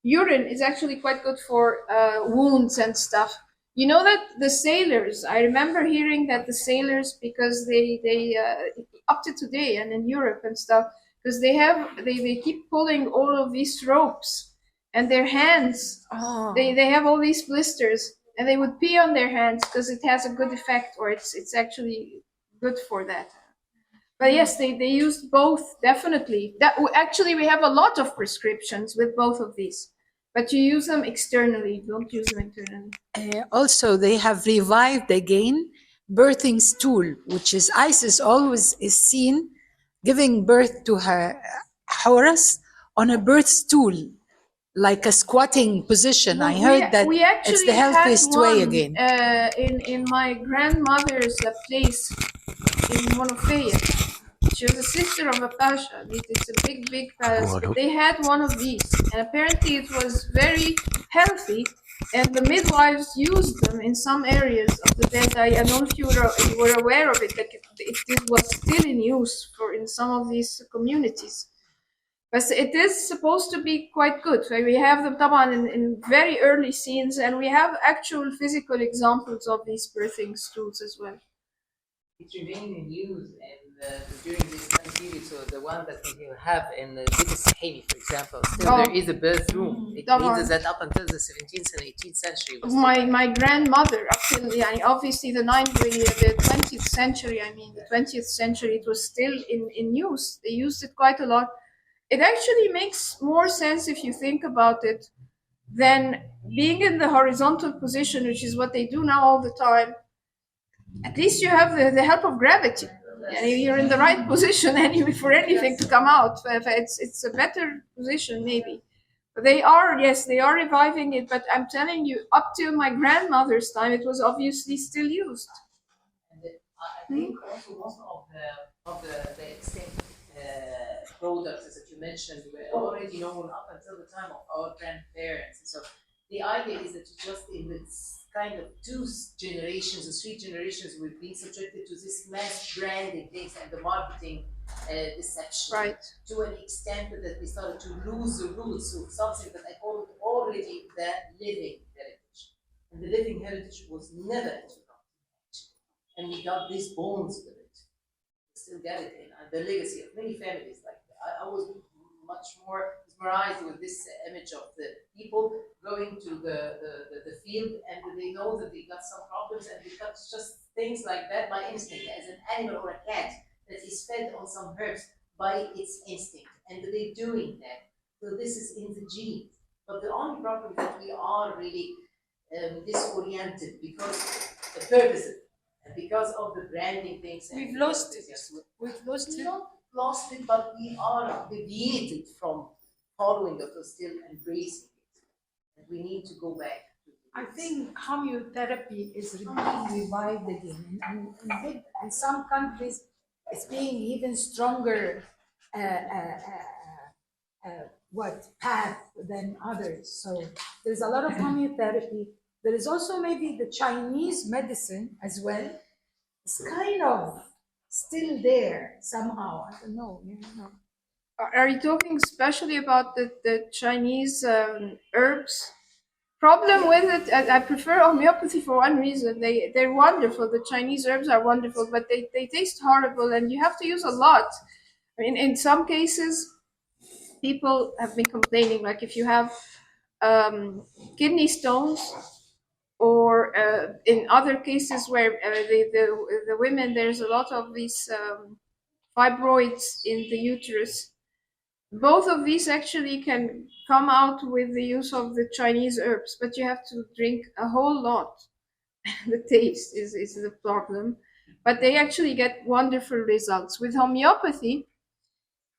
Urine is actually quite good for wounds and stuff. You know that the sailors, I remember hearing that the sailors, because they up to today and in Europe and stuff, because they keep pulling all of these ropes, and their hands, they have all these blisters, and they would pee on their hands because it has a good effect, or it's actually good for that. But yes, they used both, definitely. Actually, we have a lot of prescriptions with both of these, but you use them externally, don't use them internally. Also, they have revived again birthing stool, which is Isis always is seen giving birth to her Horus on a birth stool, like a squatting position. I heard that we actually it's the healthiest had way one, again. In my grandmother's place in Monofeya. She was a sister of a pasha. It's a big palace. But they had one of these, and apparently it was very healthy. And the midwives used them in some areas of the dead. I don't know if you were aware of it, that it was still in use in some of these communities. But it is supposed to be quite good. So we have them طبعا in very early scenes, and we have actual physical examples of these birthing stools as well. It remained in use during this time period. So the one that we have in the Divinity, for example, still there is a birth room. It means that up until the 17th and 18th century. My grandmother, actually, obviously the 20th century, the 20th century, it was still in use. They used it quite a lot. It actually makes more sense if you think about it than being in the horizontal position, which is what they do now all the time. At least you have the help of gravity. And you're in the right position anyway for anything to come out. It's a better position, maybe. They are reviving it, but I'm telling you, up till my grandmother's time, it was obviously still used. And I think also most of the extinct products that you mentioned were already known up until the time of our grandparents. So the idea is that just in this kind of 2 generations or 3 generations, we've been subjected to this mass branding things and the marketing deception, right, to an extent that we started to lose the roots of something that I called already the living heritage. And the living heritage was never interrupted. And we got these bones with it. We still get it in the legacy of many families. Like I was much more mesmerized with this image of the people going to the field, and they know that they got some problems, and they got just things like that by instinct, as an animal or a cat that is fed on some herbs by its instinct, and they're doing that. So this is in the genes. But the only problem is that we are really disoriented because the purpose and because of the branding things. We've lost it. Yes, We've lost it. not lost it, but we are deviated from following it or still embracing it. And we need to go back. I think homeopathy is being revived again. And in some countries, it's being even stronger path than others. So there's a lot of homeopathy. There is also maybe the Chinese medicine as well. It's kind of still there somehow. I don't know. Are you talking especially about the Chinese herbs? Problem with it, I prefer homeopathy for one reason. They're wonderful. The Chinese herbs are wonderful, but they taste horrible, and you have to use a lot. In some cases, people have been complaining, like if you have kidney stones, or in other cases where the women, there's a lot of these fibroids in the uterus. Both of these actually can come out with the use of the Chinese herbs, but you have to drink a whole lot. The taste is the problem, but they actually get wonderful results. With homeopathy,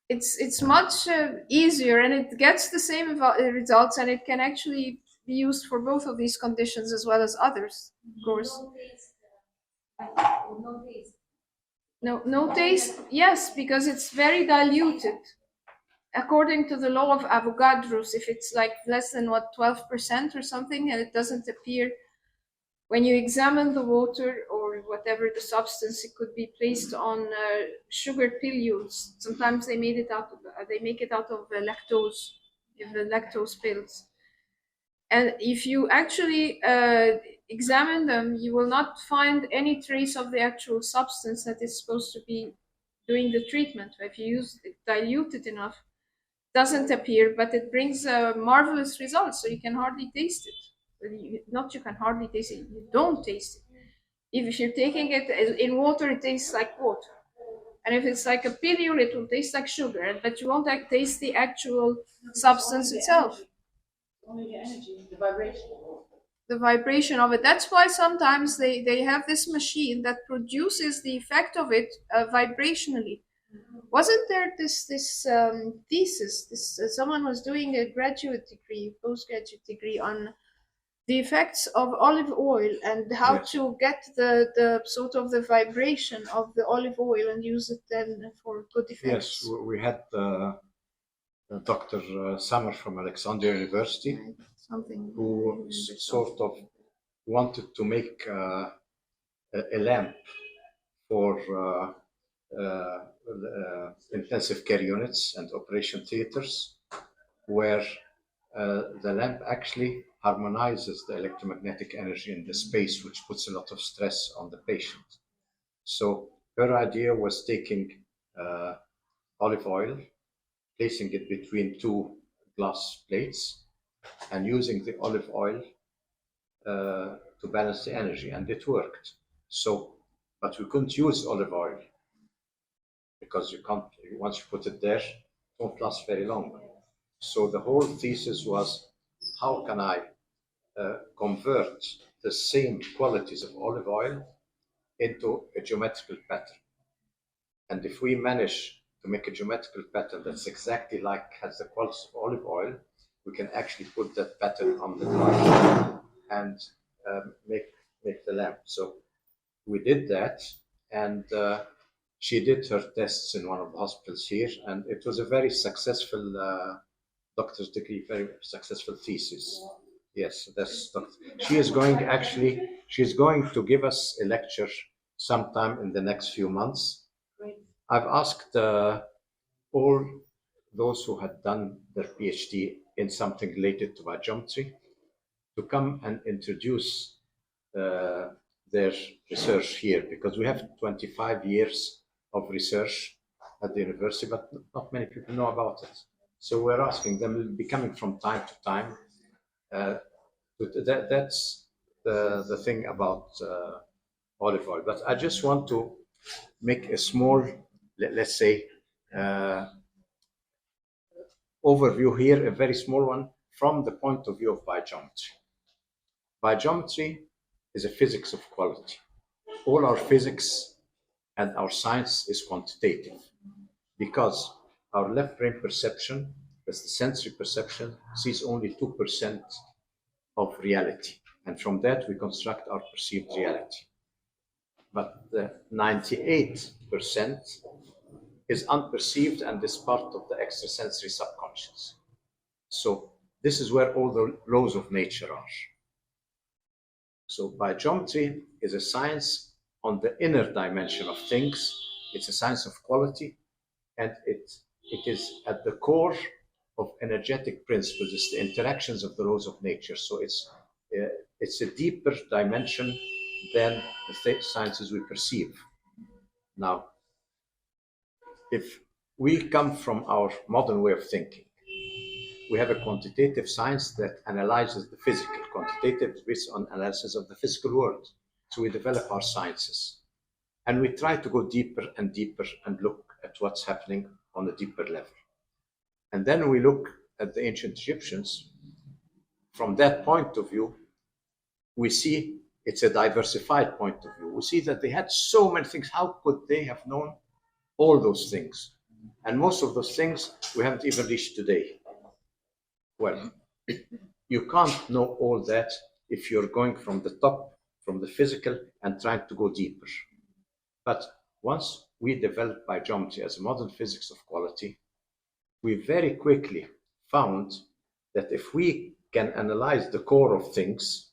it's much easier, and it gets the same results, and it can actually be used for both of these conditions as well as others, of course. No taste, yes, because it's very diluted. According to the law of Avogadro's, if it's like less than 12% or something, and it doesn't appear, when you examine the water or whatever the substance, it could be placed on sugar pillules. Sometimes they make it out of lactose, if the lactose pills. And if you actually examine them, you will not find any trace of the actual substance that is supposed to be doing the treatment. If you use it diluted enough, doesn't appear, but it brings marvelous results. So you can hardly taste it. You can hardly taste it. You don't taste it. If you're taking it in water, it tastes like water. And if it's like a pillule, it will taste like sugar. But you won't taste the actual substance itself. Only the energy, the vibration. The vibration of it. That's why sometimes they have this machine that produces the effect of it vibrationally. Wasn't there this thesis? Someone was doing a postgraduate degree on the effects of olive oil and how Yes. to get the sort of the vibration of the olive oil and use it then for good effects. Yes, we had Dr. Summer from Alexandria University, Something who sort of wanted to make a lamp for intensive care units and operation theaters, where the lamp actually harmonizes the electromagnetic energy in the space, which puts a lot of stress on the patient. So her idea was taking olive oil, placing it between two glass plates, and using the olive oil to balance the energy, and it worked. So, but we couldn't use olive oil because you can't, once you put it there, it won't last very long. So the whole thesis was, how can I convert the same qualities of olive oil into a geometrical pattern? And if we manage to make a geometrical pattern that's exactly like has the qualities of olive oil, we can actually put that pattern on the glass and make the lamp. So we did that, and she did her tests in one of the hospitals here, and it was a very successful doctor's degree, very successful thesis. Yes, that's Dr. She is going she's going to give us a lecture sometime in the next few months. I've asked all those who had done their PhD in something related to biogeometry to come and introduce their research here, because we have 25 years of research at the university, but not many people know about it. So we're asking them, will be coming from time to time. That's the thing about olive oil. But I just want to make a small, let's say, overview here, a very small one, from the point of view of biogeometry. Biogeometry is a physics of quality. All our physics and our science is quantitative, because our left brain perception, that's the sensory perception, sees only 2% of reality. And from that, we construct our perceived reality. But the 98% is unperceived and is part of the extrasensory subconscious. So this is where all the laws of nature are. So biogeometry is a science on the inner dimension of things. It's a science of quality, and it is at the core of energetic principles. It's the interactions of the laws of nature. So it's a deeper dimension than the sciences we perceive. Now, if we come from our modern way of thinking, we have a quantitative science that analyzes the physical. Quantitative is based on analysis of the physical world. So we develop our sciences, and we try to go deeper and deeper and look at what's happening on a deeper level. And then we look at the ancient Egyptians. From that point of view, we see it's a diversified point of view. We see that they had so many things. How could they have known all those things? And most of those things we haven't even reached today. Well, you can't know all that if you're going from the top, from the physical, and trying to go deeper. But once we developed biogeometry as a modern physics of quality, we very quickly found that if we can analyze the core of things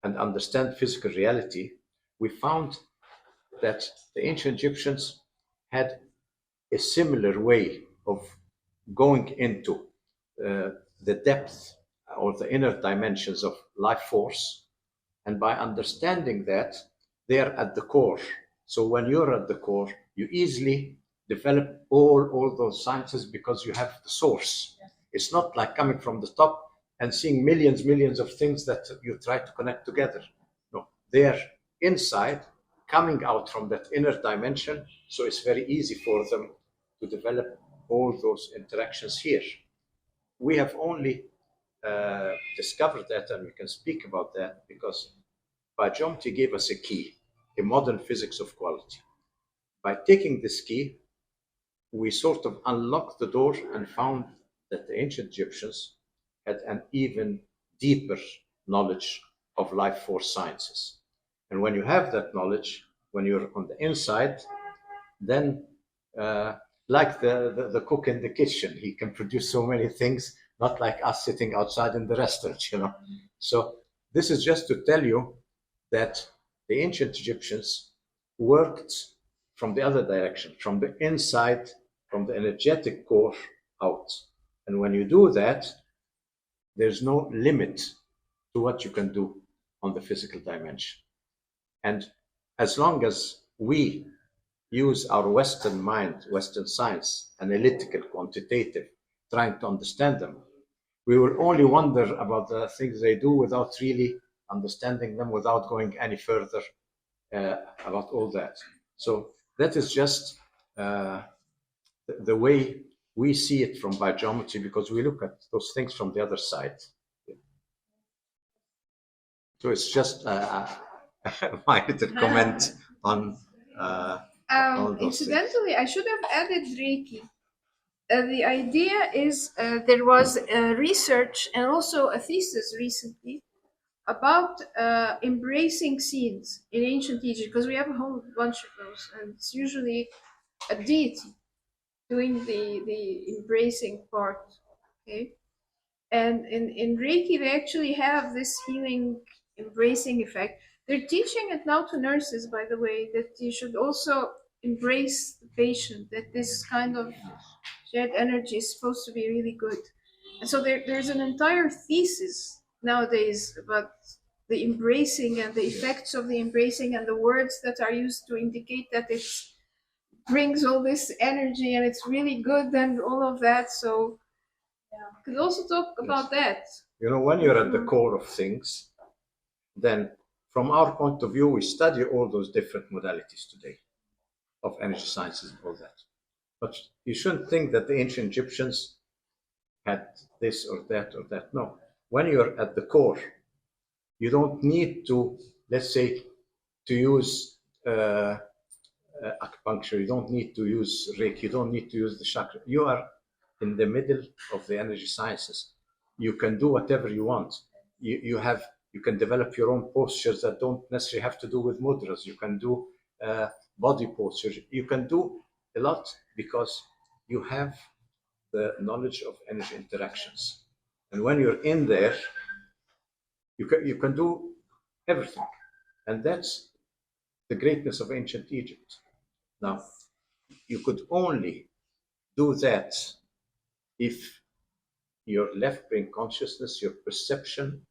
and understand physical reality, we found that the ancient Egyptians had a similar way of going into the depth or the inner dimensions of life force. And by understanding that, they are at the core. So when you're at the core, you easily develop all those sciences because you have the source. Yes. It's not like coming from the top and seeing millions of things that you try to connect together. No, they're inside, coming out from that inner dimension. So it's very easy for them to develop all those interactions here. We have only discovered that, and we can speak about that because biogeometry gave us a key, a modern physics of quality. By taking this key, we sort of unlocked the door and found that the ancient Egyptians had an even deeper knowledge of life force sciences. And when you have that knowledge, when you're on the inside, then like the cook in the kitchen, he can produce so many things, not like us sitting outside in the restaurant, you know. So this is just to tell you that the ancient Egyptians worked from the other direction, from the inside, from the energetic core out. And when you do that, there's no limit to what you can do on the physical dimension. And as long as we use our Western mind, Western science, analytical, quantitative, trying to understand them, we will only wonder about the things they do without really understanding them, without going any further about all that. So that is just the way we see it from biogeometry, because we look at those things from the other side. So it's just my little comment on all those Incidentally, I should have added Reiki. The idea is there was research and also a thesis recently about embracing scenes in ancient Egypt, because we have a whole bunch of those, and it's usually a deity doing the embracing part. Okay, and in Reiki they actually have this healing embracing effect. They're teaching it now to nurses, by the way, that you should also embrace the patient, that this kind of shared energy is supposed to be really good. And so there's an entire thesis nowadays about the embracing and the effects of the embracing and the words that are used to indicate that it brings all this energy and it's really good and all of that. So could also talk about that. You know, when you're at the core of things, then from our point of view, we study all those different modalities today of energy sciences and all that. But you shouldn't think that the ancient Egyptians had this or that or that. No. When you're at the core, you don't need to, let's say, to use acupuncture, you don't need to use Reiki, you don't need to use the chakra. You are in the middle of the energy sciences. You can do whatever you want. You can develop your own postures that don't necessarily have to do with mudras. You can do body postures. You can do a lot because you have the knowledge of energy interactions. And when you're in there, you can do everything. And that's the greatness of ancient Egypt. Now, you could only do that if your left brain consciousness, your perception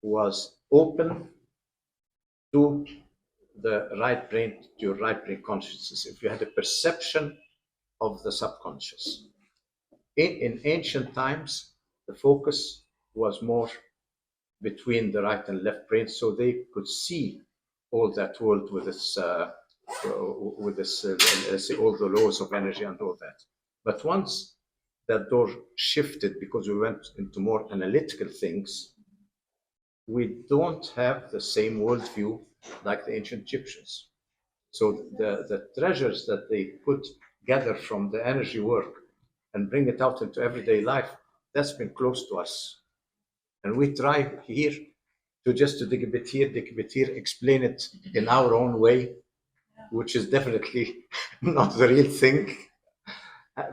was open to the right brain, to your right brain consciousness. If you had a perception of the subconscious. In ancient times, the focus was more between the right and left brain, so they could see all that world with this, let's say, all the laws of energy and all that. But once that door shifted, because we went into more analytical things, we don't have the same worldview like the ancient Egyptians. So the treasures that they could gather from the energy work and bring it out into everyday life, that's been close to us. And we try here to just to dig a bit here, explain it in our own way, which is definitely not the real thing.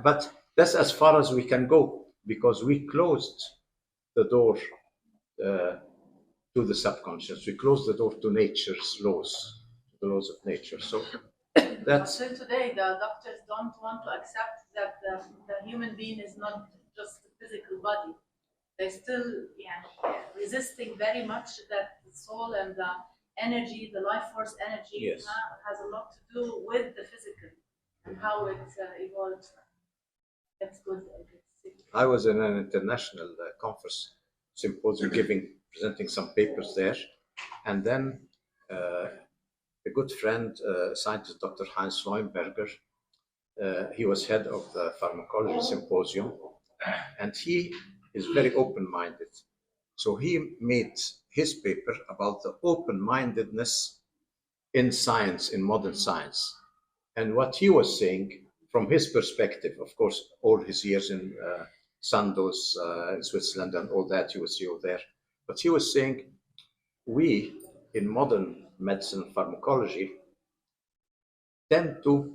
But that's as far as we can go, because we closed the door to the subconscious. We closed the door to nature's laws, the laws of nature. So that's Until today, the doctors don't want to accept that the human being is not just a physical body. They're still resisting very much that the soul and the energy, the life force energy, Yes. has a lot to do with the physical and how it evolves. That's good. I was in an international conference symposium presenting some papers there. And then a good friend, scientist, Dr. Heinz Leuenberger, he was head of the pharmacology symposium, and he is very open-minded. So he made his paper about the open-mindedness in science, in modern science. And what he was saying from his perspective, of course, all his years in Sandoz, in Switzerland and all that, he was CEO there. But he was saying, we in modern medicine and pharmacology tend to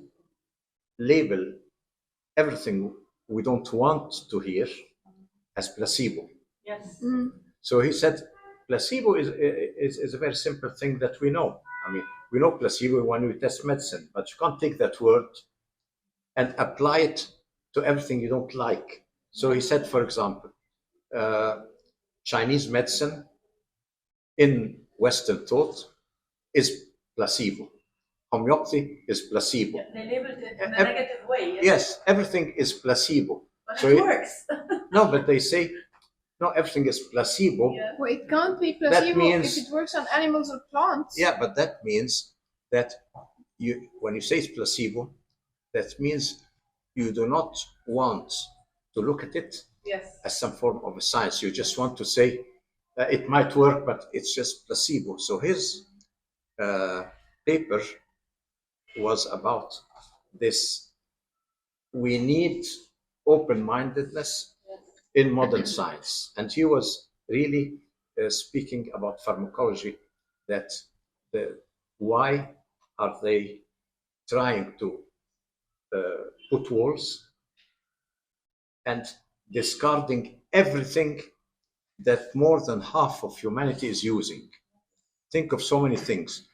label everything we don't want to hear as placebo. Yes. So he said, placebo is a very simple thing that we know. I mean, we know placebo when we test medicine, but you can't take that word and apply it to everything you don't like. So he said, for example, Chinese medicine in Western thought is placebo. Homeopathy is placebo. They labeled it in a negative way. Yes, everything is placebo. But So it works. No, but they say, no, everything is placebo. Yeah. Well, it can't be placebo means- if it works on animals or plants. Yeah, but that means that when you say it's placebo, that means you do not want to look at it Yes. as some form of a science. You just want to say it might work, but it's just placebo. So his paper was about this. We need open-mindedness in modern science. And he was really speaking about pharmacology, that why are they trying to put walls and discarding everything that more than half of humanity is using. Think of so many things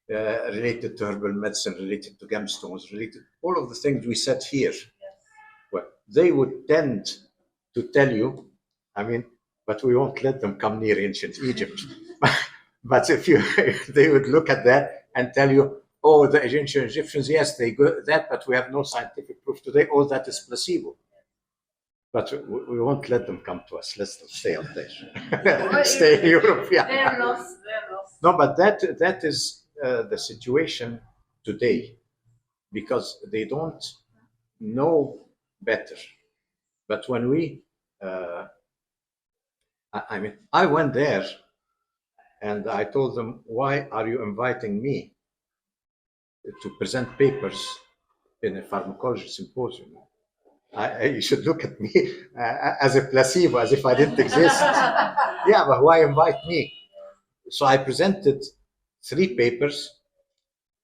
related to herbal medicine, related to gemstones, related all of the things we said here. Well, they would tend to tell you, I mean, but we won't let them come near ancient Egypt. But if they would look at that and tell you, oh, the ancient Egyptians, yes, they go that, but we have no scientific proof today. All that is placebo. But we won't let them come to us. Let's stay out there. Stay in Europe. Yeah. They're lost. They're lost. No, but that is the situation today, because they don't know better. But when we, I mean, I went there and I told them, why are you inviting me to present papers in a pharmacology symposium? You should look at me as a placebo, as if I didn't exist. Yeah, but why invite me? So I presented 3 papers,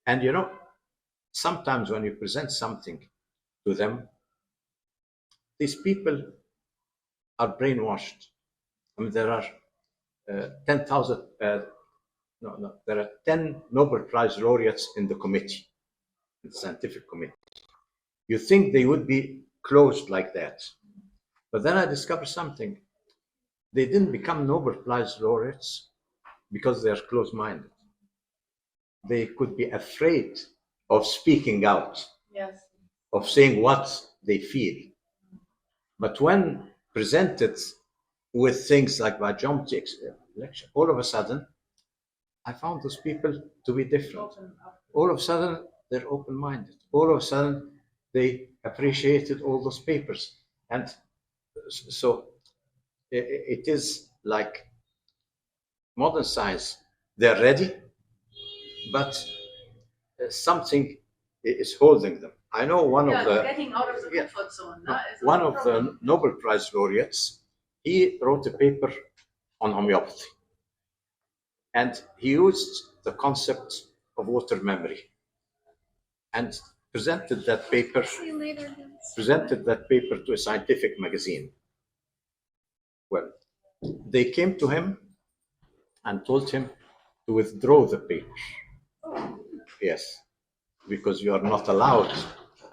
and you know, sometimes when you present something to them, these people are brainwashed. I mean, there are 10,000, there are 10 Nobel Prize laureates in the committee, the scientific committee. You think they would be closed like that. But then I discovered something. They didn't become Nobel Prize laureates because they are closed-minded. They could be afraid of speaking out, Yes. of saying what they feel. But when presented with things like BioGeometry lecture, all of a sudden, I found those people to be different. All of a sudden, they're open-minded. All of a sudden, they appreciated all those papers. And so it is like modern science. They're ready, but something is holding them. I know one of the getting out of the comfort zone. one of the Nobel Prize laureates, he wrote a paper on homeopathy, and he used the concept of water memory, and presented that paper to a scientific magazine. Well, they came to him and told him to withdraw the paper. Yes, because you are not allowed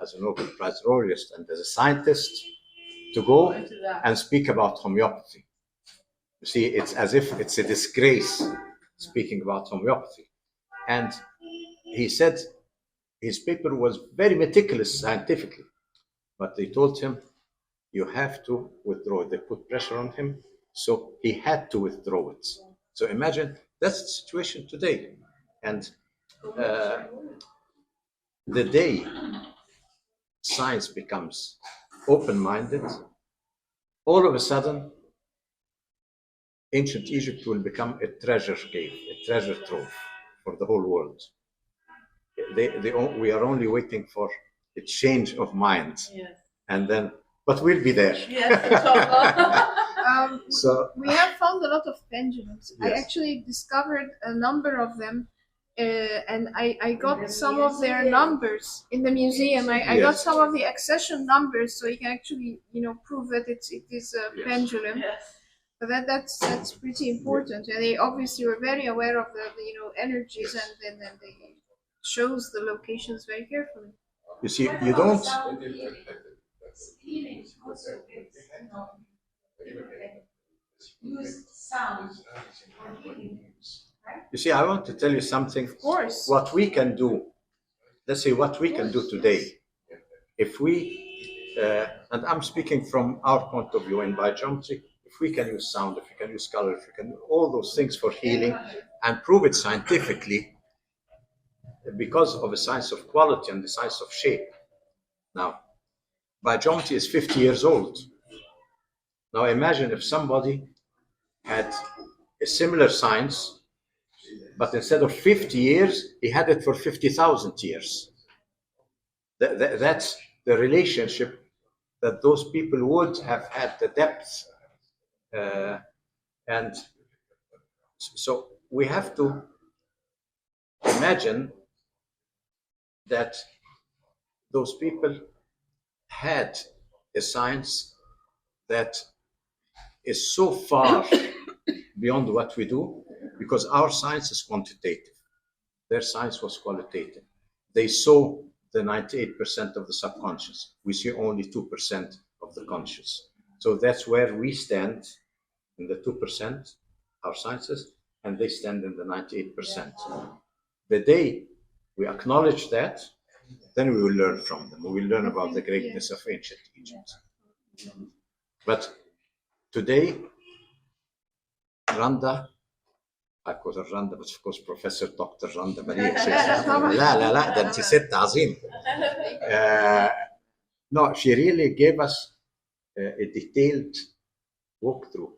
as a Nobel Prize laureate and as a scientist to go and speak about homeopathy. You see, it's as if it's a disgrace speaking about homeopathy. And he said his paper was very meticulous scientifically, but they told him, you have to withdraw it. They put pressure on him, so he had to withdraw it. So imagine that's the situation today. And the day science becomes open-minded, all of a sudden, ancient Egypt will become a treasure cave, a treasure trove for the whole world. We are only waiting for a change of mind, and then, but we'll be there. So we have found a lot of pendulums. Yes. I actually discovered a number of them, and I got some of their numbers in the museum. I got Yes. some of the accession numbers, so you can actually prove that it is a Yes. pendulum. But that's pretty important, and they obviously were very aware of the energies, and then they shows the locations very carefully. You see, you don't. Healing also is, use sound for healing. You see, I want to tell you something. Of course. What we can do, let's say what we can do today, if we, and I'm speaking from our point of view in BioGeometry, if we can use sound, if we can use color, if we can do all those things for healing and prove it scientifically because of the science of quality and the science of shape. Now, BioGeometry is 50 years old. Now imagine if somebody had a similar science, but instead of 50 years, he had it for 50,000 years. That's the relationship that those people would have had, the depth. And so we have to imagine that those people had a science that is so far beyond what we do, because our science is quantitative. Their science was qualitative. They saw the 98% of the subconscious. We see only 2% of the conscious. So that's where we stand in the 2%, our sciences, and they stand in the 98%. The day we acknowledge that, then we will learn from them. We will learn about the greatness of ancient Egypt. But today, Randa, I call her Randa, but of course Professor Dr. Randa Baligh. لا ده انت ست عظيم. No, she really gave us a detailed walkthrough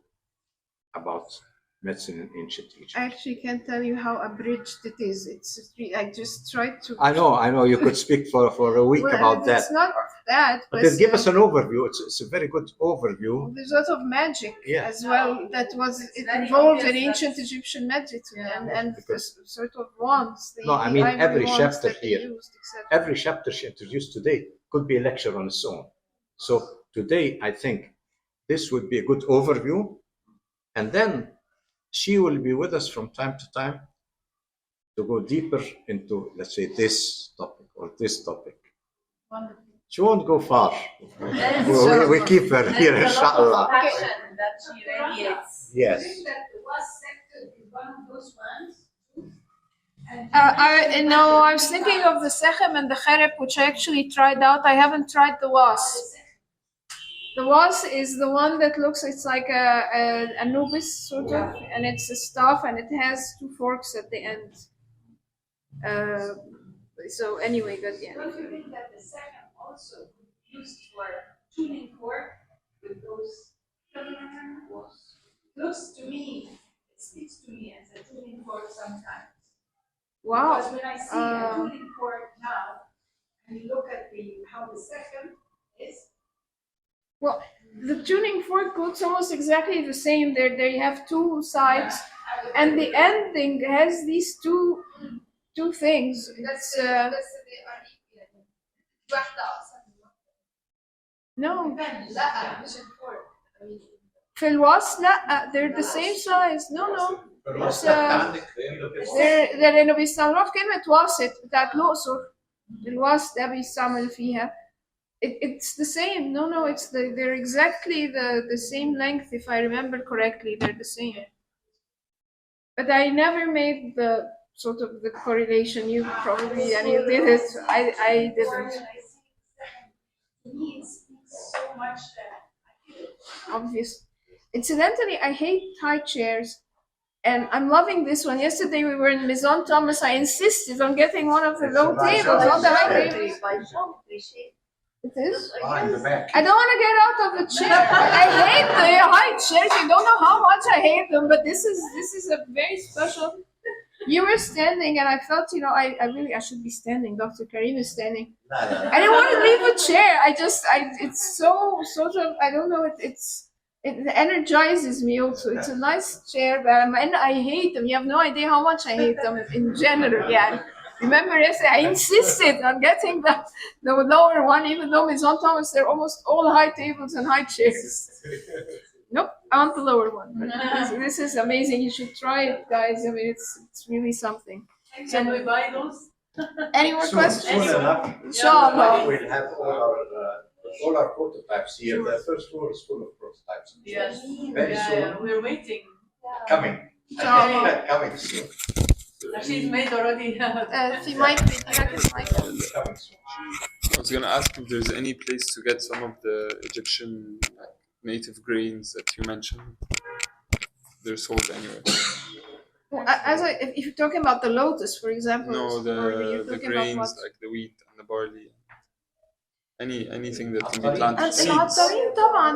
about medicine in ancient Egypt. I actually can't tell you how abridged it is. I just tried to. I know. You could speak for a week about that. It's not that, but it give us an overview. It's a very good overview. There's a lot of magic as well that was involved in ancient Egyptian medicine and sort of wands. I mean every chapter here, every chapter she introduced today could be a lecture on its own. So today I think this would be a good overview, and then she will be with us from time to time to go deeper into, let's say, this topic or this topic. Wonderful. She won't go far. We keep her here, inshallah. That she radiates. Yes. I think that the last sector is one of those ones. No, I was thinking of the Sechem and the Kherep, which I actually tried out. I haven't tried the Was. The Was is the one that looks, it's like a Anubis sort of, and it's a staff and it has two forks at the end. So anyway, good. Yeah. Don't you think that the second also could be used for tuning fork with those? Looks to me, it speaks to me as a tuning fork sometimes. Wow. Because when I see a tuning fork now, and you look at how the second is. Well, the tuning fork looks almost exactly the same. There you have two sides, and the ending has these two things. It's no. في الوصل لا they're the same size. No. لأنه بيستعملوها في كلمة واسط بتاعت الأقصر. الواسط ده بيستعمل فيها. It's the same. No, they're exactly the same length, if I remember correctly. They're the same. But I never made the sort of the correlation. You probably, and you did it. I didn't. To me, it speaks so much that obvious. Incidentally, I hate high chairs, and I'm loving this one. Yesterday we were in Maison Thomas. I insisted on getting one of the low tables, not the high tables. It is? I don't want to get out of the chair. I hate the high chairs. You don't know how much I hate them, but this is a very special. You were standing, and I felt, I should be standing. Dr. Karim is standing. I didn't want to leave the chair. It's so sort of, I don't know, it energizes me also. It's a nice chair, but I hate them. You have no idea how much I hate them in general. Yeah. Remember yesterday, I insisted on getting the lower one, even though Maison Thomas, they're almost all high tables and high chairs. Nope, I want the lower one. This is amazing. You should try it, guys. I mean, it's really something. Can we buy those? Any more questions? Soon enough, Inshallah. we'll have all our prototypes here. The first floor is full of prototypes. Yes. Very soon. We're waiting. Coming. Inshallah. Coming soon. She's made already. في مايك بيتركز مايك. Coming soon. I was gonna ask if there's any place to get some of the Egyptian native grains that you mentioned. They're sold anywhere. Well, if you're talking about the lotus, for example, No, or you're the talking about grains what? like the wheat and the barley. Anything that can be planted. And Seeds. العطارين طبعا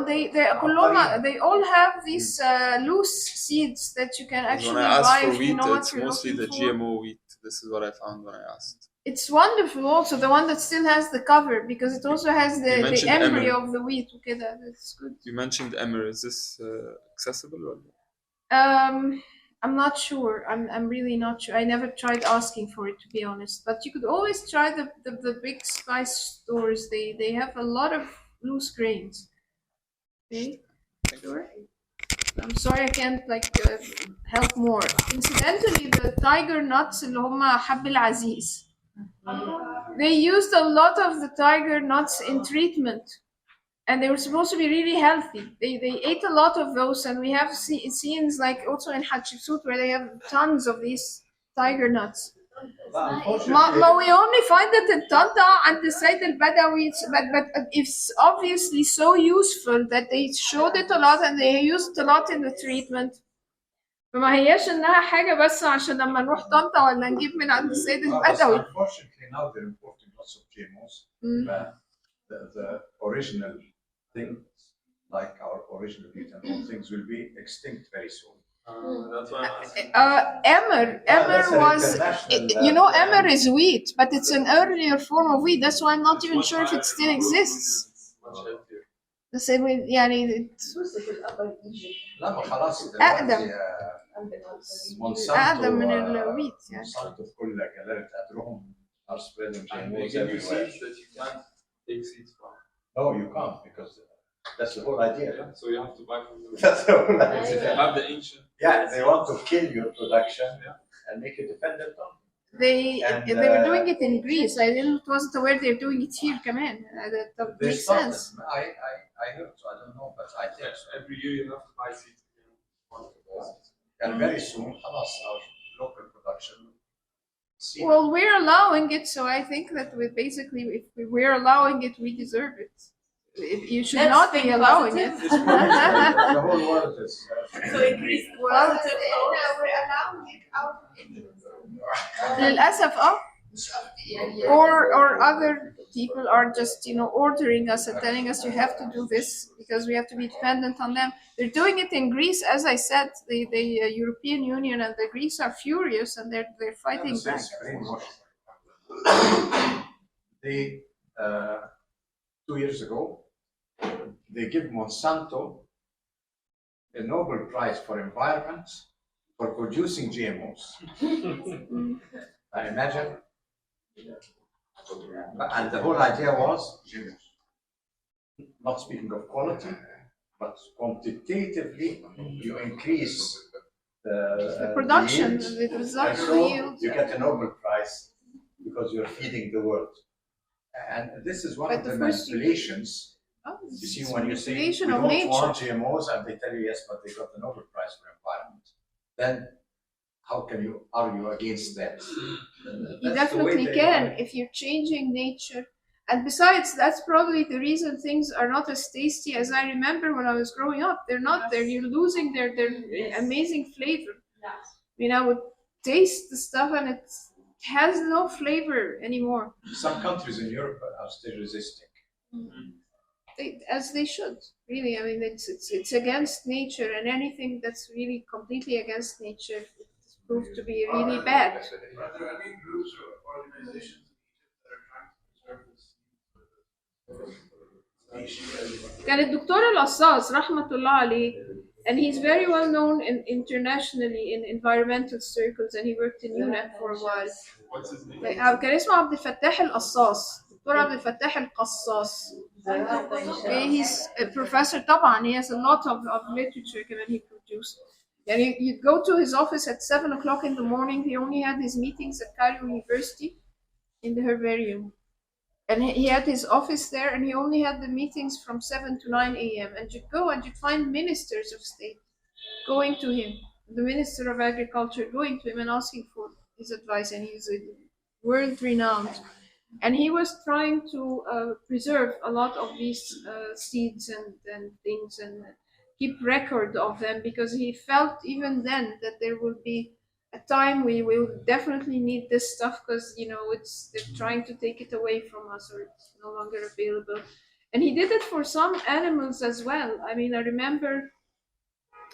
they all have these loose seeds that you can When actually I asked buy for if you wheat, know what it's you're mostly the looking for. GMO wheat. This is what I found when I asked. It's wonderful also, the one that still has the cover, because it also has the embryo of the wheat. Okay, that's good. You mentioned emmer. Is this accessible? Or? I'm not sure. I'm really not sure. I never tried asking for it, to be honest. But you could always try the big spice stores. They have a lot of loose grains. Okay, sure. I'm sorry I can't help more. Incidentally, the tiger nuts اللي هم حب العزيز. They used a lot of the tiger nuts in treatment, and they were supposed to be really healthy. They ate a lot of those, and we have scenes like also in Hatshepsut where they have tons of these tiger nuts. We only find it in Tanta and the Said al-Badawi, but it's obviously so useful that they showed it a lot and they used it a lot in the treatment. فما هياش انها حاجه بس عشان لما نروح طنطا ولا نجيب من عند السيد البدوي. Unfortunately, now they're importing lots of GMOs. The original things, like our original wheat and all things, will be extinct very soon. That's why Emmer was, emmer is wheat, but it's an earlier form of wheat. That's why I'm not even sure if it still exists. The same way, يعني لا ما خلاص أقدم. مونسانتو أقدم من الويت يعني. مونسانتو في كل جلالة قدرهم are spreading GMOs They give you everywhere. seeds that you can't take seeds from. No, you can't, because that's the whole idea. So you have to buy from them. That's the whole idea. They have the ancient. Yeah, they want to kill your production and make you dependent on. They were doing it in Greece. I wasn't aware they're doing it here كمان. That makes sense. I heard, so I don't know, but I think so. Every year you have to buy seeds. And very soon, خلاص, our local production. Well, we're allowing it, so I think that if we're allowing it, we deserve it. You should not be allowing it. The whole world is. So increase Well, we're allowing it out of India. للأسف or other people are just ordering us and telling us you have to do this because we have to be dependent on them. They're doing it in Greece, as I said. The European Union and the Greece are furious and they're fighting back. They 2 years ago they give Monsanto a Nobel Prize for Environment for producing GMOs. I imagine. And the whole idea was, not speaking of quality, but quantitatively, you increase the production, the the result, and the so yield. you get a Nobel Prize because you're feeding the world. And this is one of the manipulations. You see, when you say we don't want GMOs, and they tell you yes, but they got the Nobel Prize for Environment, then how can you argue against that? You definitely can if you're changing nature. And besides, that's probably the reason things are not as tasty as I remember when I was growing up. They're not there. You're losing their amazing flavor. I mean, I would taste the stuff and it has no flavor anymore. Some countries in Europe are still resisting. As they should, really. I mean, it's against nature, and anything that's really completely against nature is proved to be really bad. Are there any groups or organizations that are trying to preserve this species? كان الدكتور القصاص رحمة الله عليه, and he's very well known internationally in environmental circles, and he worked in UNEP for a while. What's his name? كان اسمه عبد الفتاح القصاص, دكتور عبد الفتاح القصاص. Okay, he's a professor طبعا. He has a lot of literature that he produced. And you'd go to his office at 7 o'clock in the morning. He only had his meetings at Cairo University. in the herbarium. And he had his office there, and he only had the meetings from 7 to 9 a.m. And you'd go and you'd find ministers of state going to him, the Minister of Agriculture going to him and asking for his advice, and he's world renowned. And he was trying to preserve a lot of these seeds and things and keep record of them, because he felt even then that there will be a time we will definitely need this stuff, because they're trying to take it away from us, or it's no longer available. And he did it for some animals as well. I mean, I remember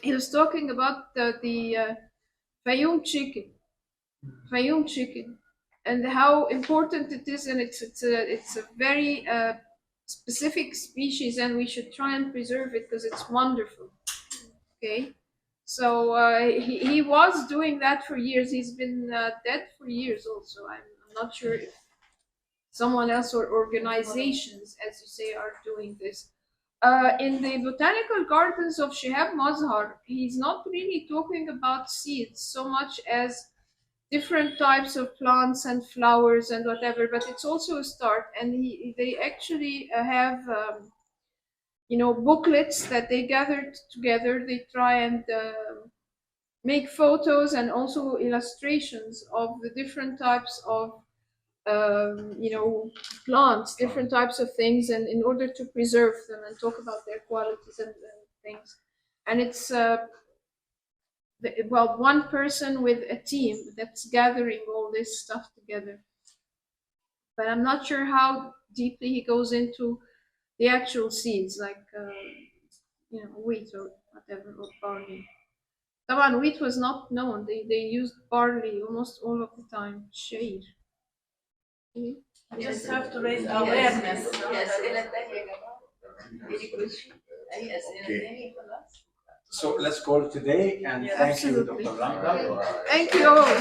he was talking about the Fayoum chicken, and how important it is, and it's a very specific species, and we should try and preserve it because it's wonderful. Okay, so he was doing that for years. He's been dead for years. Also, I'm not sure if someone else or organizations, as you say, are doing this. In the botanical gardens of Shihab Mazhar, he's not really talking about seeds so much as different types of plants and flowers and whatever, but it's also a start. And they actually have booklets that they gathered together. They try and make photos and also illustrations of the different types of plants, different types of things, and in order to preserve them and talk about their qualities and things. And it's one person with a team that's gathering all this stuff together. But I'm not sure how deeply he goes into the actual seeds, like wheat or whatever, or barley. Taban, wheat was not known. They used barley almost all of the time. Shade. We just have to raise awareness. Okay. So let's call it today, and thank you, Absolutely. Dr. Randa. Thank you all.